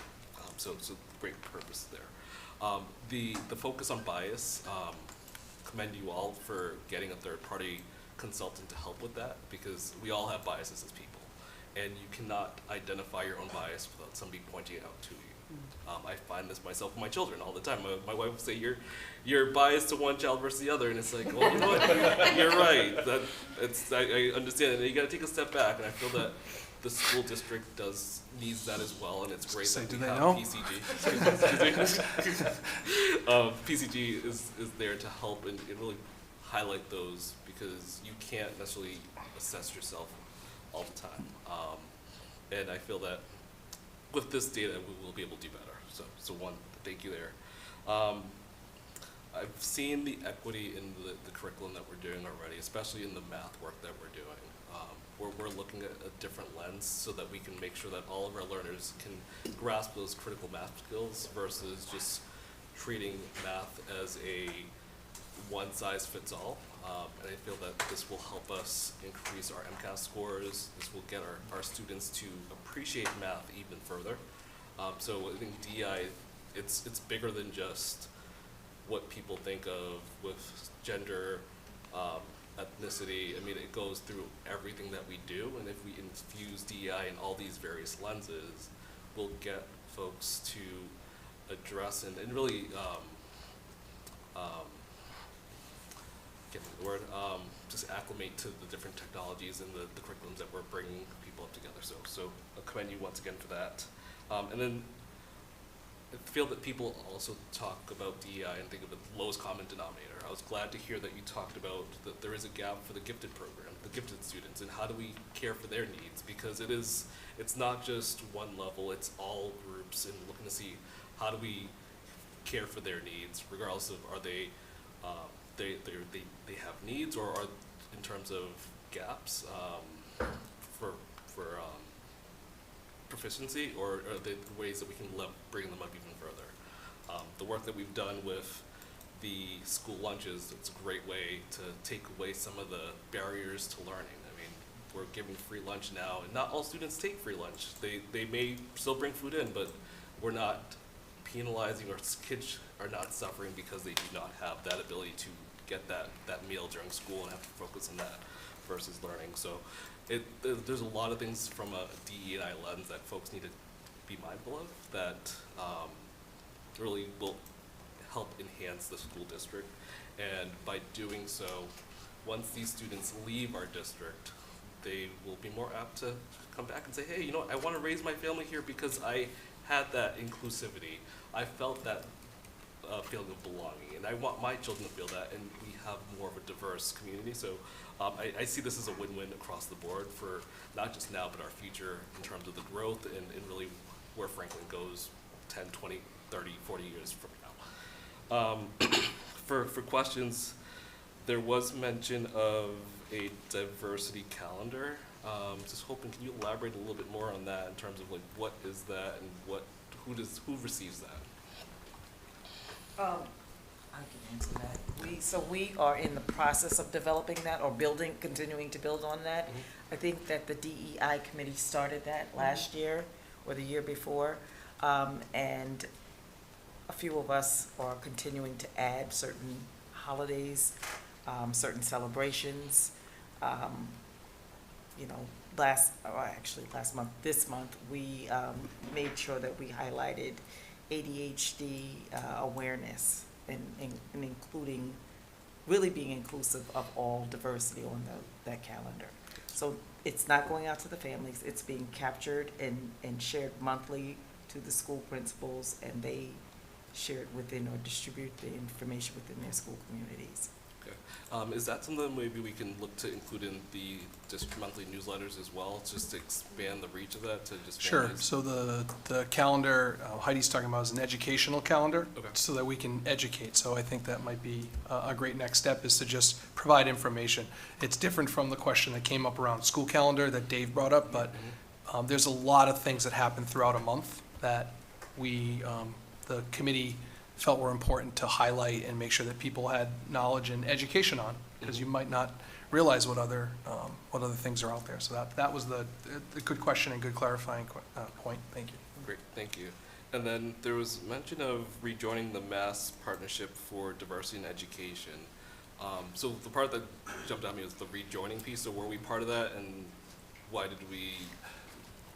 So great purpose there. The focus on bias, commend you all for getting a third-party consultant to help with that, because we all have biases as people, and you cannot identify your own bias without somebody pointing it out to you. I find this myself with my children all the time. My wife will say, you're biased to one child versus the other, and it's like, well, you know what, you're right. I understand it, and you gotta take a step back, and I feel that the school district needs that as well, and it's great that we have PCG. PCG is there to help and really highlight those, because you can't necessarily assess yourself all the time. And I feel that with this data, we will be able to do better. So one, thank you there. I've seen the equity in the curriculum that we're doing already, especially in the math work that we're doing. We're looking at a different lens so that we can make sure that all of our learners can grasp those critical math skills versus just treating math as a one-size-fits-all. And I feel that this will help us increase our MCAS scores. This will get our students to appreciate math even further. So I think DEI, it's bigger than just what people think of with gender, ethnicity. I mean, it goes through everything that we do, and if we infuse DEI in all these various lenses, we'll get folks to address and really, just acclimate to the different technologies and the curriculums that we're bringing people up together. So I commend you once again for that. And then I feel that people also talk about DEI and think of the lowest common denominator. I was glad to hear that you talked about that there is a gap for the gifted program, the gifted students, and how do we care for their needs? Because it's not just one level, it's all groups, and looking to see how do we care for their needs, regardless of are they have needs, or are in terms of gaps for proficiency, or are they ways that we can bring them up even further. The work that we've done with the school lunches, it's a great way to take away some of the barriers to learning. I mean, we're giving free lunch now, and not all students take free lunch. They may still bring food in, but we're not penalizing, or kids are not suffering because they do not have that ability to get that meal during school and have to focus on that versus learning. So there's a lot of things from a DE&I lens that folks need to be mindful of that really will help enhance the school district. And by doing so, once these students leave our district, they will be more apt to come back and say, hey, you know what, I want to raise my family here because I had that inclusivity. I felt that feeling of belonging, and I want my children to feel that, and we have more of a diverse community. So I see this as a win-win across the board for not just now, but our future in terms of the growth and really where Franklin goes 10, 20, 30, 40 years from now. For questions, there was mention of a diversity calendar. Just hoping, can you elaborate a little bit more on that in terms of like what is that and who receives that? I can answer that. We are in the process of developing that or continuing to build on that. I think that the DEI committee started that last year or the year before. And a few of us are continuing to add certain holidays, certain celebrations. This month, we made sure that we highlighted ADHD awareness and including, really being inclusive of all diversity on that calendar. So it's not going out to the families, it's being captured and shared monthly to the school principals, and they share it within or distribute the information within their school communities. Okay. Is that something maybe we can look to include in the just monthly newsletters as well, just to expand the reach of that to just Sure. families? So the calendar Heidi's talking about is an educational calendar, Okay. so that we can educate. So I think that might be a great next step, is to just provide information. It's different from the question that came up around school calendar that Dave brought up, but there's a lot of things that happen throughout a month that we, the committee, felt were important to highlight and make sure that people had knowledge and education on, because you might not realize what other things are out there. So that was the good question and good clarifying point. Thank you. Great, thank you. And then there was mention of rejoining the Mass Partnership for Diversity in Education. So the part that jumped at me was the rejoining piece. So were we part of that, and why did we?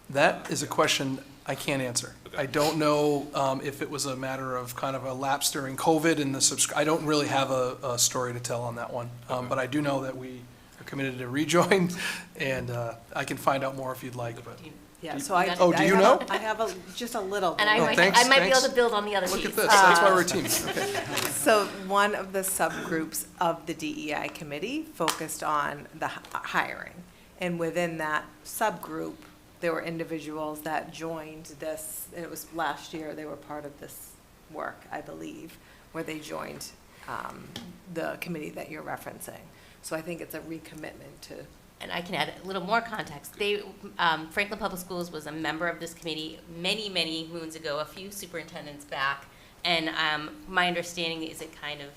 That is a question I can't answer. Okay. I don't know if it was a matter of kind of a lapse during COVID and I don't really have a story to tell on that one. But I do know that we are committed to rejoin, and I can find out more if you'd like, but. Yeah, so do you know? I have just a little. And I Oh, might, thanks, I might be thanks. able to build on the other Look piece. at this, that's why we're a team. Okay. So one of the subgroups of the DEI committee focused on the hiring. And within that subgroup, there were individuals that joined this, it was last year, they were part of this work, I believe, where they joined the committee that you're referencing. So I think it's a recommitment to. And I can add a little more context. Franklin Public Schools was a member of this committee many, many moons ago, a few superintendents back. And my understanding is it kind of,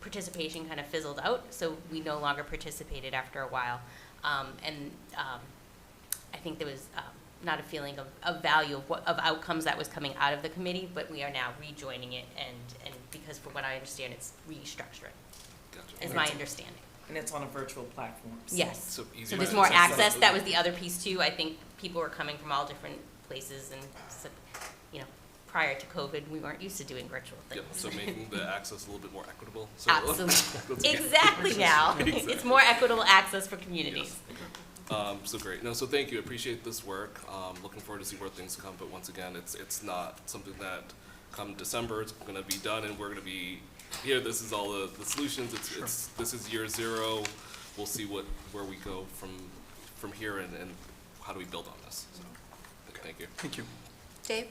participation kind of fizzled out, so we no longer participated after a while. I think there was not a feeling of value of outcomes that was coming out of the committee, but we are now rejoining it, and because from what I understand, it's restructuring, Gotcha. is my understanding. And it's on a virtual platform. Yes. So So easier there's to more access. access. That was the other piece too. I think people were coming from all different places, and prior to COVID, we weren't used to doing virtual things. Yep, so making the access a little bit more equitable. So Absolutely. that's good. Exactly now. Exactly. It's more equitable access for communities. Yes. So great. No, so thank you. Appreciate this work. Looking forward to see where things come. But once again, it's not something that come December it's going to be done and we're going to be here. This is all the solutions. This is year zero. We'll see where we go from here and how do we build on this. So thank you. Thank you. Dave?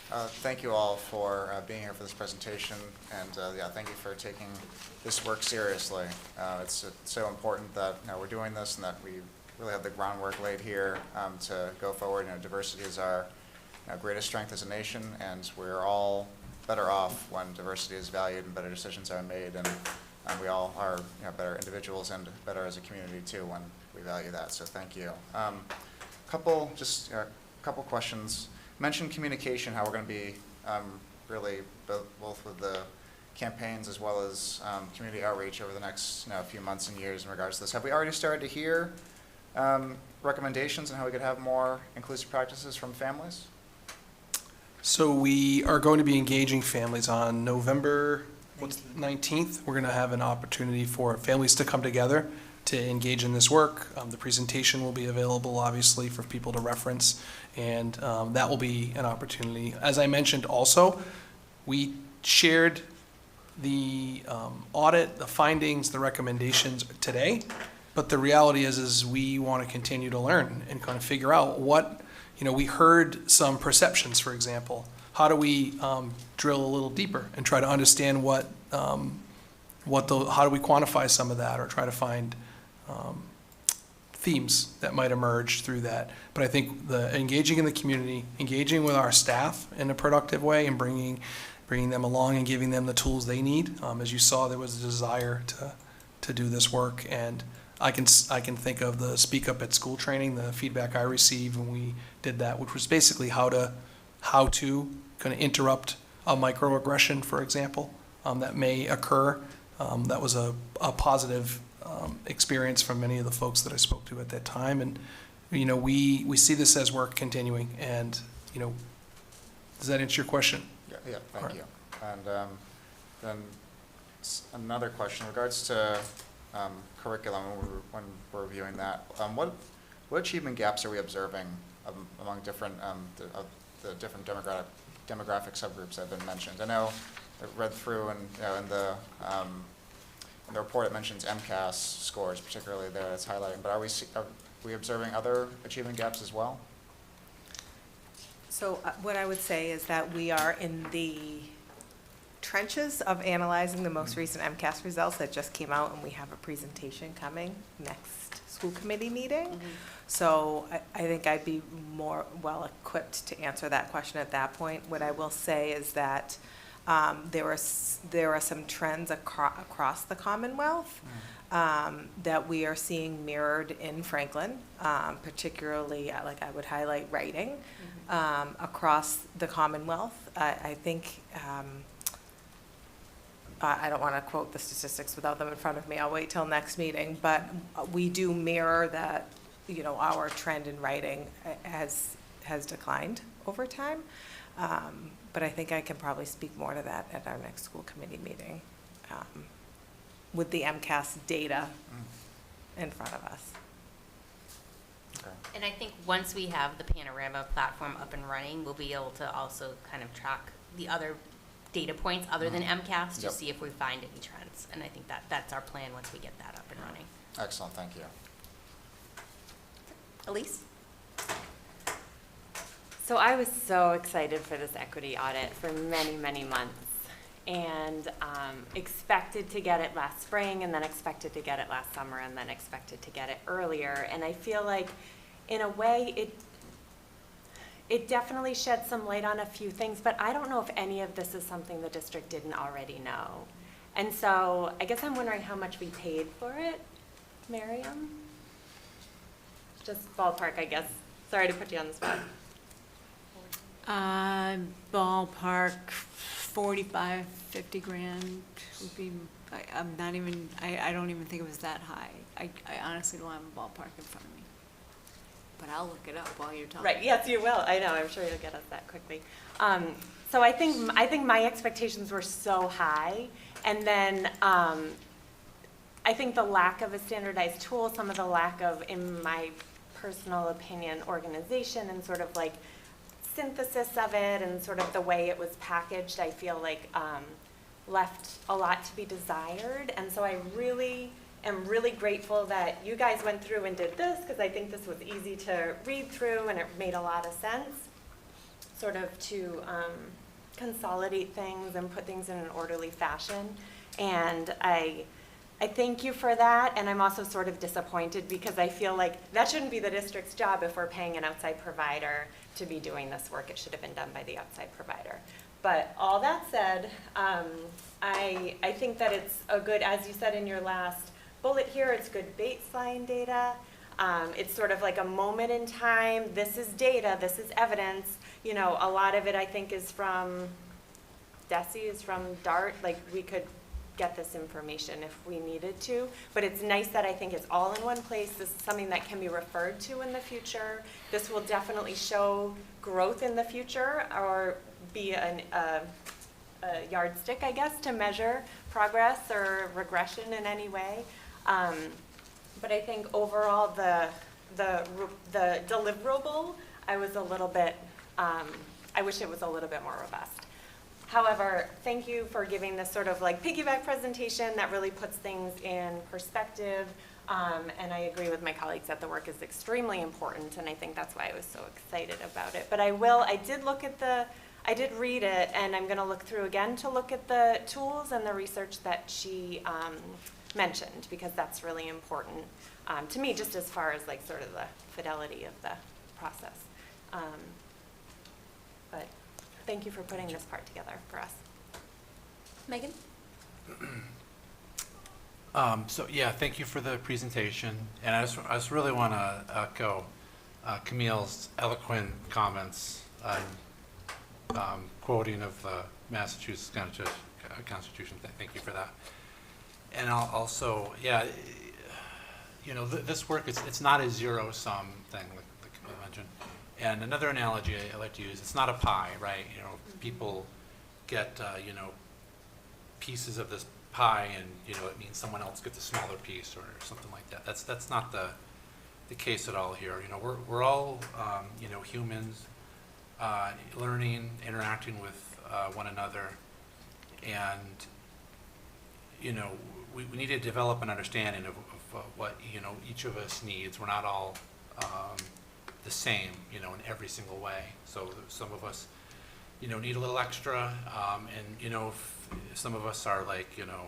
Thank you all for being here for this presentation, and thank you for taking this work seriously. It's so important that we're doing this and that we really have the groundwork laid here to go forward. Diversity is our greatest strength as a nation, and we're all better off when diversity is valued and better decisions are made, and we all are better individuals and better as a community too when we value that. So thank you. Couple questions. Mentioned communication, how we're going to be really both with the campaigns as well as community outreach over the next few months and years in regards to this. Have we already started to hear recommendations on how we could have more inclusive practices from families? So we are going to be engaging families on November 19th. We're going to have an opportunity for families to come together to engage in this work. The presentation will be available, obviously, for people to reference, and that will be an opportunity. As I mentioned also, we shared the audit, the findings, the recommendations today, but the reality is we want to continue to learn and kind of figure out what, we heard some perceptions, for example. How do we drill a little deeper and try to understand how do we quantify some of that, or try to find themes that might emerge through that. But I think the engaging in the community, engaging with our staff in a productive way, and bringing them along and giving them the tools they need. As you saw, there was a desire to do this work, and I can think of the Speak Up at School training, the feedback I received when we did that, which was basically how to kind of interrupt a microaggression, for example, that may occur. That was a positive experience from many of the folks that I spoke to at that time, and we see this as work continuing. And does that answer your question? Yeah, thank you. And then another question in regards to curriculum when we're reviewing that. What achievement gaps are we observing among different the different demographic subgroups that have been mentioned? I know I read through, and in the report it mentions MCAS scores, particularly there, it's highlighting. But are we observing other achievement gaps as well? So what I would say is that we are in the trenches of analyzing the most recent MCAS results that just came out, and we have a presentation coming next school committee meeting. Mm-hmm. So I think I'd be more well-equipped to answer that question at that point. What I will say is that there are some trends across the Commonwealth that we are seeing mirrored in Franklin, particularly, like I would highlight writing across the Commonwealth. I think, I don't want to quote the statistics without them in front of me. I'll wait till next meeting, but we do mirror that, our trend in writing has declined over time. But I think I can probably speak more to that at our next school committee meeting with the MCAS data in front of us. Okay. And I think once we have the Panorama platform up and running, we'll be able to also kind of track the other data points other than MCAS to see if we find any trends. And I think that's our plan once we get that up and running. Excellent, thank you. Elise? So I was so excited for this equity audit for many, many months, and expected to get it last spring, and then expected to get it last summer, and then expected to get it earlier. And I feel like, in a way, it definitely shed some light on a few things, but I don't know if any of this is something the district didn't already know. And so I guess I'm wondering how much we paid for it, Miriam? Just ballpark, I guess. Sorry to put you on the spot. Ballpark 45, 50 grand would be, I'm not even, I don't even think it was that high. I honestly don't have a ballpark in front of me. But I'll look it up while you're talking. Right, yes, you will. I know, I'm sure you'll get us that quickly. So I think my expectations were so high, and then I think the lack of a standardized tool, some of the lack of, in my personal opinion, organization and sort of like synthesis of it and sort of the way it was packaged, I feel like left a lot to be desired. And so I really am really grateful that you guys went through and did this, because I think this was easy to read through and it made a lot of sense, sort of to consolidate things and put things in an orderly fashion. And I thank you for that, and I'm also sort of disappointed because I feel like that shouldn't be the district's job if we're paying an outside provider to be doing this work. It should have been done by the outside provider. But all that said, I think that it's a good, as you said in your last bullet here, it's good baseline data. It's sort of like a moment in time. This is data, this is evidence. You know, a lot of it I think is from DESE, is from DART. Like, we could get this information if we needed to, but it's nice that I think it's all in one place. This is something that can be referred to in the future. This will definitely show growth in the future, or be a yardstick, I guess, to measure progress or regression in any way. But I think overall, the deliverable, I was a little bit, I wish it was a little bit more robust. However, thank you for giving this sort of like piggyback presentation that really puts things in perspective. And I agree with my colleagues that the work is extremely important, and I think that's why I was so excited about it. But I did read it, and I'm going to look through again to look at the tools and the research that she mentioned, because that's really important to me, just as far as like sort of the fidelity of the process. But thank you for putting this part together for us. Megan? So yeah, thank you for the presentation, and I just really want to echo Camille's eloquent comments on quoting of the Massachusetts Constitution. Thank you for that. And I'll also, yeah, you know, this work, it's not a zero-sum thing, like Camille mentioned. And another analogy I like to use, it's not a pie, right? You know, people get, you know, pieces of this pie, and you know, it means someone else gets a smaller piece or something like that. That's not the case at all here. You know, we're all you know, humans, learning, interacting with one another, and you know, we need to develop an understanding of what, you know, each of us needs. We're not all the same, you know, in every single way. So some of us, you know, need a little extra, and you know, if some of us are like, you know,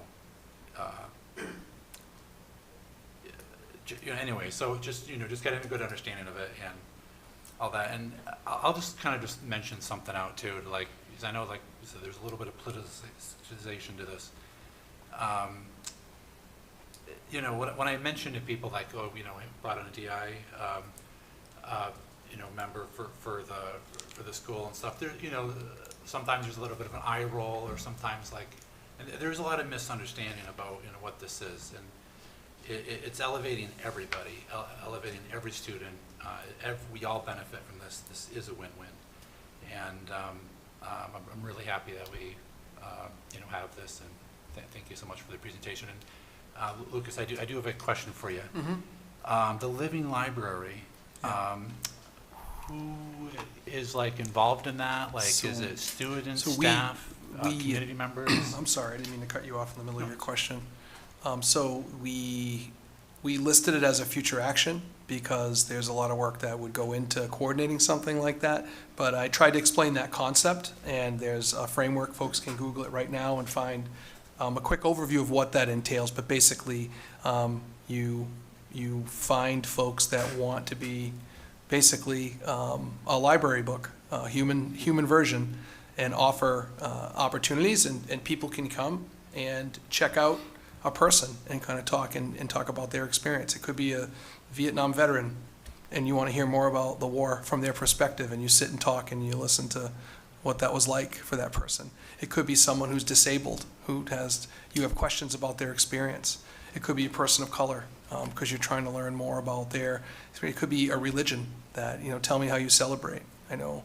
anyway, so just, you know, just getting a good understanding of it and all that. And I'll just kind of just mention something out too, to like, because I know, like you said, there's a little bit of politicization to this. You know, when I mention to people like, oh, you know, I brought in a DI, you know, member for the school and stuff, there, you know, sometimes there's a little bit of an eye roll, or sometimes like, and there's a lot of misunderstanding about, you know, what this is, and it's elevating everybody, elevating every student. We all benefit from this. This is a win-win, and I'm really happy that we, you know, have this. And thank you so much for the presentation. And Lucas, I do have a question for you. Mm-hmm. The Living Library. Who is like involved in that? Like, is it students, staff, community members? I'm sorry, I didn't mean to cut you off in the middle of your question. So we listed it as a future action because there's a lot of work that would go into coordinating something like that. But I tried to explain that concept, and there's a framework. Folks can Google it right now and find a quick overview of what that entails. But basically, you find folks that want to be basically a library book, a human version, and offer opportunities, and people can come and check out a person and kind of talk and talk about their experience. It could be a Vietnam veteran, and you want to hear more about the war from their perspective, and you sit and talk and you listen to what that was like for that person. It could be someone who's disabled, you have questions about their experience. It could be a person of color, because you're trying to learn more about it could be a religion that, you know, tell me how you celebrate. I know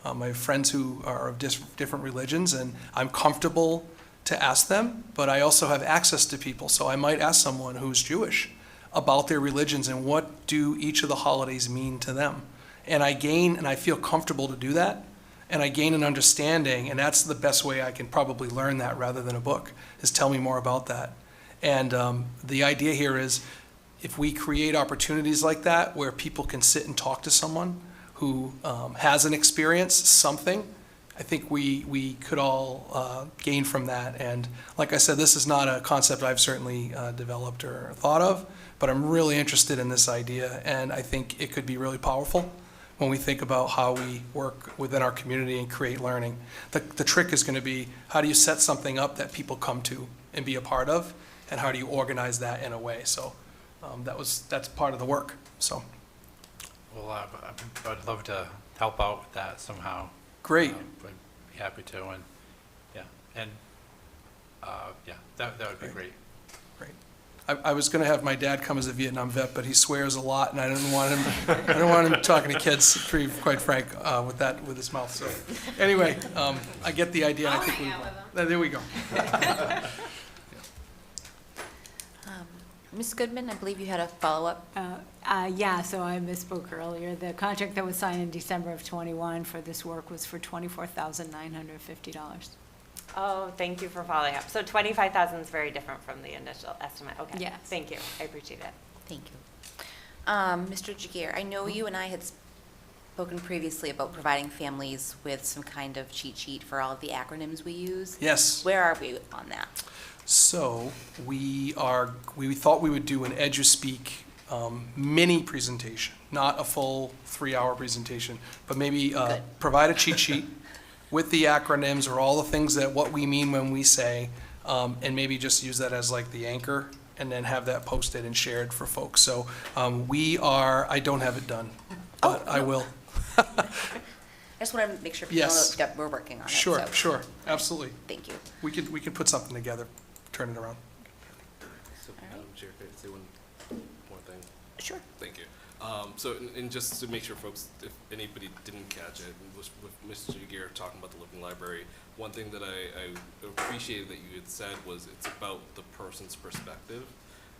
I have friends who are of different religions, and I'm comfortable to ask them, but I also have access to people. So I might ask someone who's Jewish about their religions and what do each of the holidays mean to them. And I feel comfortable to do that, and I gain an understanding, and that's the best way I can probably learn that rather than a book, is tell me more about that. And the idea here is, if we create opportunities like that where people can sit and talk to someone who has an experience, something, I think we could all gain from that. And like I said, this is not a concept I've certainly developed or thought of, but I'm really interested in this idea, and I think it could be really powerful when we think about how we work within our community and create learning. The trick is going to be, how do you set something up that people come to and be a part of, and how do you organize that in a way? So that's part of the work. So, well, I'd love to help out with that somehow. Great. I'd be happy to, and yeah, and yeah, that would be great. Great. I was going to have my dad come as a Vietnam vet, but he swears a lot, and I don't want him talking to kids. To be quite frank, with his mouth. So, anyway, I get the idea. And I think there we go. Ms. Goodman, I believe you had a follow-up. Yeah, so I misspoke earlier. The contract that was signed in December of '21 for this work was for $24,950. Oh, thank you for following up. So 25,000 is very different from the initial estimate. Okay. Yes. Thank you. I appreciate it. Thank you. Mr. Jagir, I know you and I had spoken previously about providing families with some kind of cheat sheet for all of the acronyms we use. Yes. Where are we on that? So we thought we would do an EduSpeak mini presentation, not a full 3-hour presentation, but maybe provide a cheat sheet with the acronyms or all the things that what we mean when we say, and maybe just use that as like the anchor, and then have that posted and shared for folks. So I don't have it done, but I will. I just want to make sure people know Yes. that we're working on it. Sure, so- sure, absolutely. Thank you. We could put something together, turn it around. So, Madam Chair, can I say one more thing? Sure. Thank you. So, and just to make sure folks, if anybody didn't catch it, was with Mr. Jagir talking about the Living Library, one thing that I appreciated that you had said was it's about the person's perspective.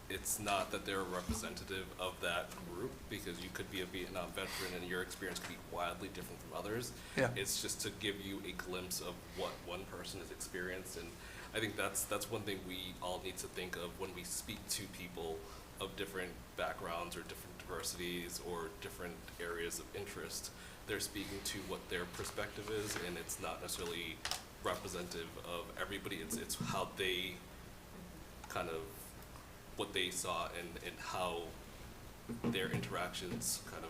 It's not that they're a representative of that group, because you could be a Vietnam veteran and your experience could be wildly different from others. Yeah. It's just to give you a glimpse of what one person has experienced, and I think that's one thing we all need to think of when we speak to people of different backgrounds or different diversities or different areas of interest. They're speaking to what their perspective is, and it's not necessarily representative of everybody. It's how they kind of what they saw and how their interactions kind of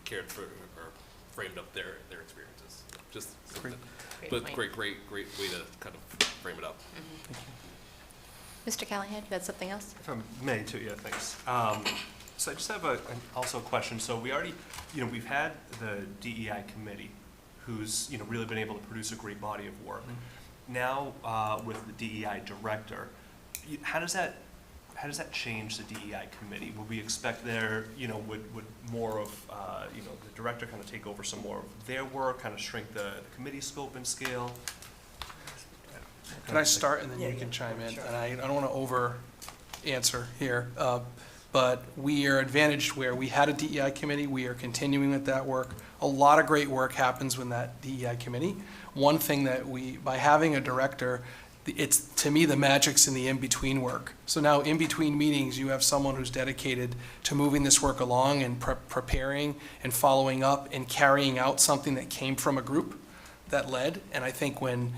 cared for or framed up their experiences. Just something, but great way to kind of frame it up. Mr. Callahan, you had something else? If I may too, yeah, thanks. So I just have also a question. So we already, we've had the DEI committee who's, really been able to produce a great body of work. Now, with the DEI director, how does that change the DEI committee? Would we expect there, would more of, the director kind of take over some more of their work, kind of shrink the committee scope and scale? Can I start and then you can chime in? Sure. And I don't want to over answer here, but we are advantaged where we had a DEI committee. We are continuing with that work. A lot of great work happens with that DEI committee. One thing that by having a director, it's, to me, the magic's in the in-between work. So now in between meetings, you have someone who's dedicated to moving this work along and preparing and following up and carrying out something that came from a group that led. And I think when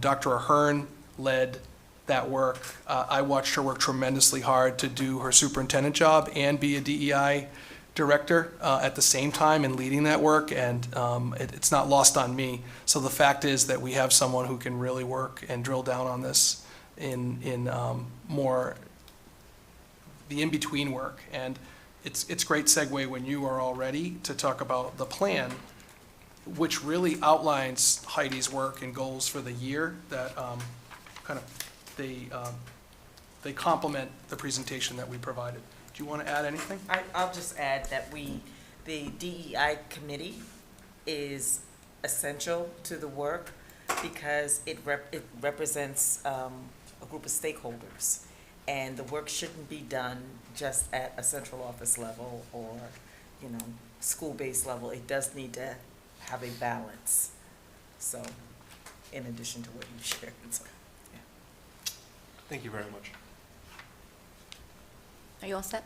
Dr. Ahern led that work, I watched her work tremendously hard to do her superintendent job and be a DEI director at the same time and leading that work, and it's not lost on me. So the fact is that we have someone who can really work and drill down on this in more the in-between work. And it's great segue when you are all ready to talk about the plan, which really outlines Heidi's work and goals for the year that they complement the presentation that we provided. Do you want to add anything? I'll just add that the DEI committee is essential to the work because it represents a group of stakeholders. And the work shouldn't be done just at a central office level or, school-based level. It does need to have a balance. So, in addition to what you shared. So, yeah. Thank you very much. Are you all set?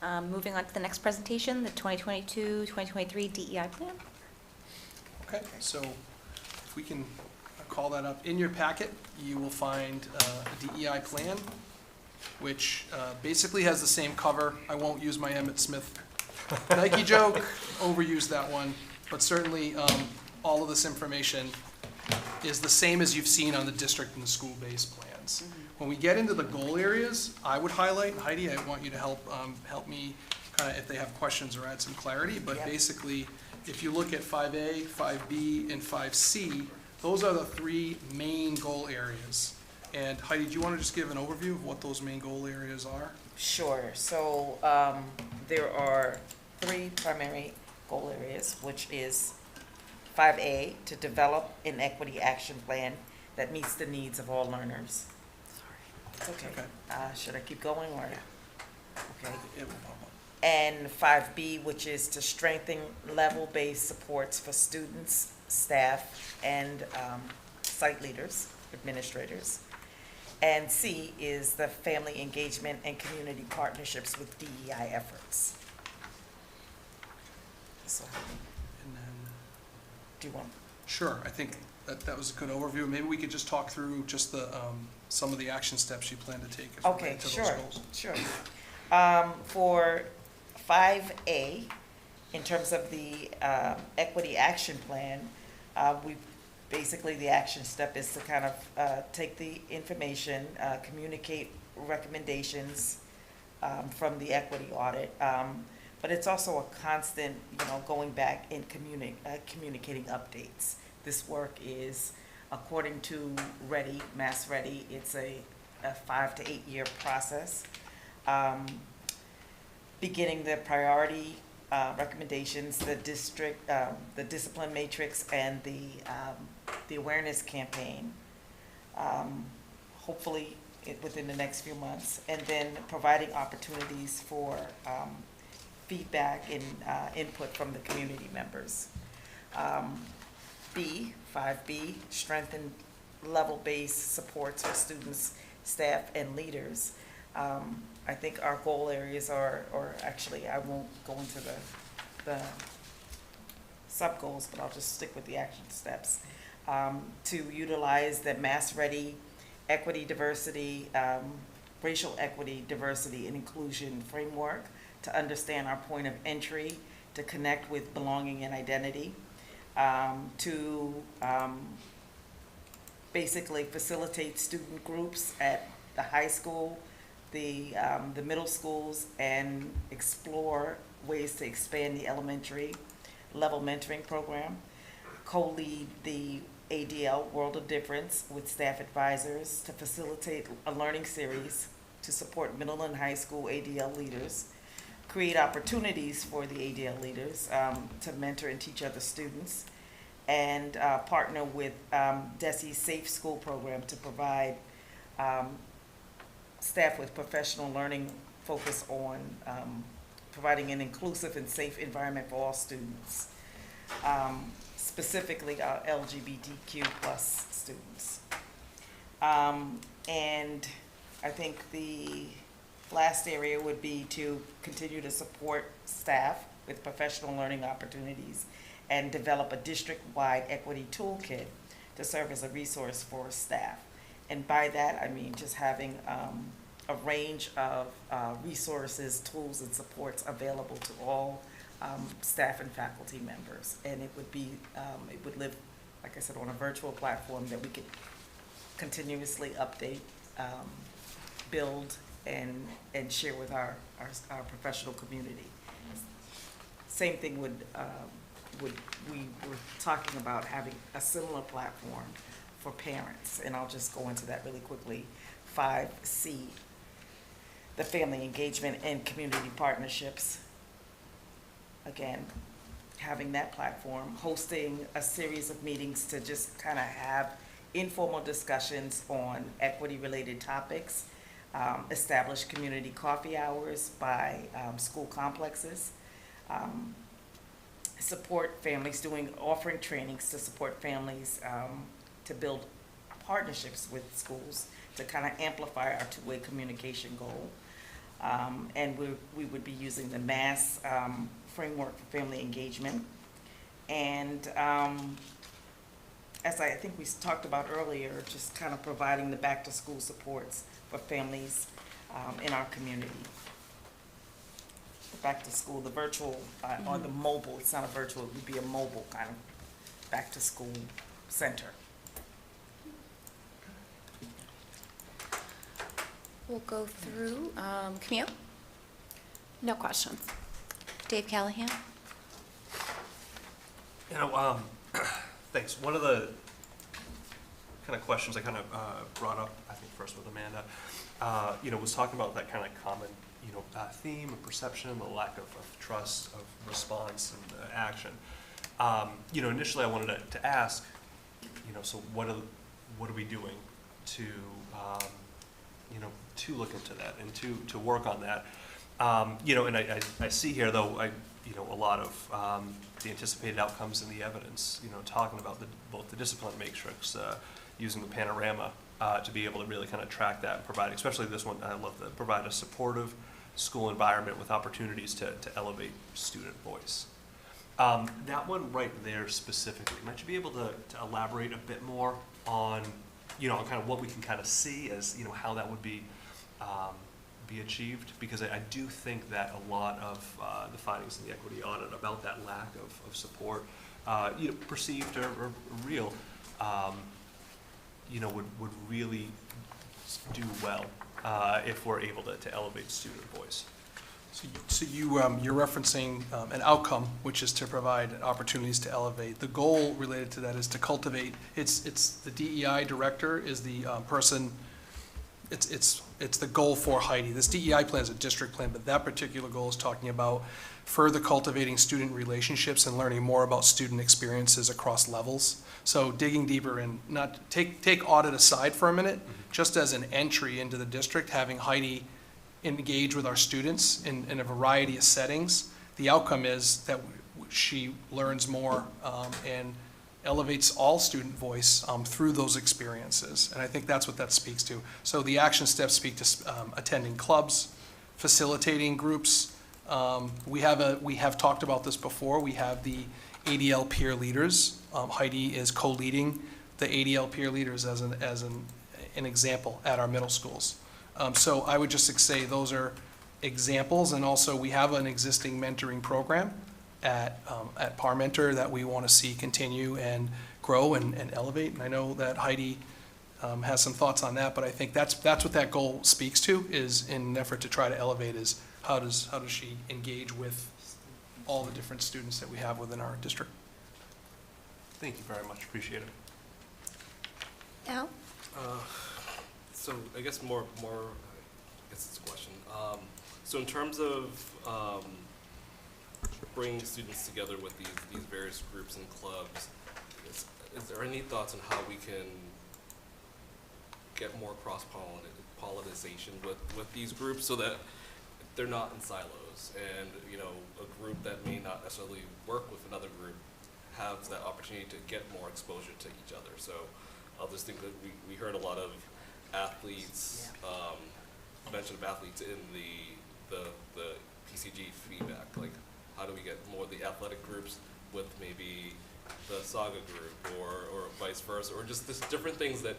Moving on to the next presentation, the 2022-2023 DEI plan. Okay, so if we can call that up. In your packet, you will find a DEI plan, which basically has the same cover. I won't use my Emmett Smith Nike joke, overuse that one, but certainly all of this information is the same as you've seen on the district and the school-based plans. When we get into the goal areas, I would highlight, and Heidi, I want you to help me kind of if they have questions or add some clarity, but basically, if you look at 5A, 5B, and 5C, those are the three main goal areas. And Heidi, do you want to just give an overview of what those main goal areas are? Sure. So there are three primary goal areas, which is 5A, to develop an equity action plan that meets the needs of all learners. It's okay. Okay. Should I keep going or? Okay. It will pop up. And 5B, which is to strengthen level-based supports for students, staff, and site leaders, administrators. And C is the family engagement and community partnerships with DEI efforts. So, And then, do you want? sure, I think that was a good overview. Maybe we could just talk through just the, some of the action steps you plan to take as Okay, related to sure, those goals. sure. For 5A, in terms of the equity action plan, we basically, the action step is to kind of take the information, communicate recommendations from the equity audit. But it's also a constant, going back and communicating updates. This work is, according to Ready, Mass Ready, it's a 5 to 8 year process. Beginning the priority recommendations, the district, the discipline matrix, and the awareness campaign, hopefully within the next few months, and then providing opportunities for feedback and input from the community members. 5B, strengthen level-based supports for students, staff, and leaders. I think our goal areas are, or actually I won't go into the sub-goals, but I'll just stick with the action steps. To utilize the Mass Ready equity, diversity, racial equity, diversity, and inclusion framework to understand our point of entry, to connect with belonging and identity, to basically facilitate student groups at the high school, the middle schools, and explore ways to expand the elementary level mentoring program, co-lead the ADL World of Difference with staff advisors to facilitate a learning series to support middle and high school ADL leaders, create opportunities for the ADL leaders to mentor and teach other students, and partner with DESE's Safe School program to provide staff with professional learning focus on providing an inclusive and safe environment for all students, specifically LGBTQ plus students. And I think the last area would be to continue to support staff with professional learning opportunities and develop a district-wide equity toolkit to serve as a resource for staff. And by that, I mean just having a range of resources, tools, and supports available to all staff and faculty members. And it would be, it would live, like I said, on a virtual platform that we could continuously update, build, and share with our professional community. Same thing would we were talking about having a similar platform for parents, and I'll just go into that really quickly. 5C, the family engagement and community partnerships. Again, having that platform, hosting a series of meetings to just kind of have informal discussions on equity-related topics, establish community coffee hours by school complexes, support families offering trainings to support families to build partnerships with schools to kind of amplify our two-way communication goal. And we would be using the MASS framework for family engagement. And as I think we talked about earlier, just kind of providing the back-to-school supports for families in our community. The back-to-school, the virtual, or the mobile, it's not a virtual, it would be a mobile kind of back-to-school center. We'll go through, Camille? No questions. Dave Callahan? Thanks. One of the kind of questions I kind of brought up, I think first with Amanda, was talking about that kind of common, theme of perception, the lack of trust, of response and action. Initially I wanted to ask, so what are we doing to to look into that and to work on that. And I see here, though, a lot of the anticipated outcomes in the evidence, talking about both the discipline matrix, using the panorama to be able to really kind of track that and provide, especially this one, I love that, provide a supportive school environment with opportunities to elevate student voice. That one right there specifically, might you be able to elaborate a bit more on, kind of what we can kind of see as, how that would be achieved? Because I do think that a lot of the findings in the equity audit about that lack of support, perceived or real, would really do well if we're able to elevate student voice. So you're referencing an outcome, which is to provide opportunities to elevate. The goal related to that is to cultivate. It's the DEI director is the person. It's the goal for Heidi. This DEI plan is a district plan, but that particular goal is talking about further cultivating student relationships and learning more about student experiences across levels. So digging deeper and not take audit aside for a minute, just as an entry into the district, having Heidi engage with our students in a variety of settings. The outcome is that she learns more and elevates all student voice through those experiences. And I think that's what that speaks to. So the action steps speak to attending clubs, facilitating groups. We have talked about this before. We have the ADL peer leaders. Heidi is co-leading the ADL peer leaders as an example at our middle schools. So I would just say those are examples, and also we have an existing mentoring program at Parmentor that we want to see continue and grow and elevate. And I know that Heidi has some thoughts on that, but I think that's what that goal speaks to, is in an effort to try to elevate is how does she engage with all the different students that we have within our district. Thank you very much. Appreciate it. Al? So I guess more, I guess it's a question. So in terms of bringing students together with these various groups and clubs, is there any thoughts on how we can get more cross-pollination with these groups so that they're not in silos, and a group that may not necessarily work with another group have that opportunity to get more exposure to each other? So I'll just think that we heard a lot of athletes, mention of athletes in the PCG feedback. Like, how do we get more of the athletic groups with maybe the Saga group, or vice versa, or just different things that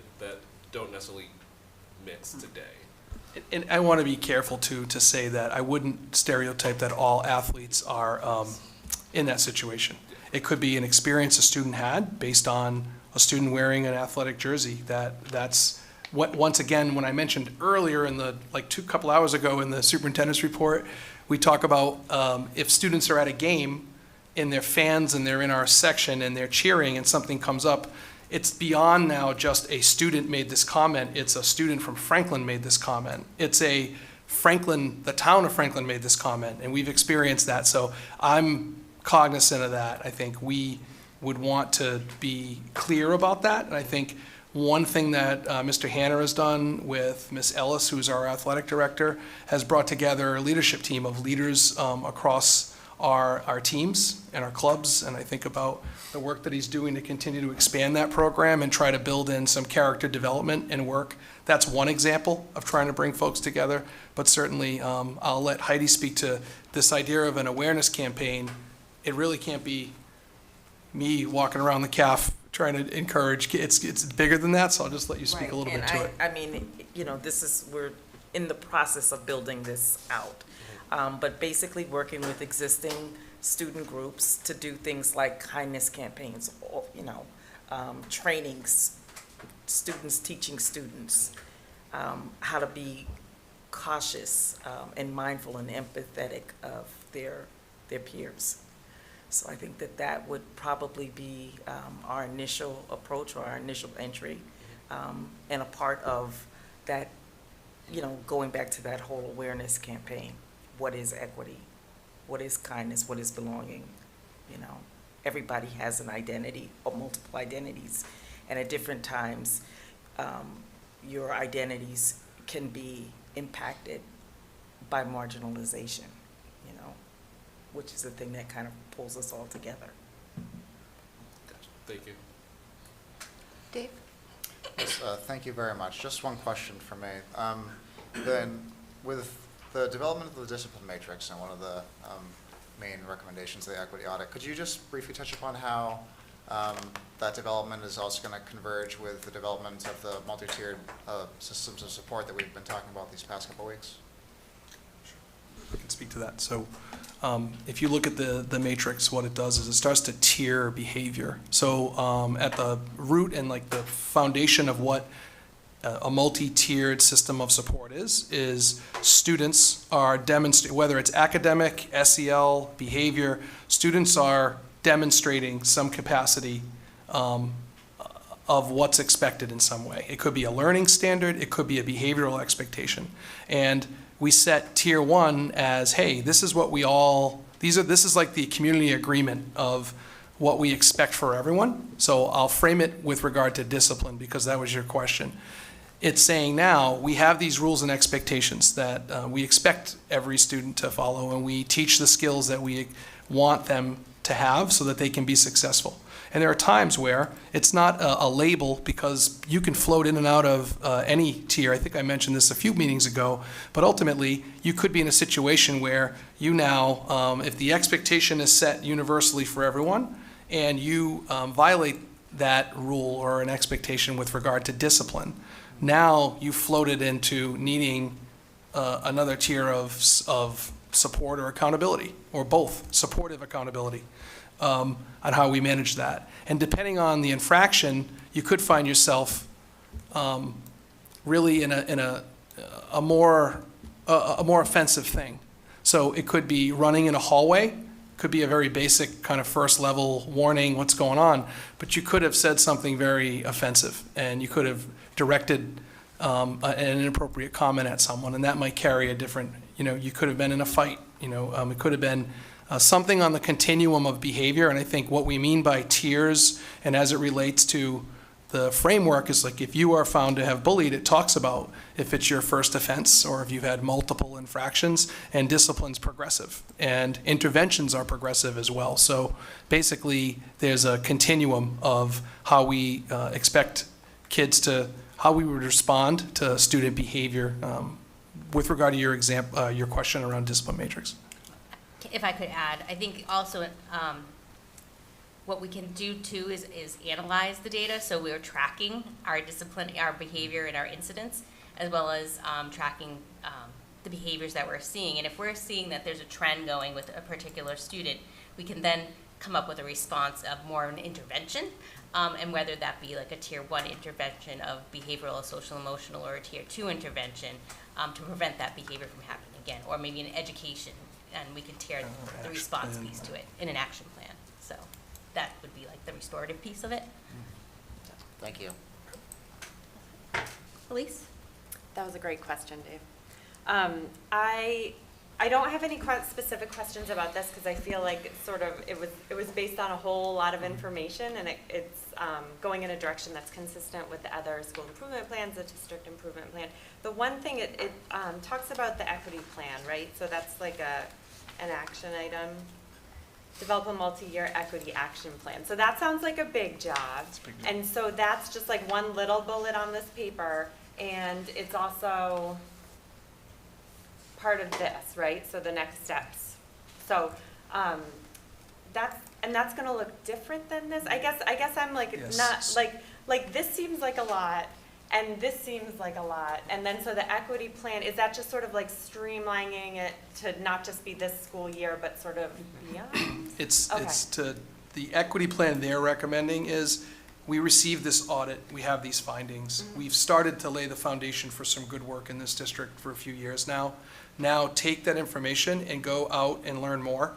don't necessarily mix today? And I want to be careful to say that I wouldn't stereotype that all athletes are in that situation. It could be an experience a student had based on a student wearing an athletic jersey. That's what, once again, when I mentioned earlier in the, couple hours ago in the superintendent's report, we talk about if students are at a game and they're fans and they're in our section and they're cheering and something comes up, it's beyond now just a student made this comment. It's a student from Franklin made this comment. It's the town of Franklin made this comment, and we've experienced that. So I'm cognizant of that. I think we would want to be clear about that. And I think one thing that Mr. Hanner has done with Ms. Ellis, who's our athletic director, has brought together a leadership team of leaders across our teams and our clubs. And I think about the work that he's doing to continue to expand that program and try to build in some character development and work. That's one example of trying to bring folks together. But certainly, I'll let Heidi speak to this idea of an awareness campaign. It really can't be me walking around the CAF trying to encourage. It's bigger than that, so I'll just let you speak a little bit to it. I mean, we're in the process of building this out. But basically working with existing student groups to do things like kindness campaigns, trainings, students teaching students how to be cautious and mindful and empathetic of their peers. So I think that would probably be our initial approach or our initial entry, and a part of that, going back to that whole awareness campaign. What is equity? What is kindness? What is belonging? Everybody has an identity or multiple identities, and at different times, your identities can be impacted by marginalization, you know, which is the thing that kind of pulls us all together. Gotcha. Thank you. Dave? Yes, thank you very much. Just one question for me. Then, with the development of the discipline matrix and one of the main recommendations of the equity audit, could you just briefly touch upon how that development is also going to converge with the development of the multi-tiered systems of support that we've been talking about these past couple of weeks? I can speak to that. So if you look at the matrix, what it does is it starts to tier behavior. So at the root and like the foundation of what a multi-tiered system of support is students are demonstrating, whether it's academic, SEL, behavior, students are demonstrating some capacity of what's expected in some way. It could be a learning standard, it could be a behavioral expectation. And we set tier 1 as, hey, this is what we all, this is like the community agreement of what we expect for everyone. So I'll frame it with regard to discipline because that was your question. It's saying now we have these rules and expectations that we expect every student to follow, and we teach the skills that we want them to have so that they can be successful. And there are times where it's not a label because you can float in and out of any tier. I think I mentioned this a few meetings ago, but ultimately you could be in a situation where you now, if the expectation is set universally for everyone and you violate that rule or an expectation with regard to discipline, now you floated into needing another tier of support or accountability, or both, supportive accountability, on how we manage that. And depending on the infraction, you could find yourself really in a more offensive thing. So it could be running in a hallway, could be a very basic kind of first level warning, what's going on, but you could have said something very offensive, and you could have directed an inappropriate comment at someone, and that might carry a different, you could have been in a fight, it could have been something on the continuum of behavior. And I think what we mean by tiers, and as it relates to the framework, is like if you are found to have bullied, it talks about if it's your first offense or if you've had multiple infractions, and discipline's progressive, and interventions are progressive as well. So basically, there's a continuum of how we expect kids to, how we would respond to student behavior with regard to your question around discipline matrix. If I could add, I think also what we can do too is analyze the data. So we're tracking our discipline, our behavior, and our incidents, as well as tracking the behaviors that we're seeing. And if we're seeing that there's a trend going with a particular student, we can then come up with a response of more an intervention, and whether that be like a tier 1 intervention of behavioral, social, emotional, or a tier 2 intervention to prevent that behavior from happening again, or maybe an education, and we can tier the response piece to it in an action plan. So that would be like the restorative piece of it. Thank you. Elise? That was a great question, Dave. I don't have any specific questions about this because I feel like it's sort of it was based on a whole lot of information, and it's going in a direction that's consistent with the other school improvement plans, the district improvement plan. The one thing it talks about the equity plan, right? So that's like an action item. Develop a multi-year equity action plan. So that sounds like a big job. And so that's just like one little bullet on this paper, and it's also part of this, right? So the next steps. So that's going to look different than this. I guess I'm like not like this seems like a lot, and this seems like a lot, and then so the equity plan, is that just sort of like streamlining it to not just be this school year, but sort of beyond? It's to the equity plan they're recommending is we received this audit, we have these findings. Mm-hmm. We've started to lay the foundation for some good work in this district for a few years now. Now take that information and go out and learn more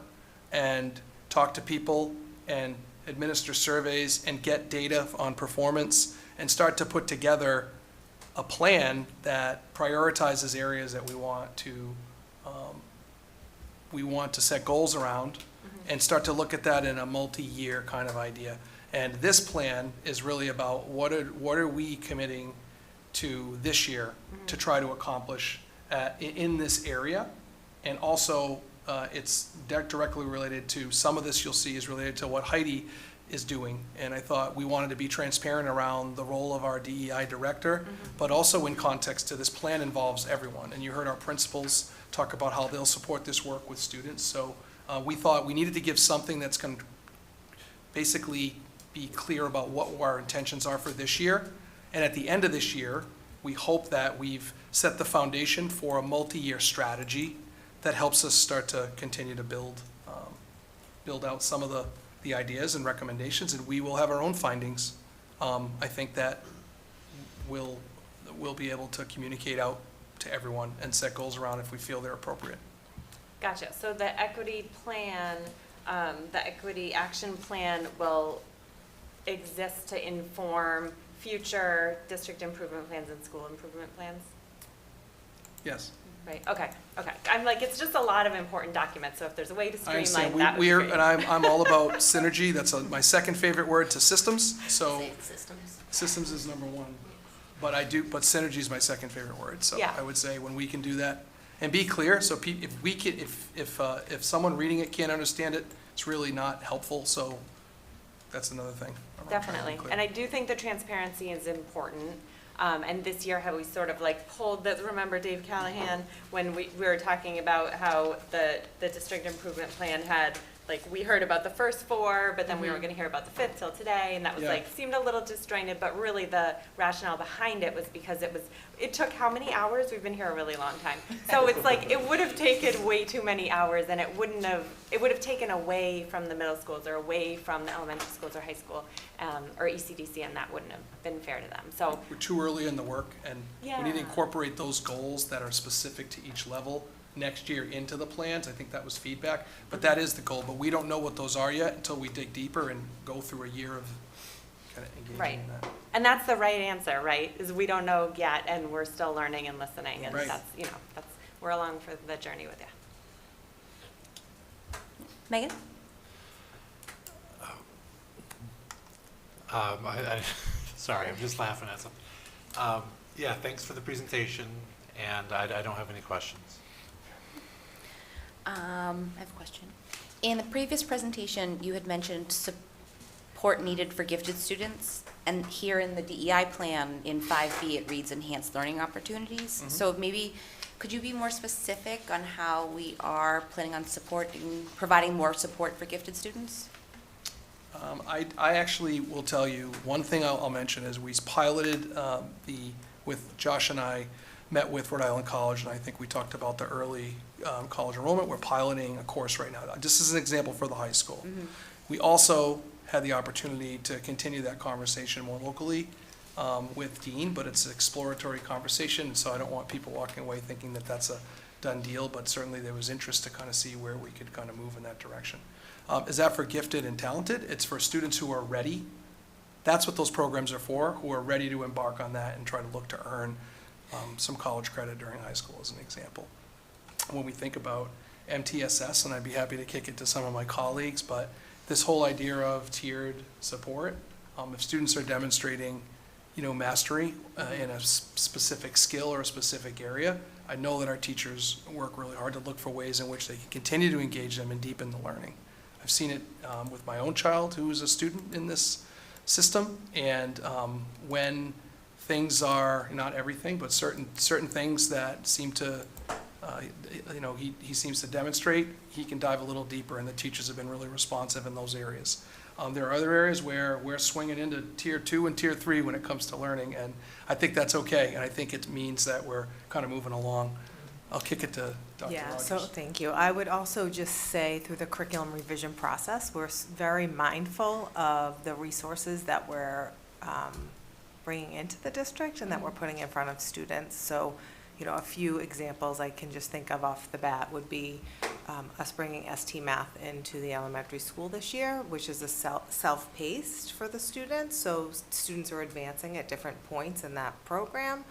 and talk to people and administer surveys and get data on performance and start to put together a plan that prioritizes areas that we want to set goals around, and start to look at that in a multi-year kind of idea. And this plan is really about what are we committing to this year to try to accomplish in this area. And also, it's directly related to, some of this you'll see is related to what Heidi is doing. And I thought we wanted to be transparent around the role of our DEI director, but also in context to this plan involves everyone. And you heard our principals talk about how they'll support this work with students. So we thought we needed to give something that's going to basically be clear about what our intentions are for this year. And at the end of this year, we hope that we've set the foundation for a multi-year strategy that helps us start to continue to build out some of the ideas and recommendations, and we will have our own findings. I think that we'll be able to communicate out to everyone and set goals around if we feel they're appropriate. Gotcha. So the equity plan, the equity action plan will exist to inform future district improvement plans and school improvement plans? Yes. Right, okay. I'm like, it's just a lot of important documents, so if there's a way to I streamline understand. that would be great. And I'm all about synergy. That's my second favorite word to systems. So systems is number one. But synergy is my second favorite word. So Yeah. I would say when we can do that and be clear, so if someone reading it can't understand it, it's really not helpful. So that's another thing. Definitely, and I do think the transparency is important. And this year, how we sort of like pulled the, remember Dave Callahan, when we were talking about how the district improvement plan had, like, we heard about the first 4, but then we weren't gonna hear about the 5th till today, and that was Yeah. like, seemed a little disjointed, but really the rationale behind it was because it took how many hours? We've been here a really long time. So it's like, it would have taken way too many hours, and it would have taken away from the middle schools or away from the elementary schools or high school, or ECDC, and that wouldn't have been fair to them. So We're too early in the work, and we need to Yeah. incorporate those goals that are specific to each level next year into the plans. I think that was feedback, but that is the goal. But we don't know what those are yet until we dig deeper and go through a year of kind of engaging Right. in that. And that's the right answer, right? Is we don't know yet, and we're still learning and listening, and Right. we're along for the journey with you. Megan? Sorry, I'm just laughing at something. Yeah, thanks for the presentation, and I don't have any questions. I have a question. In the previous presentation, you had mentioned support needed for gifted students, and here in the DEI plan, in 5B, it reads enhanced learning opportunities. So maybe, could you be more specific on how we are planning on providing more support for gifted students? I actually will tell you, one thing I'll mention is we piloted with Josh and I met with Rhode Island College, and I think we talked about the early college enrollment. We're piloting a course right now. This is an example for the high school. We also had the opportunity to continue that conversation more locally with Dean, but it's an exploratory conversation, so I don't want people walking away thinking that that's a done deal, but certainly there was interest to kind of see where we could kind of move in that direction. Is that for gifted and talented? It's for students who are ready. That's what those programs are for, who are ready to embark on that and try to look to earn some college credit during high school, as an example. When we think about MTSS, and I'd be happy to kick it to some of my colleagues, but this whole idea of tiered support, if students are demonstrating, mastery in a specific skill or a specific area, I know that our teachers work really hard to look for ways in which they can continue to engage them and deepen the learning. I've seen it with my own child who is a student in this system, and when things are, not everything, but certain things that seem to, he seems to demonstrate, he can dive a little deeper, and the teachers have been really responsive in those areas. There are other areas where we're swinging into tier 2 and tier 3 when it comes to learning, and I think that's okay, and I think it means that we're kind of moving along. I'll kick it to Dr. Yeah, Rogers. so thank you. I would also just say through the curriculum revision process, we're very mindful of the resources that we're bringing into the district and that we're putting in front of students. So, a few examples I can just think of off the bat would be us bringing ST Math into the elementary school this year, which is a self-paced for the students. So students are advancing at different points in that program.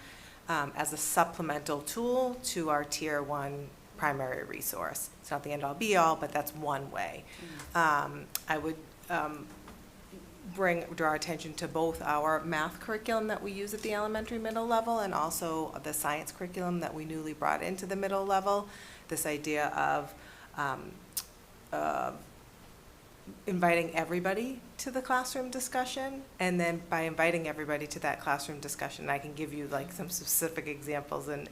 As a supplemental tool to our tier 1 primary resource. It's not the end all be all, but that's one way. I would draw attention to both our math curriculum that we use at the elementary middle level and also the science curriculum that we newly brought into the middle level. This idea of inviting everybody to the classroom discussion, and then by inviting everybody to that classroom discussion, I can give you like some specific examples and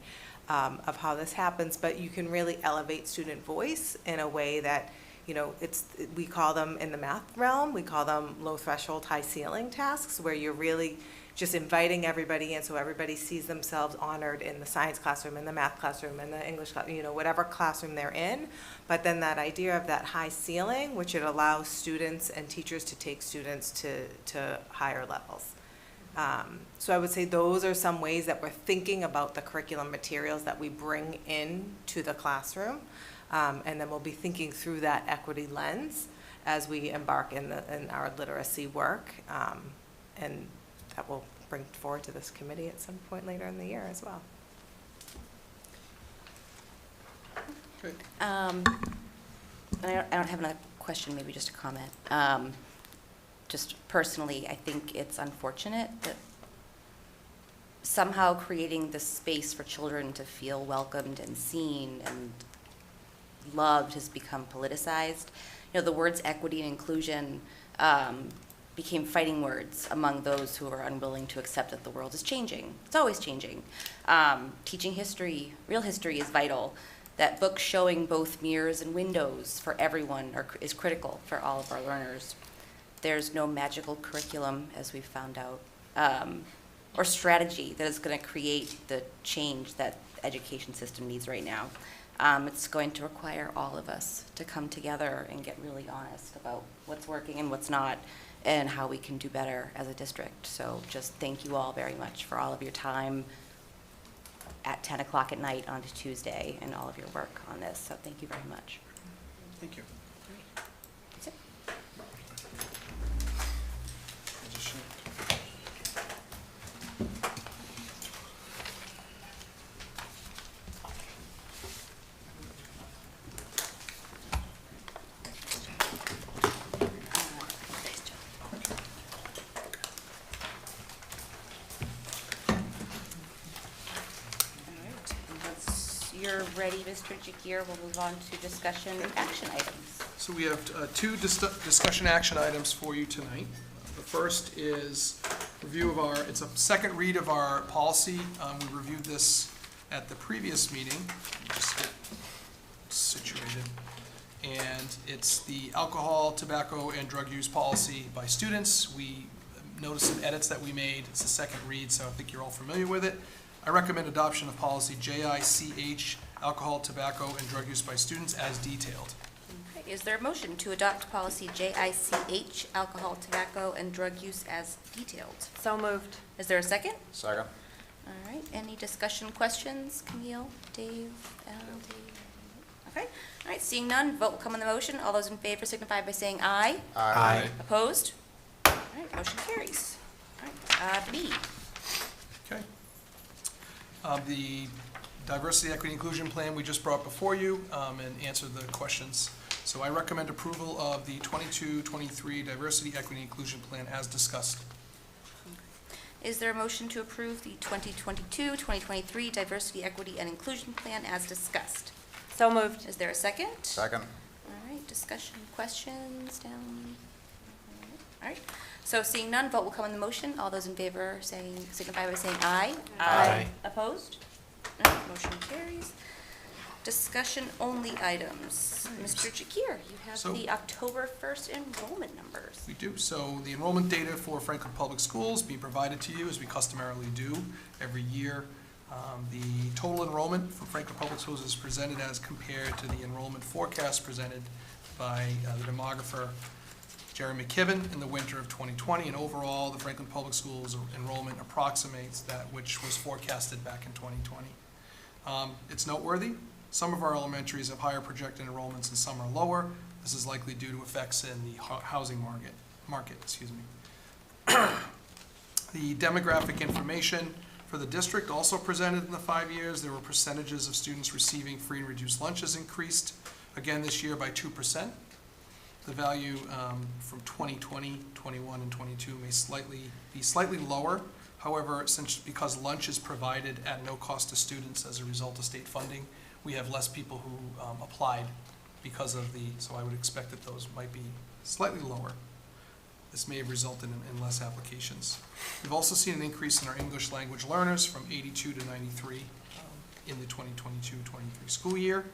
of how this happens, but you can really elevate student voice in a way that, you know, we call them in the math realm, we call them low threshold, high ceiling tasks, where you're really just inviting everybody in so everybody sees themselves honored in the science classroom, in the math classroom, in the English class, you know, whatever classroom they're in. But then that idea of that high ceiling, which it allows students and teachers to take students to higher levels. So I would say those are some ways that we're thinking about the curriculum materials that we bring in to the classroom. And then we'll be thinking through that equity lens as we embark in our literacy work. And that will bring forward to this committee at some point later in the year as well. Great. I don't have another question, maybe just a comment. Just personally, I think it's unfortunate that somehow creating this space for children to feel welcomed and seen and loved has become politicized. You know, the words equity and inclusion became fighting words among those who are unwilling to accept that the world is changing. It's always changing. Teaching history, real history, is vital. That books showing both mirrors and windows for everyone is critical for all of our learners. There's no magical curriculum, as we've found out, or strategy that is going to create the change that the education system needs right now. It's going to require all of us to come together and get really honest about what's working and what's not, and how we can do better as a district. So just thank you all very much for all of your time at 10 o'clock at night on Tuesday and all of your work on this. So thank you very much. Thank you. That's it. You're ready, Mr. Jagir, we'll move on to discussion action items. So we have two discussion action items for you tonight. The first is review of it's a second read of our policy. We reviewed this at the previous meeting. Just get situated. And it's the alcohol, tobacco, and drug use policy by students. We noticed some edits that we made. It's the second read, so I think you're all familiar with it. I recommend adoption of policy JICH, alcohol, tobacco, and drug use by students as detailed. Okay, is there a motion to adopt policy JICH, alcohol, tobacco, and drug use as detailed? So moved. Is there a second? Second. All right, any discussion, questions? Camille, Dave, Al, Dave? Okay, all right, seeing none, vote will come on the motion. All those in favor signify by saying aye. Aye. Opposed? All right, motion carries. All right, B. Okay. The diversity, equity, inclusion plan we just brought before you and answered the questions. So I recommend approval of the 22-23 diversity, equity, inclusion plan as discussed. Is there a motion to approve the 2022-2023 diversity, equity, and inclusion plan as discussed? So moved. Is there a second? Second. All right, discussion, questions, down? All right, so seeing none, vote will come on the motion. All those in favor signify by saying aye. Aye. Opposed? All right, motion carries. Discussion only items. Mr. Jagir, you have So- the October 1st enrollment numbers. We do. So the enrollment data for Franklin Public Schools being provided to you as we customarily do every year. The total enrollment for Franklin Public Schools is presented as compared to the enrollment forecast presented by the demographer Jerry McKibben in the winter of 2020. And overall, the Franklin Public Schools enrollment approximates that which was forecasted back in 2020. It's noteworthy. Some of our elementaries have higher projected enrollments and some are lower. This is likely due to effects in the housing market. The demographic information for the district also presented in the 5 years. There were percentages of students receiving free and reduced lunches increased again this year by 2%. The value from 2020, 21, and 22 may be slightly lower. However, because lunch is provided at no cost to students as a result of state funding, we have less people who applied because of so I would expect that those might be slightly lower. This may have resulted in less applications. We've also seen an increase in our English language learners from 82 to 93 in the 2022-23 school year.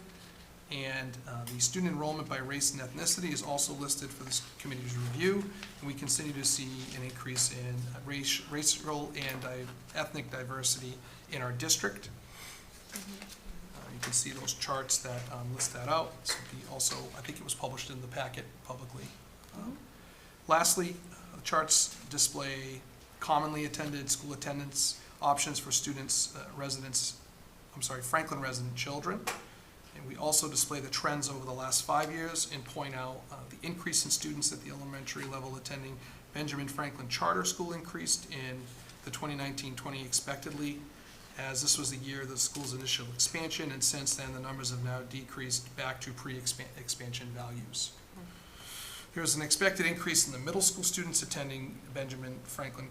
And the student enrollment by race and ethnicity is also listed for this committee's review. And we continue to see an increase in racial and ethnic diversity in our district. You can see those charts that list that out. This will be also, I think it was published in the packet publicly. Lastly, the charts display commonly attended school attendance options for students, Franklin resident children. And we also display the trends over the last 5 years and point out the increase in students at the elementary level attending Benjamin Franklin Charter School increased in the 2019-20 expectedly, as this was the year of the school's initial expansion, and since then the numbers have now decreased back to pre-expansion values. There's an expected increase in the middle school students attending Benjamin Franklin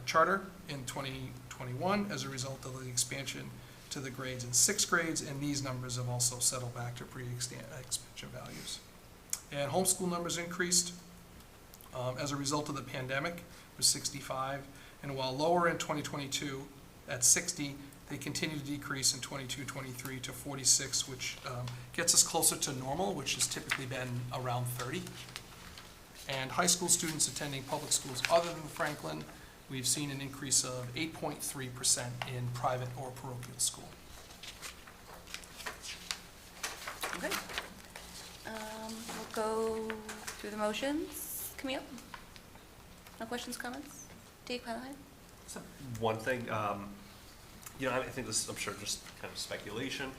Charter in 2021 as a result of the expansion to the grades in 6th grades, and these numbers have also settled back to pre-expansion values. And homeschool numbers increased as a result of the pandemic, was 65, and while lower in 2022 at 60, they continue to decrease in 22-23 to 46, which gets us closer to normal, which has typically been around 30. And high school students attending public schools other than Franklin, we've seen an increase of 8.3% in private or parochial school. Okay. We'll go through the motions. Camille? No questions, comments? Dave Callahan? One thing, I think this is, I'm sure, just kind of speculation,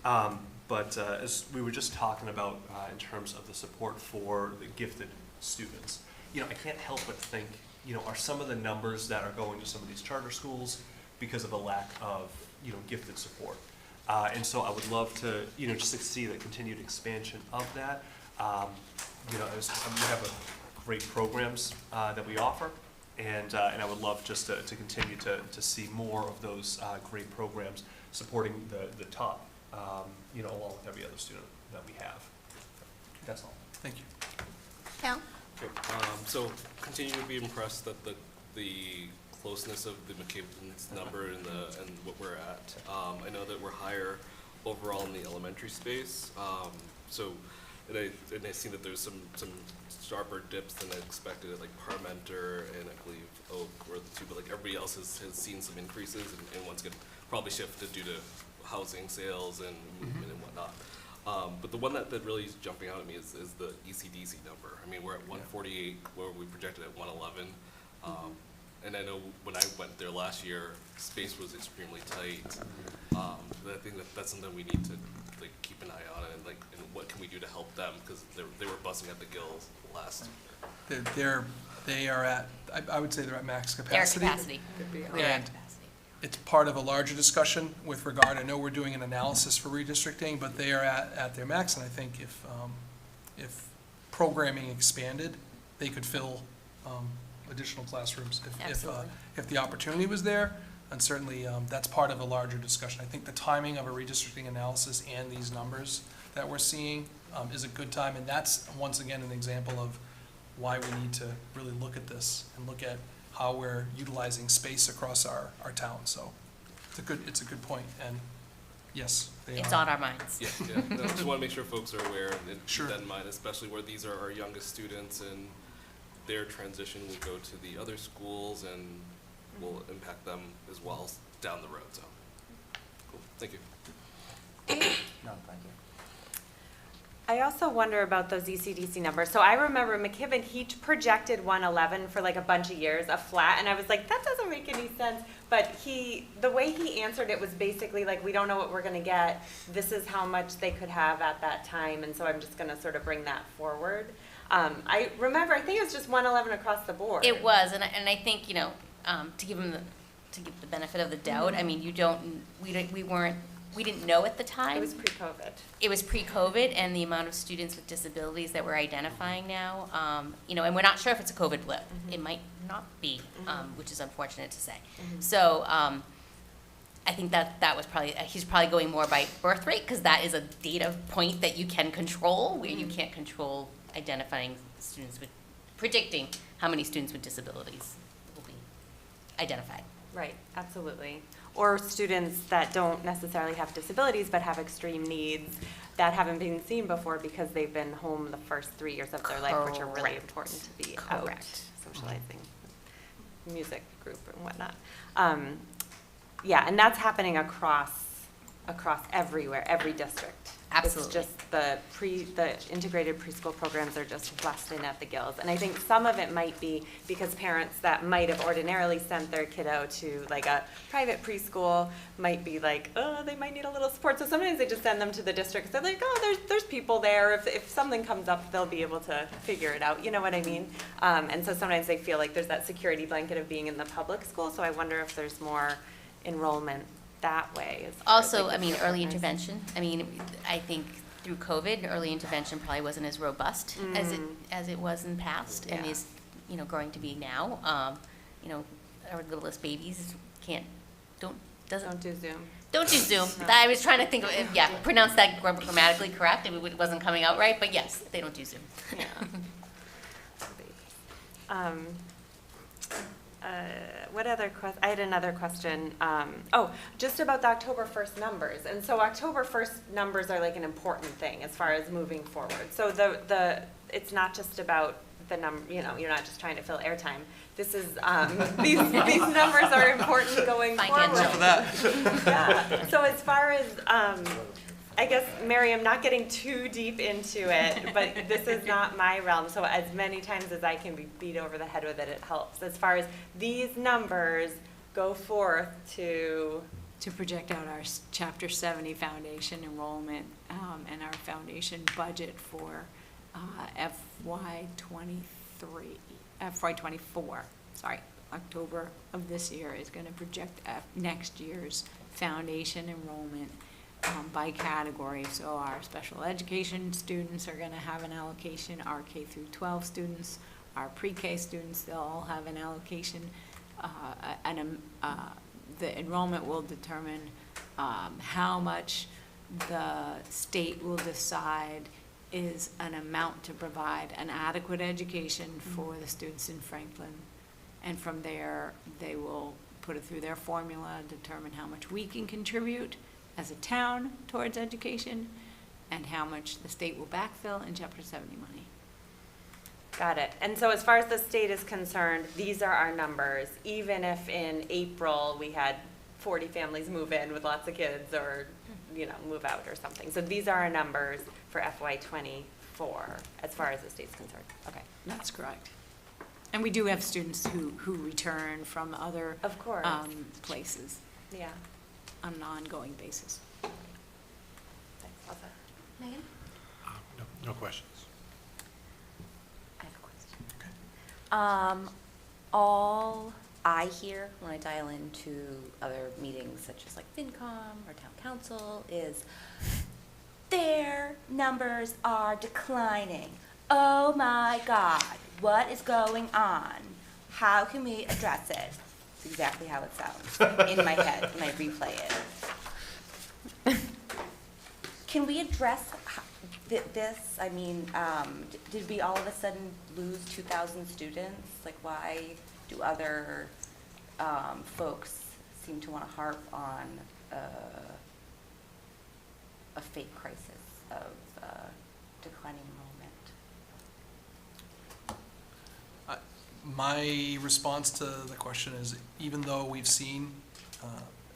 but as we were just talking about in terms of the support for the gifted students, I can't help but think, are some of the numbers that are going to some of these charter schools because of the lack of, gifted support? And so I would love to, just to see the continued expansion of that. We have great programs that we offer. And I would love just to continue to see more of those great programs supporting the top, along with every other student that we have. That's all. Thank you. Al? Okay, so continue to be impressed that the closeness of the McKibben's number and what we're at. I know that we're higher overall in the elementary space. And I see that there's some sharper dips than I expected at like Parmenter and I believe Oak were the two, but like everybody else has seen some increases and one's gonna probably shifted due to housing sales and movement and whatnot. But the one that really is jumping out at me is the ECDC number. I mean, we're at 148 where we projected at 111. And I know when I went there last year, space was extremely tight. But I think that's something we need to like keep an eye on and what can we do to help them, because they were busting at the gills last. They are at, I would say they're at max capacity. Their capacity. And it's part of a larger discussion with regard, I know we're doing an analysis for redistricting, but they are at their max, and I think if programming expanded, they could fill additional classrooms if the opportunity was there. And certainly that's part of a larger discussion. I think the timing of a redistricting analysis and these numbers that we're seeing is a good time, and that's once again an example of why we need to really look at this and look at how we're utilizing space across our town. So it's a good point, and yes, it's on our minds. Yeah. No, I just want to make sure folks are aware and keep that in mind, especially where these are our youngest students and their transition will go to the other schools and will impact them as well down the road. So, cool. Thank you. No, thank you. I also wonder about those ECDC numbers. So I remember McKibben, he projected 111 for like a bunch of years, a flat, and I was like, that doesn't make any sense. But the way he answered it was basically like, we don't know what we're gonna get. This is how much they could have at that time, and so I'm just gonna sort of bring that forward. I remember, I think it was just 111 across the board. It was, and I think, to give the benefit of the doubt, I mean, we weren't we didn't know at the time. It was pre-COVID. It was pre-COVID, and the amount of students with disabilities that we're identifying now, and we're not sure if it's a COVID blip. It might not be, which is unfortunate to say. So I think that was probably, he's probably going more by birth rate, because that is a data point that you can control, where you can't control identifying students with, predicting how many students with disabilities will be identified. Right, absolutely. Or students that don't necessarily have disabilities but have extreme needs that haven't been seen before because they've been home the first 3 years of their life, which are really Correct. important to be Correct. out, socializing, music group and whatnot. Yeah, and that's happening across everywhere, every district. Absolutely. It's just the integrated preschool programs are just busting at the gills. And I think some of it might be because parents that might have ordinarily sent their kiddo to like a private preschool might be like, oh, they might need a little support. So sometimes they just send them to the district. They're like, oh, there's people there. If something comes up, they'll be able to figure it out. You know what I mean? And so sometimes they feel like there's that security blanket of being in the public school. So I wonder if there's more enrollment that way. Also, early intervention. I think through COVID, early intervention probably wasn't as robust as it was in the past, and Yeah. is, growing to be now. Our littlest babies don't do Zoom. Don't do Zoom. I was trying to think of, pronounce that grammatically correct. It wasn't coming out right, but yes, they don't do Zoom. What other question? I had another question. Just about the October 1st numbers. And so October 1st numbers are like an important thing as far as moving forward. So it's not just about the number, you're not just trying to fill airtime. This is, these numbers are important going forward. For that. Yeah. So as far as, I guess, Mary, I'm not getting too deep into it, but this is not my realm. So as many times as I can be beat over the head with it, it helps. As far as these numbers go forth to project out our Chapter 70 foundation enrollment and our foundation budget for FY24. Sorry, October of this year is going to project next year's foundation enrollment by category. So our special education students are going to have an allocation, our K through 12 students, our pre-K students, they'll all have an allocation. The enrollment will determine how much the state will decide is an amount to provide an adequate education for the students in Franklin. And from there, they will put it through their formula, determine how much we can contribute as a town towards education, and how much the state will backfill in Chapter 70 money. Got it. And so as far as the state is concerned, these are our numbers, even if in April we had 40 families move in with lots of kids or, move out or something. So these are our numbers for FY24 as far as the state's concerned. Okay. That's correct. And we do have students who return from other Of course. Places Yeah. on an ongoing basis. Thanks, Elsa. Megan? No questions. I have a question. All I hear when I dial into other meetings such as like FinCom or Town Council is their numbers are declining. Oh my God, what is going on? How can we address it? It's exactly how it sounds in my head when I replay it. Can we address this? Did we all of a sudden lose 2,000 students? Like, why do other folks seem to want to harp on a fake crisis of declining enrollment? My response to the question is, even though we've seen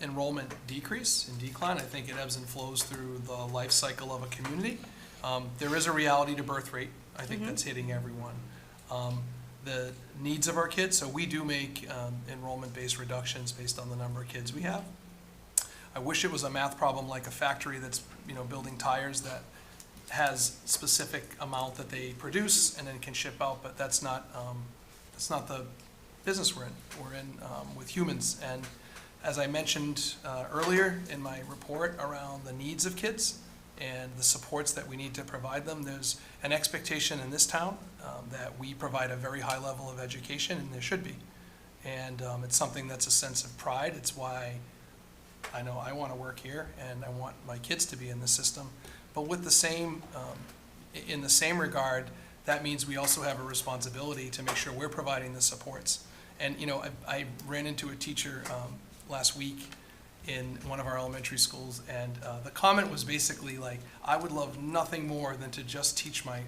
enrollment decrease and decline, I think it ebbs and flows through the life cycle of a community. There is a reality to birth rate. I think that's hitting everyone. The needs of our kids, so we do make enrollment-based reductions based on the number of kids we have. I wish it was a math problem like a factory that's building tires that has specific amount that they produce and then can ship out, but that's not the business we're in. We're in with humans, and As I mentioned earlier in my report around the needs of kids and the supports that we need to provide them, there's an expectation in this town that we provide a very high level of education, and there should be. And it's something that's a sense of pride. It's why I know I want to work here, and I want my kids to be in the system. But with the same, in the same regard, that means we also have a responsibility to make sure we're providing the supports. And, you know, I ran into a teacher last week in one of our elementary schools, and the comment was basically like, I would love nothing more than to just teach my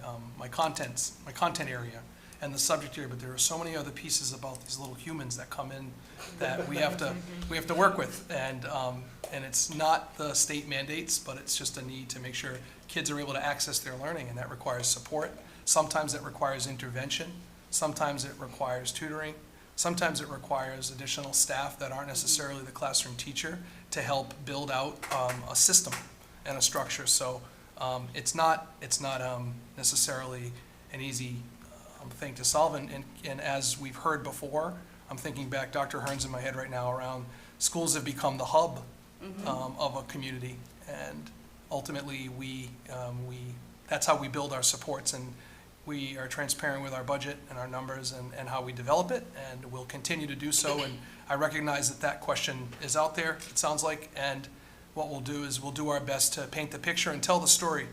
content area and the subject area, but there are so many other pieces about these little humans that come in that we have to work with, and it's not the state mandates, but it's just a need to make sure kids are able to access their learning, and that requires support. Sometimes it requires intervention. Sometimes it requires tutoring. Sometimes it requires additional staff that aren't necessarily the classroom teacher to help build out a system and a structure. So it's not necessarily an easy thing to solve. And as we've heard before, I'm thinking back, Dr. Hearn's in my head right now around schools have become the hub of a community, and ultimately that's how we build our supports, and we are transparent with our budget and our numbers and how we develop it, and we'll continue to do so. And I recognize that question is out there, it sounds like, and what we'll do is we'll do our best to paint the picture and tell the story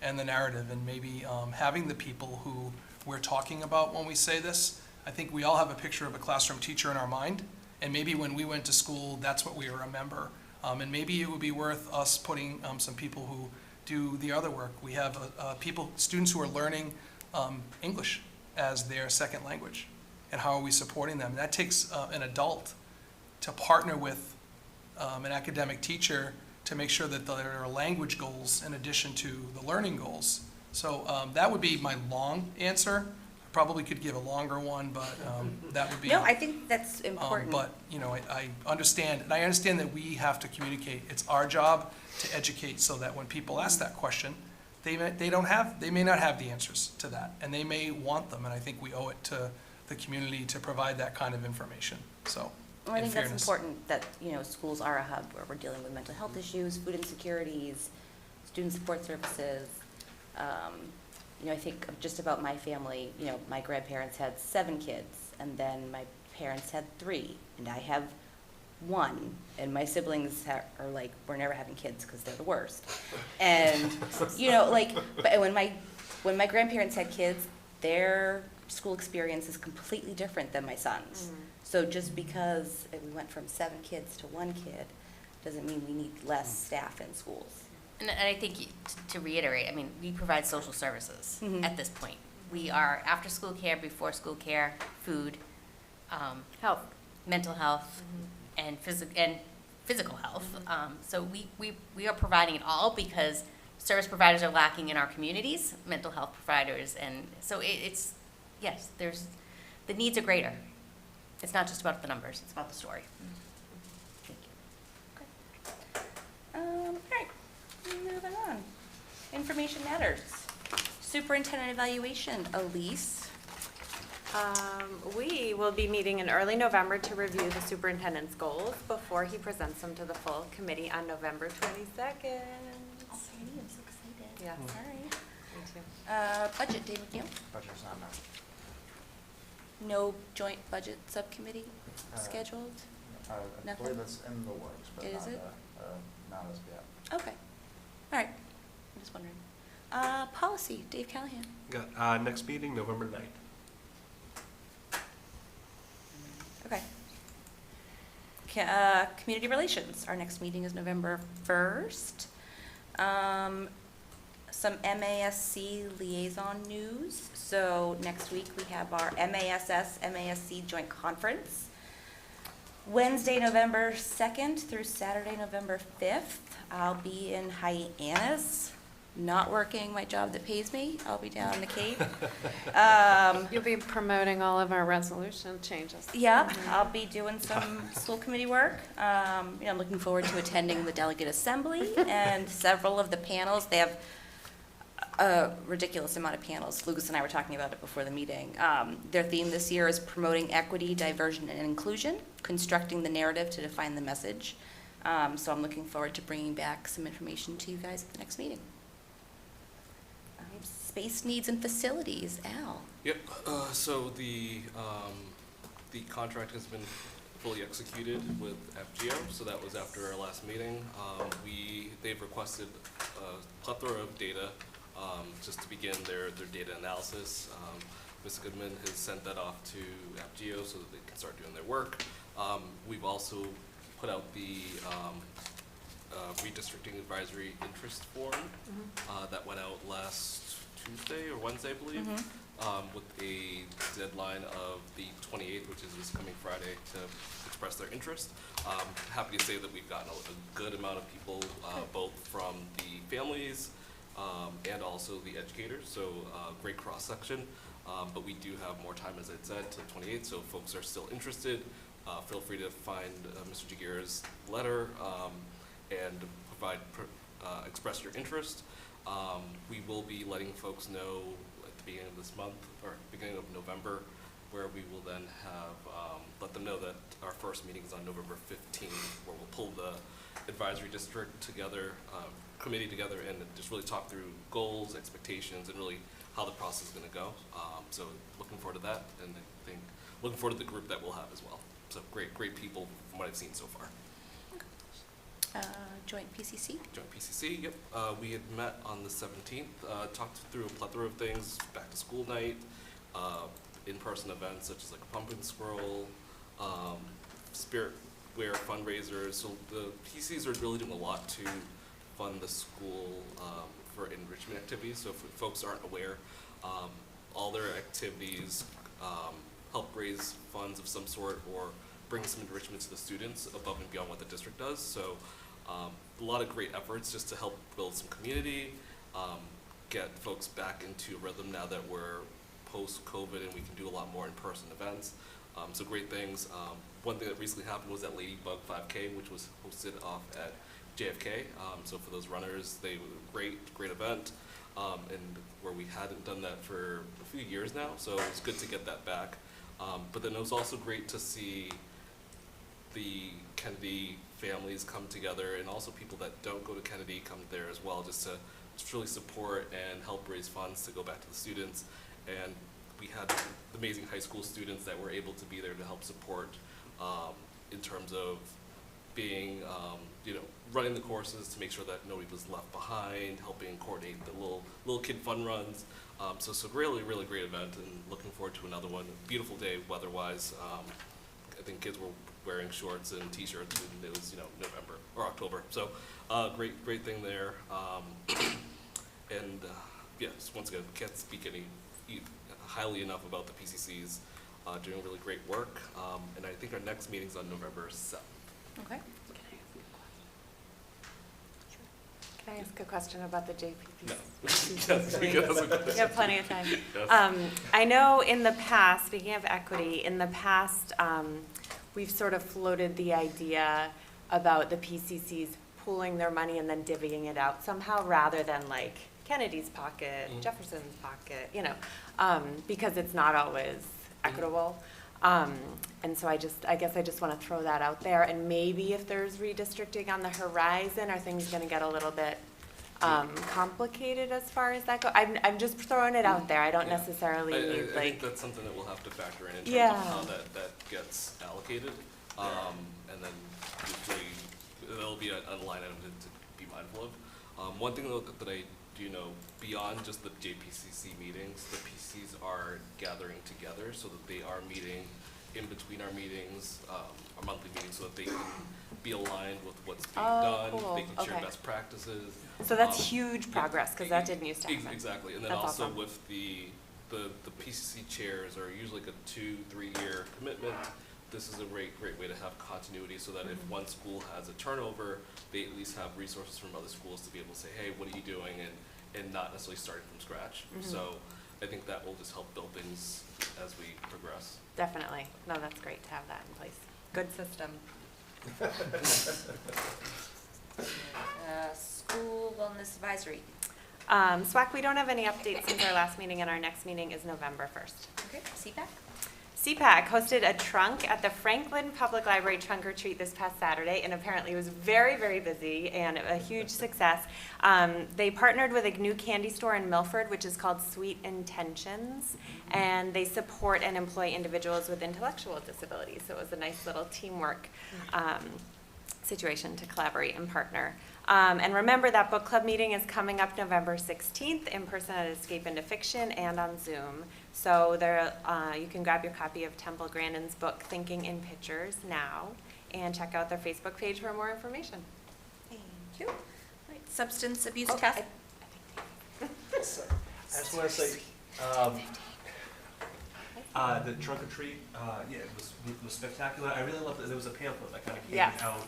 and the narrative, and maybe having the people who we're talking about when we say this. I think we all have a picture of a classroom teacher in our mind, and maybe when we went to school, that's what we remember. And maybe it would be worth us putting some people who do the other work. We have students who are learning English as their second language, and how are we supporting them? That takes an adult to partner with an academic teacher to make sure that there are language goals in addition to the learning goals. So that would be my long answer. I probably could give a longer one, but that would be. No, I think that's important. But, you know, I understand, and I understand that we have to communicate. It's our job to educate so that when people ask that question, they may not have the answers to that, and they may want them, and I think we owe it to the community to provide that kind of information. So, well, I think that's important that, you know, schools are a hub where we're dealing with mental health issues, food insecurities, student support services. You know, I think just about my family, you know, my grandparents had 7 kids, and then my parents had 3, and I have 1, and my siblings are like, we're never having kids because they're the worst. And, you know, like, but when my grandparents had kids, their school experience is completely different than my son's. So just because we went from 7 kids to 1 kid doesn't mean we need less staff in schools. And I think, to reiterate, I mean, we provide social services at this point. We are after-school care, before-school care, food, Health. mental health, and physical health. So we are providing it all because service providers are lacking in our communities, mental health providers, and so it's, yes, the needs are greater. It's not just about the numbers, it's about the story. Thank you. All right, moving on. Information matters. Superintendent evaluation, Elise. We will be meeting in early November to review the superintendent's goals before he presents them to the full committee on November 22nd. I'm so excited. Yes. All right. Me too. Budget, David Gill? Budget's not met. No joint budget subcommittee Uh, scheduled? I Nothing? believe it's in the works, but Is not, it? not as of yet. Okay. All right. I'm just wondering. Policy, Dave Callahan. Got, next meeting, November 9th. Okay. Community relations, our next meeting is November 1st. Some MASC liaison news. So next week we have our MASC joint conference. Wednesday, November 2nd through Saturday, November 5th. I'll be in Hyannis, not working my job that pays me. I'll be down in the Cape. You'll be promoting all of our resolution changes. Yeah, I'll be doing some school committee work. I'm looking forward to attending the delegate assembly and several of the panels. They have a ridiculous amount of panels. Lucas and I were talking about it before the meeting. Their theme this year is promoting equity, diversion, and inclusion, constructing the narrative to define the message. So I'm looking forward to bringing back some information to you guys at the next meeting. Space needs and facilities, Al. Yep, so the contract has been fully executed with FGO, so that was after our last meeting. They've requested a plethora of data just to begin their data analysis. Ms. Goodman has sent that off to FGO so that they can start doing their work. We've also put out the redistricting advisory interest form that went out last Tuesday or Wednesday, I believe, with a deadline of the 28th, which is this coming Friday, to express their interest. Happy to say that we've gotten a good amount of people, both from the families and also the educators, so great cross-section. But we do have more time, as I said, till 28th, so if folks are still interested, feel free to find Mr. Jagir's letter and express your interest. We will be letting folks know at the beginning of this month, or beginning of November, where we will then have, let them know that our first meeting is on November 15th, where we'll pull the advisory district together, committee together, and just really talk through goals, expectations, and really how the process is going to go. So looking forward to that, and I think looking forward to the group that we'll have as well. So great people from what I've seen so far. Joint PCC? Joint PCC, yep. We had met on the 17th, talked through a plethora of things, back to school night, in-person events such as like a pumpkin squirrel, spirit wear fundraisers. So the PCCs are really doing a lot to fund the school for enrichment activities. So if folks aren't aware, all their activities help raise funds of some sort or bring some enrichment to the students above and beyond what the district does. So a lot of great efforts just to help build some community, get folks back into a rhythm now that we're post-COVID and we can do a lot more in-person events. So great things. One thing that recently happened was that Ladybug 5K, which was hosted off at JFK. So for those runners, they were a great event, and where we hadn't done that for a few years now, so it's good to get that back. But then it was also great to see the Kennedy families come together, and also people that don't go to Kennedy come there as well, just to really support and help raise funds to go back to the students. And we had amazing high school students that were able to be there to help support in terms of being, running the courses to make sure that nobody was left behind, helping coordinate the little kid fun runs. So really great event, and looking forward to another one. Beautiful day weather-wise. I think kids were wearing shorts and t-shirts, and it was November or October. So great thing there. And yes, once again, can't speak any highly enough about the PCCs doing really great work. And I think our next meeting's on November 7th. Okay. Can I ask a question about the JPP? No. Yes, we can ask a question. You have plenty of time. Yes. I know in the past, speaking of equity, in the past, we've sort of floated the idea about the PCCs pooling their money and then divvying it out somehow, rather than like Kennedy's pocket, Jefferson's pocket, because it's not always equitable. And so I guess I just want to throw that out there. And maybe if there's redistricting on the horizon, are things going to get a little bit complicated as far as that goes? I'm just throwing it out there. I don't necessarily I think that's something that we'll have to factor in terms of how that gets allocated. And then usually there'll be a line item to be mindful of. One thing that I do know, beyond just the JPCC meetings, the PCs are gathering together so that they are meeting in between our meetings, our monthly meetings, so that they can be aligned with what's being done. Cool. They can share Okay. best practices. So that's huge progress, because that didn't used to happen. Exactly, and then That's also awesome. with the PCC chairs are usually like a 2-3 year commitment. This is a great way to have continuity, so that if one school has a turnover, they at least have resources from other schools to be able to say, hey, what are you doing, and not necessarily starting from scratch. So I think that will just help build things as we progress. Definitely. No, that's great to have that in place. Good system. School Wellness Advisory. SWAC, we don't have any updates since our last meeting, and our next meeting is November 1st. Okay, CPAC? CPAC hosted a trunk at the Franklin Public Library Trunk or Treat this past Saturday, and apparently it was very, very busy and a huge success. They partnered with a new candy store in Milford, which is called Sweet Intentions, and they support and employ individuals with intellectual disabilities. So it was a nice little teamwork situation to collaborate and partner. And remember that book club meeting is coming up November 16th in person at Escape into Fiction and on Zoom. So there, you can grab your copy of Temple Grandin's book, Thinking in Pictures, now, and check out their Facebook page for more information. Thank you. All right, Substance Abuse Task. I just want to say, the trunk or treat, yeah, it was spectacular. I really loved that there was a pamphlet that kind of came out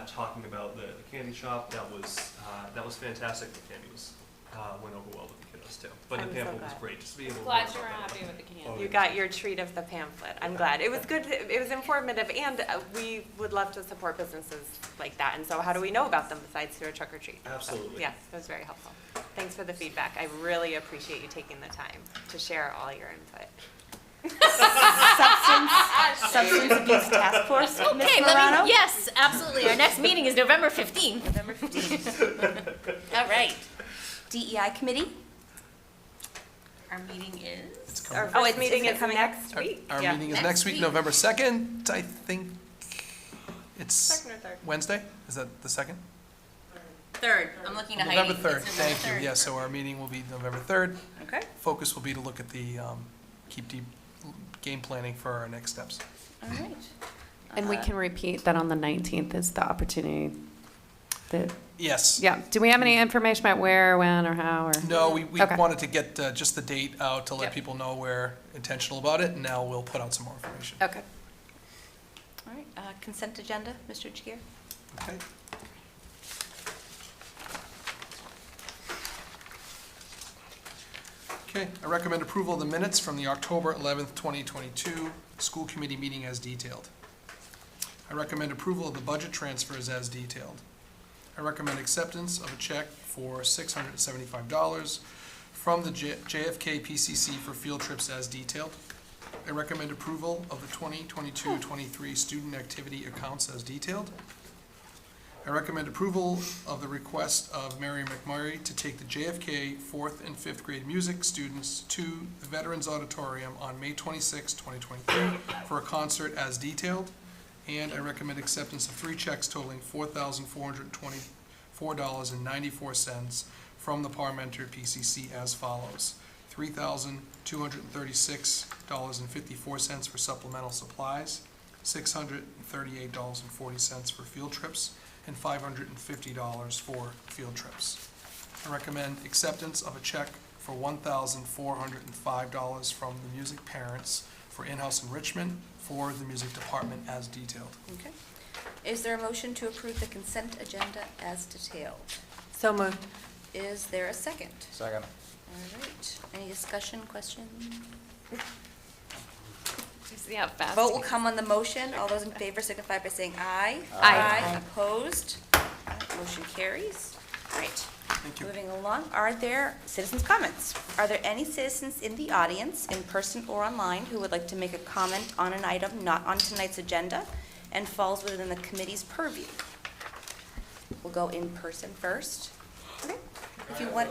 talking about the candy shop. That was fantastic. The candy went over well with the kiddos too. But the pamphlet was great. Just to be able to Glad learn you were about that. happy with the candy. You got your treat of the pamphlet. I'm glad. It was good. It was informative, and we would love to support businesses like that. And so how do we know about them besides through a trunk or treat? Absolutely. So, yes, it was very helpful. Thanks for the feedback. I really appreciate you taking the time to share all your input. Substance Abuse Task Force, Ms. Okay, Morano? yes, absolutely. Our next meeting is November 15th. November 15th. All right. DEI Committee? Our meeting is? Our first meeting is next week. Our Yeah. meeting is next week, November 2nd, I think. It's Second or third. Wednesday? Is that the 2nd? Third, I'm looking to Heidi. November 3rd, It's thank November you. 3rd. Yeah, so our meeting will be November 3rd. Okay. Focus will be to look at the Keep Deep game planning for our next steps. All right. And we can repeat that on the 19th is the opportunity. Yes. Yeah. Do we have any information about where, when, or how? Or? No, we Okay. wanted to get just the date out to let Yep. people know we're intentional about it, and now we'll put out some more information. Okay. All right, consent agenda, Mr. Jagir? Okay. Okay, I recommend approval of the minutes from the October 11th, 2022 school committee meeting as detailed. I recommend approval of the budget transfers as detailed. I recommend acceptance of a check for $675 from the JFK PCC for field trips as detailed. I recommend approval of the 2022-23 student activity accounts as detailed. I recommend approval of the request of Mary McMurray to take the JFK 4th and 5th grade music students to the Veterans Auditorium on May 26, 2023 for a concert as detailed. And I recommend acceptance of 3 checks totaling $4,424.94 from the Parmenter PCC as follows. $3,236.54 for supplemental supplies, $638.40 for field trips, and $550 for field trips. I recommend acceptance of a check for $1,405 from the music parents for in-house enrichment for the music department as detailed. Okay. Is there a motion to approve the consent agenda as detailed? So moved. Is there a second? Second. All right. Any discussion, questions? See how fast. Vote will come on the motion. All those in favor signify by saying aye. Aye. Opposed? Motion carries. All right. Thank you. Moving along, are there citizens' comments? Are there any citizens in the audience, in person or online, who would like to make a comment on an item not on tonight's agenda and falls within the committee's purview? We'll go in person first. Okay. If you want.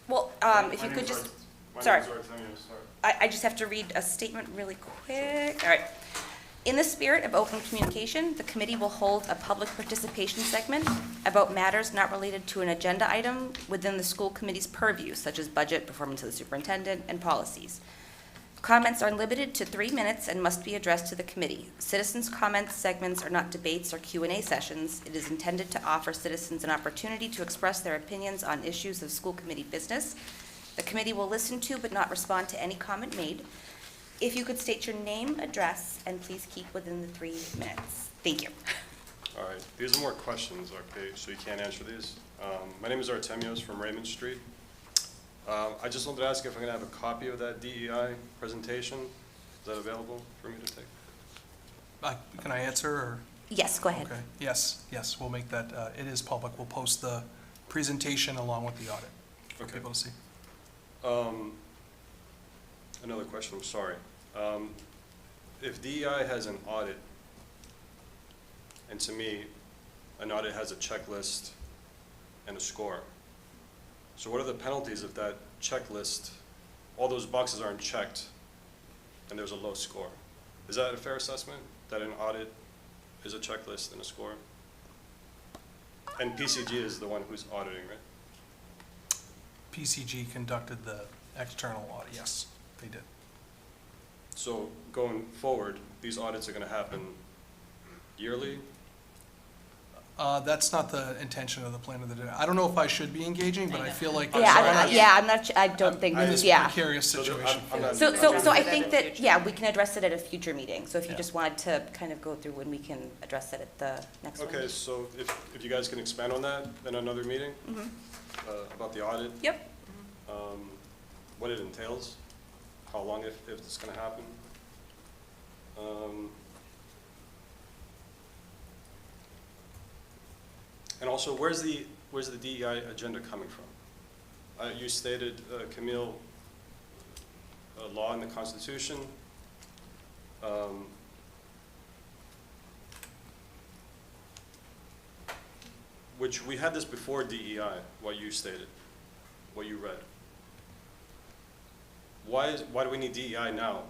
Well, if you could just, sorry. I just have to read a statement really quick. All right. In the spirit of open communication, the committee will hold a public participation segment about matters not related to an agenda item within the school committee's purview, such as budget, performance of the superintendent, and policies. Comments are limited to 3 minutes and must be addressed to the committee. Citizens' comments segments are not debates or Q&A sessions. It is intended to offer citizens an opportunity to express their opinions on issues of school committee business. The committee will listen to but not respond to any comment made. If you could state your name, address, and please keep within the 3 minutes. Thank you. All right, these are more questions, okay, so you can't answer these. My name is Artemios from Raymond Street. I just wanted to ask if I'm going to have a copy of that DEI presentation. Is that available for me to take? Can I answer? Or? Yes, go ahead. Okay, yes, we'll make that, it is public. We'll post the presentation along with the audit for Okay. people to see. Another question, I'm sorry. If DEI has an audit, and to me, an audit has a checklist and a score. So what are the penalties if that checklist, all those boxes aren't checked, and there's a low score? Is that a fair assessment, that an audit is a checklist and a score? And PCG is the one who's auditing, right? PCG conducted the external audit, yes, they did. So going forward, these audits are gonna happen yearly? That's not the intention of the plan of the day. I don't know if I should be engaging, but I feel like. I don't think, In this yeah. precarious situation. So I think that, yeah, we can address it at a future meeting. So if you just wanted to kind of go through when we can address it at the next one. Okay, so if you guys can expand on that in another meeting, about the audit? Yep. What it entails, how long if it's gonna happen. And also, where's the DEI agenda coming from? You stated, Camille, law in the Constitution. Which we had this before DEI, what you stated, what you read. Why do we need DEI now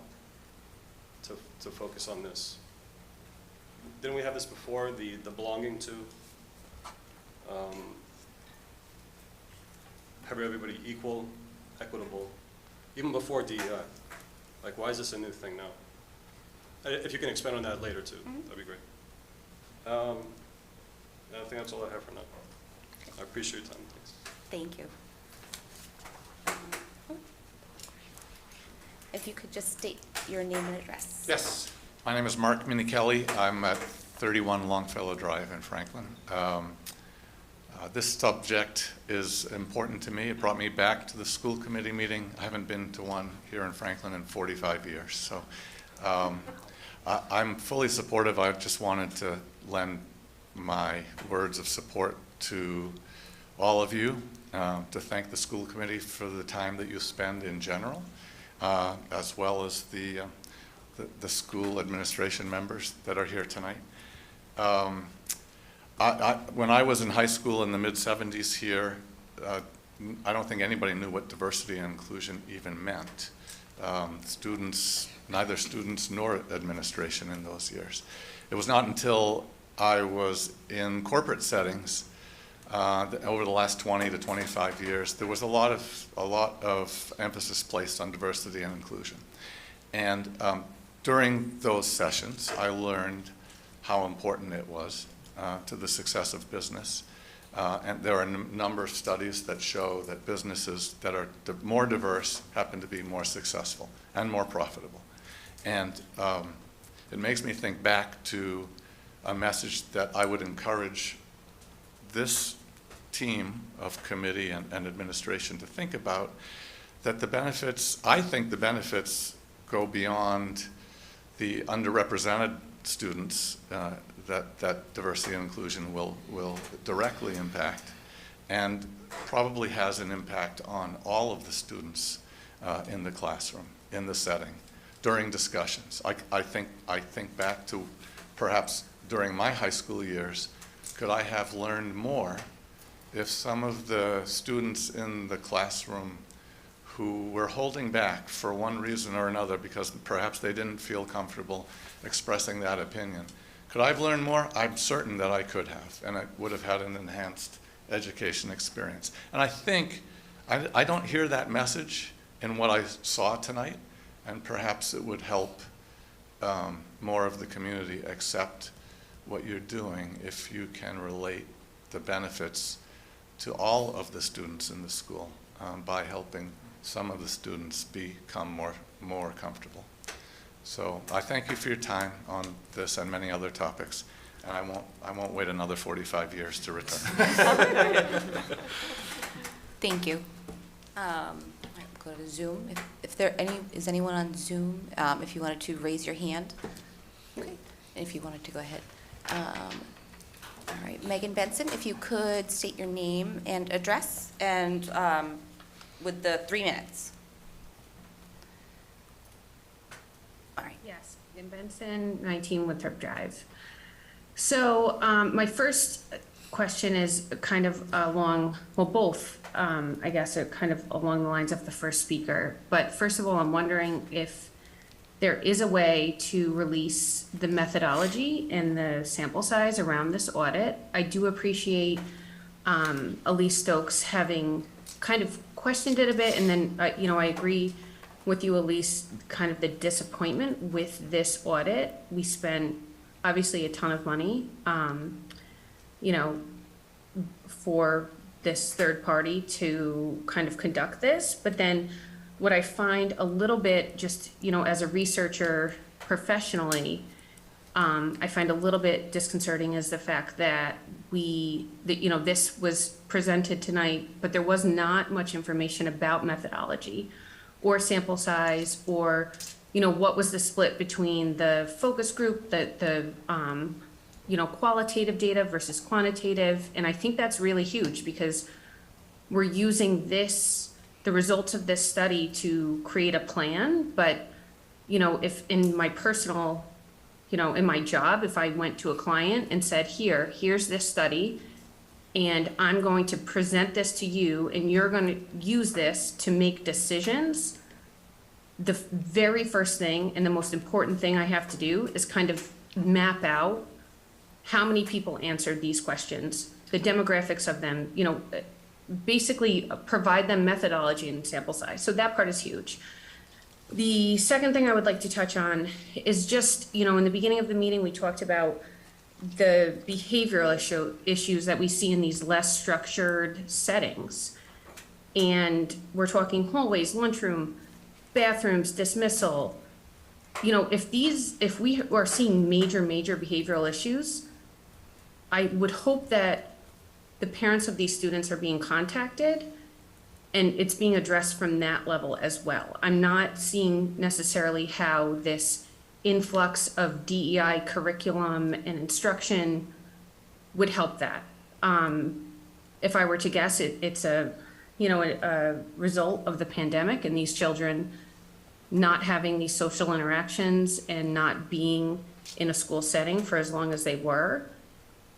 to focus on this? Didn't we have this before, the belonging to? Have everybody equal, equitable, even before DEI? Like, why is this a new thing now? If you can expand on that later too, that'd be great. I think that's all I have for now. I appreciate your time, thanks. Thank you. If you could just state your name and address. Yes, my name is Mark Minichelli. I'm at 31 Longfellow Drive in Franklin. This subject is important to me. It brought me back to the school committee meeting. I haven't been to one here in Franklin in 45 years. So I'm fully supportive. I just wanted to lend my words of support to all of you, to thank the school committee for the time that you spend in general, as well as the school administration members that are here tonight. When I was in high school in the mid-'70s here, I don't think anybody knew what diversity and inclusion even meant. Neither students nor administration in those years. It was not until I was in corporate settings over the last 20 to 25 years, there was a lot of emphasis placed on diversity and inclusion. And during those sessions, I learned how important it was to the success of business. And there are a number of studies that show that businesses that are more diverse happen to be more successful and more profitable. And it makes me think back to a message that I would encourage this team of committee and administration to think about, that the benefits, I think the benefits go beyond the underrepresented students that diversity and inclusion will directly impact, and probably has an impact on all of the students in the classroom, in the setting, during discussions. I think back to perhaps during my high school years, could I have learned more if some of the students in the classroom who were holding back for one reason or another because perhaps they didn't feel comfortable expressing that opinion, could I have learned more? I'm certain that I could have, and I would have had an enhanced education experience. And I think, I don't hear that message in what I saw tonight, and perhaps it would help more of the community accept what you're doing if you can relate the benefits to all of the students in the school by helping some of the students become more comfortable. So I thank you for your time on this and many other topics, and I won't wait another 45 years to return. Thank you. Go to Zoom. Is anyone on Zoom? If you wanted to raise your hand, okay. If you wanted to go ahead All right, Megan Benson, if you could state your name and address, and with the 3 minutes. All right. Yes, Megan Benson, 19 Winthrop Drive. So my first question is kind of along, well, both, I guess, are kind of along the lines of the first speaker. But first of all, I'm wondering if there is a way to release the methodology and the sample size around this audit. I do appreciate Elise Stokes having kind of questioned it a bit, and then, you know, I agree with you, Elise, kind of the disappointment with this audit. We spent obviously a ton of money, you know, for this third party to kind of conduct this, but then what I find a little bit, just, you know, as a researcher professionally, I find a little bit disconcerting is the fact that you know, this was presented tonight, but there was not much information about methodology or sample size, or, you know, what was the split between the focus group, the you know, qualitative data versus quantitative. And I think that's really huge, because we're using the results of this study to create a plan. But, you know, if in my personal, you know, in my job, if I went to a client and said, here's this study, and I'm going to present this to you, and you're going to use this to make decisions, the very first thing and the most important thing I have to do is kind of map out how many people answered these questions, the demographics of them, you know, basically provide them methodology and sample size. So that part is huge. The second thing I would like to touch on is just, you know, in the beginning of the meeting, we talked about the behavioral issues that we see in these less structured settings. And we're talking hallways, lunchroom, bathrooms, dismissal. You know, if we are seeing major behavioral issues, I would hope that the parents of these students are being contacted and it's being addressed from that level as well. I'm not seeing necessarily how this influx of DEI curriculum and instruction would help that. If I were to guess, it's a result of the pandemic and these children not having these social interactions and not being in a school setting for as long as they were.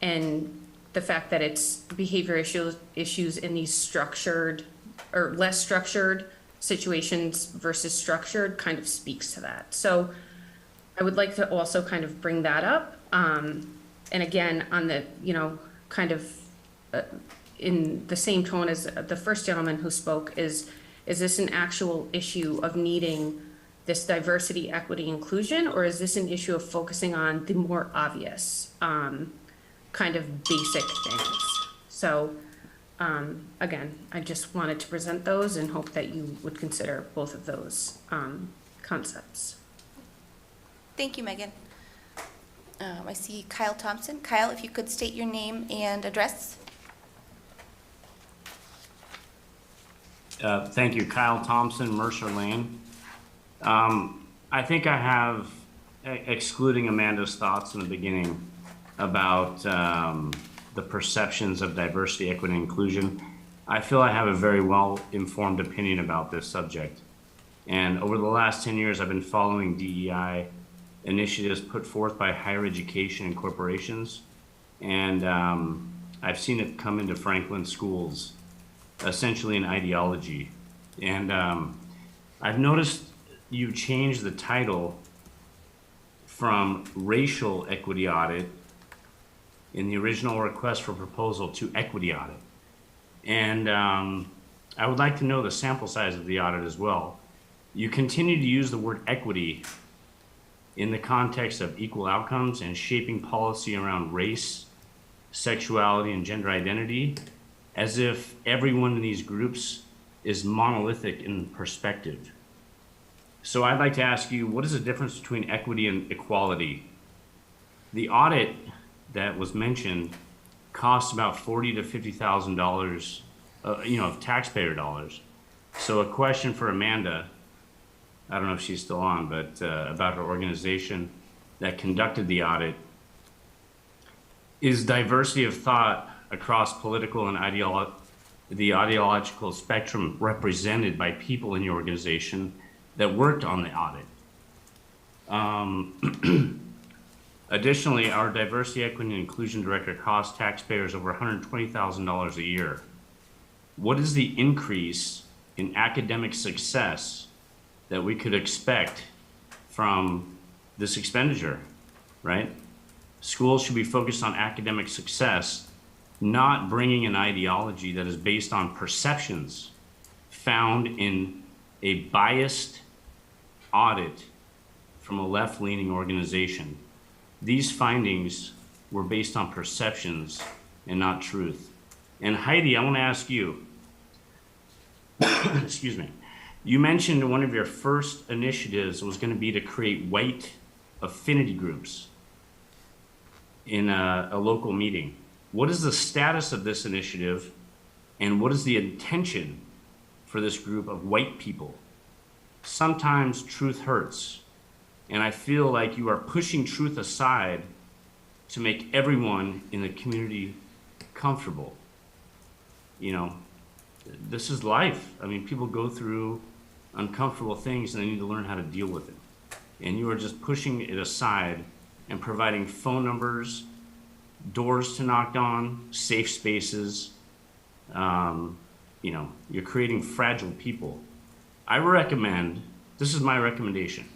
And the fact that it's behavior issues in these structured or less structured situations versus structured kind of speaks to that. So I would like to also kind of bring that up. And again, on the, you know, kind of in the same tone as the first gentleman who spoke, is this an actual issue of needing this diversity, equity, inclusion, or is this an issue of focusing on the more obvious kind of basic things? So again, I just wanted to present those and hope that you would consider both of those concepts. Thank you, Megan. I see Kyle Thompson. Kyle, if you could state your name and address. Thank you. Kyle Thompson, Mercer Lane. I think I have, excluding Amanda's thoughts in the beginning about the perceptions of diversity, equity, and inclusion, I feel I have a very well-informed opinion about this subject. And over the last 10 years, I've been following DEI initiatives put forth by higher education and corporations. And I've seen it come into Franklin schools, essentially an ideology. And I've noticed you changed the title from racial equity audit in the original request for proposal to equity audit. And I would like to know the sample size of the audit as well. You continue to use the word equity in the context of equal outcomes and shaping policy around race, sexuality, and gender identity, as if everyone in these groups is monolithic in perspective. So I'd like to ask you, what is the difference between equity and equality? The audit that was mentioned costs about $40,000 to $50,000, of taxpayer dollars. So a question for Amanda, I don't know if she's still on, but about her organization that conducted the audit. is diversity of thought across political and the ideological spectrum represented by people in your organization that worked on the audit? Additionally, our diversity, equity, and inclusion director costs taxpayers over $120,000 a year. What is the increase in academic success that we could expect from this expenditure, right? Schools should be focused on academic success, not bringing an ideology that is based on perceptions found in a biased audit from a left-leaning organization. These findings were based on perceptions and not truth. And Heidi, I want to ask you, excuse me, you mentioned one of your first initiatives was going to be to create white affinity groups in a local meeting. What is the status of this initiative, and what is the intention for this group of white people? Sometimes truth hurts, and I feel like you are pushing truth aside to make everyone in the community comfortable. You know, this is life. I mean, people go through uncomfortable things and they need to learn how to deal with it. And you are just pushing it aside and providing phone numbers, doors to knock on, safe spaces. You know, you're creating fragile people. I recommend, this is my recommendation,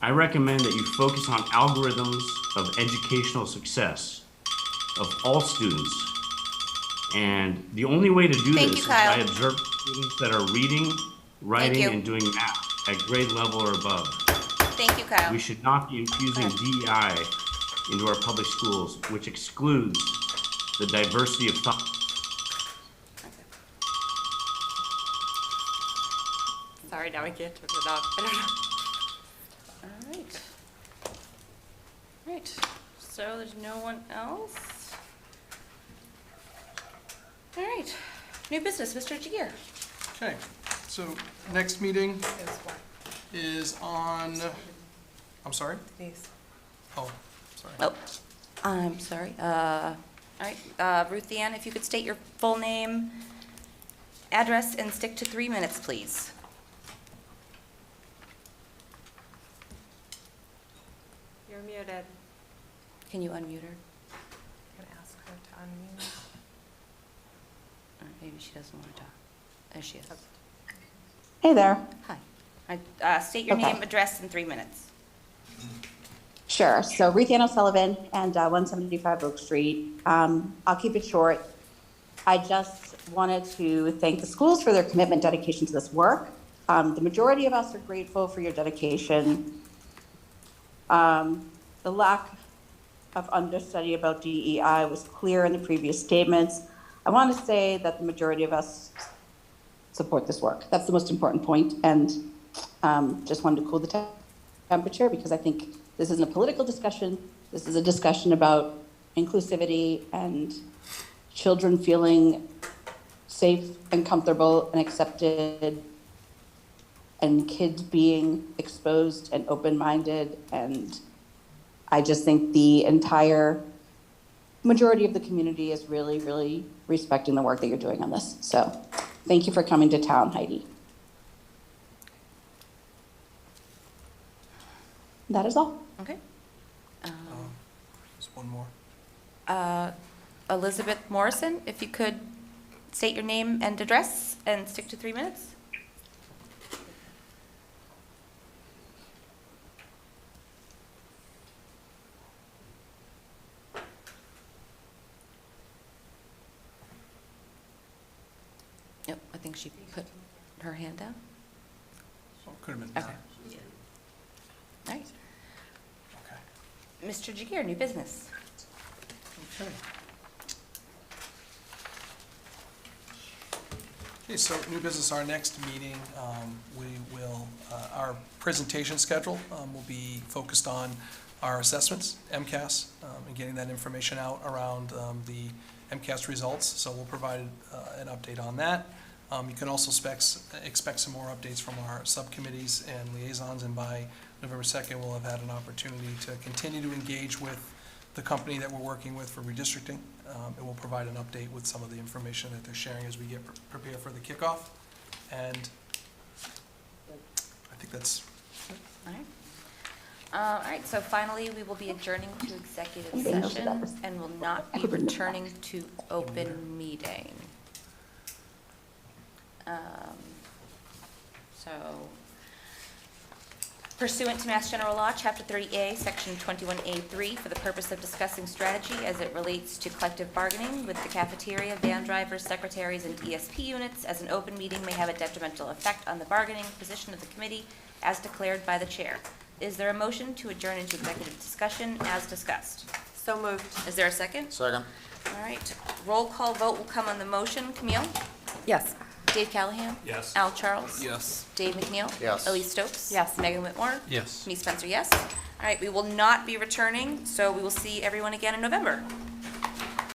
I recommend that you focus on algorithms of educational success of all students. And the only way to do this is by observing students that are reading, writing, and doing math at grade level or above. Thank you, Kyle. We should not be infusing DEI into our public schools, which excludes the diversity of thought. Sorry, now I can't turn it off. I don't know. All right. All right. So there's no one else. All right. New business, Mr. Jagir. Okay, so next meeting is on, I'm sorry? Denise. Oh, sorry. Oh, I'm sorry. All right, Ruth Ann, if you could state your full name, address, and stick to 3 minutes, please. You're muted. Can you unmute her? I'm gonna ask her to unmute. Or maybe she doesn't want to talk. There she is. Hey there. Hi. State your Okay. name, address, in 3 minutes. Sure. So Ruth Ann O'Sullivan and 175 Oak Street. I'll keep it short. I just wanted to thank the schools for their commitment, dedication to this work. The majority of us are grateful for your dedication. The lack of understudy about DEI was clear in the previous statements. I want to say that the majority of us support this work. That's the most important point. And just wanted to cool the temperature because I think this isn't a political discussion. This is a discussion about inclusivity and children feeling safe and comfortable and accepted, and kids being exposed and open-minded. And I just think the entire majority of the community is really, really respecting the work that you're doing on this. So thank you for coming to town, Heidi. That is all. Okay. Just one more. Elizabeth Morrison, if you could state your name and address and stick to 3 minutes. Yep, I think she put her hand down. Oh, could have been. Okay. All right. Mr. Jagir, new business. Okay. Okay, so new business, our next meeting, we will, our presentation schedule will be focused on our assessments, MCAS, and getting that information out around the MCAS results. So we'll provide an update on that. You can also expect some more updates from our subcommittees and liaisons, and by November 2nd, we'll have had an opportunity to continue to engage with the company that we're working with for redistricting, and we'll provide an update with some of the information that they're sharing as we get prepared for the kickoff. And I think that's it. All right. All right, so finally, we will be adjourning to executive session and will not be returning to open meeting. So pursuant to Mass General Law, Chapter 30A, Section 21A3, for the purpose of discussing strategy as it relates to collective bargaining with the cafeteria, van drivers, secretaries, and ESP units, as an open meeting may have a detrimental effect on the bargaining position of the committee as declared by the chair. Is there a motion to adjourn into executive discussion as discussed? So moved. Is there a second? Second. All right, roll call vote will come on the motion. Camille? Yes. Dave Callahan? Yes. Al Charles? Yes. Dave McNeil? Yes. Elise Stokes? Yes. Megan Whitmore? Yes. Me Spencer, yes. All right, we will not be returning, so we will see everyone again in November.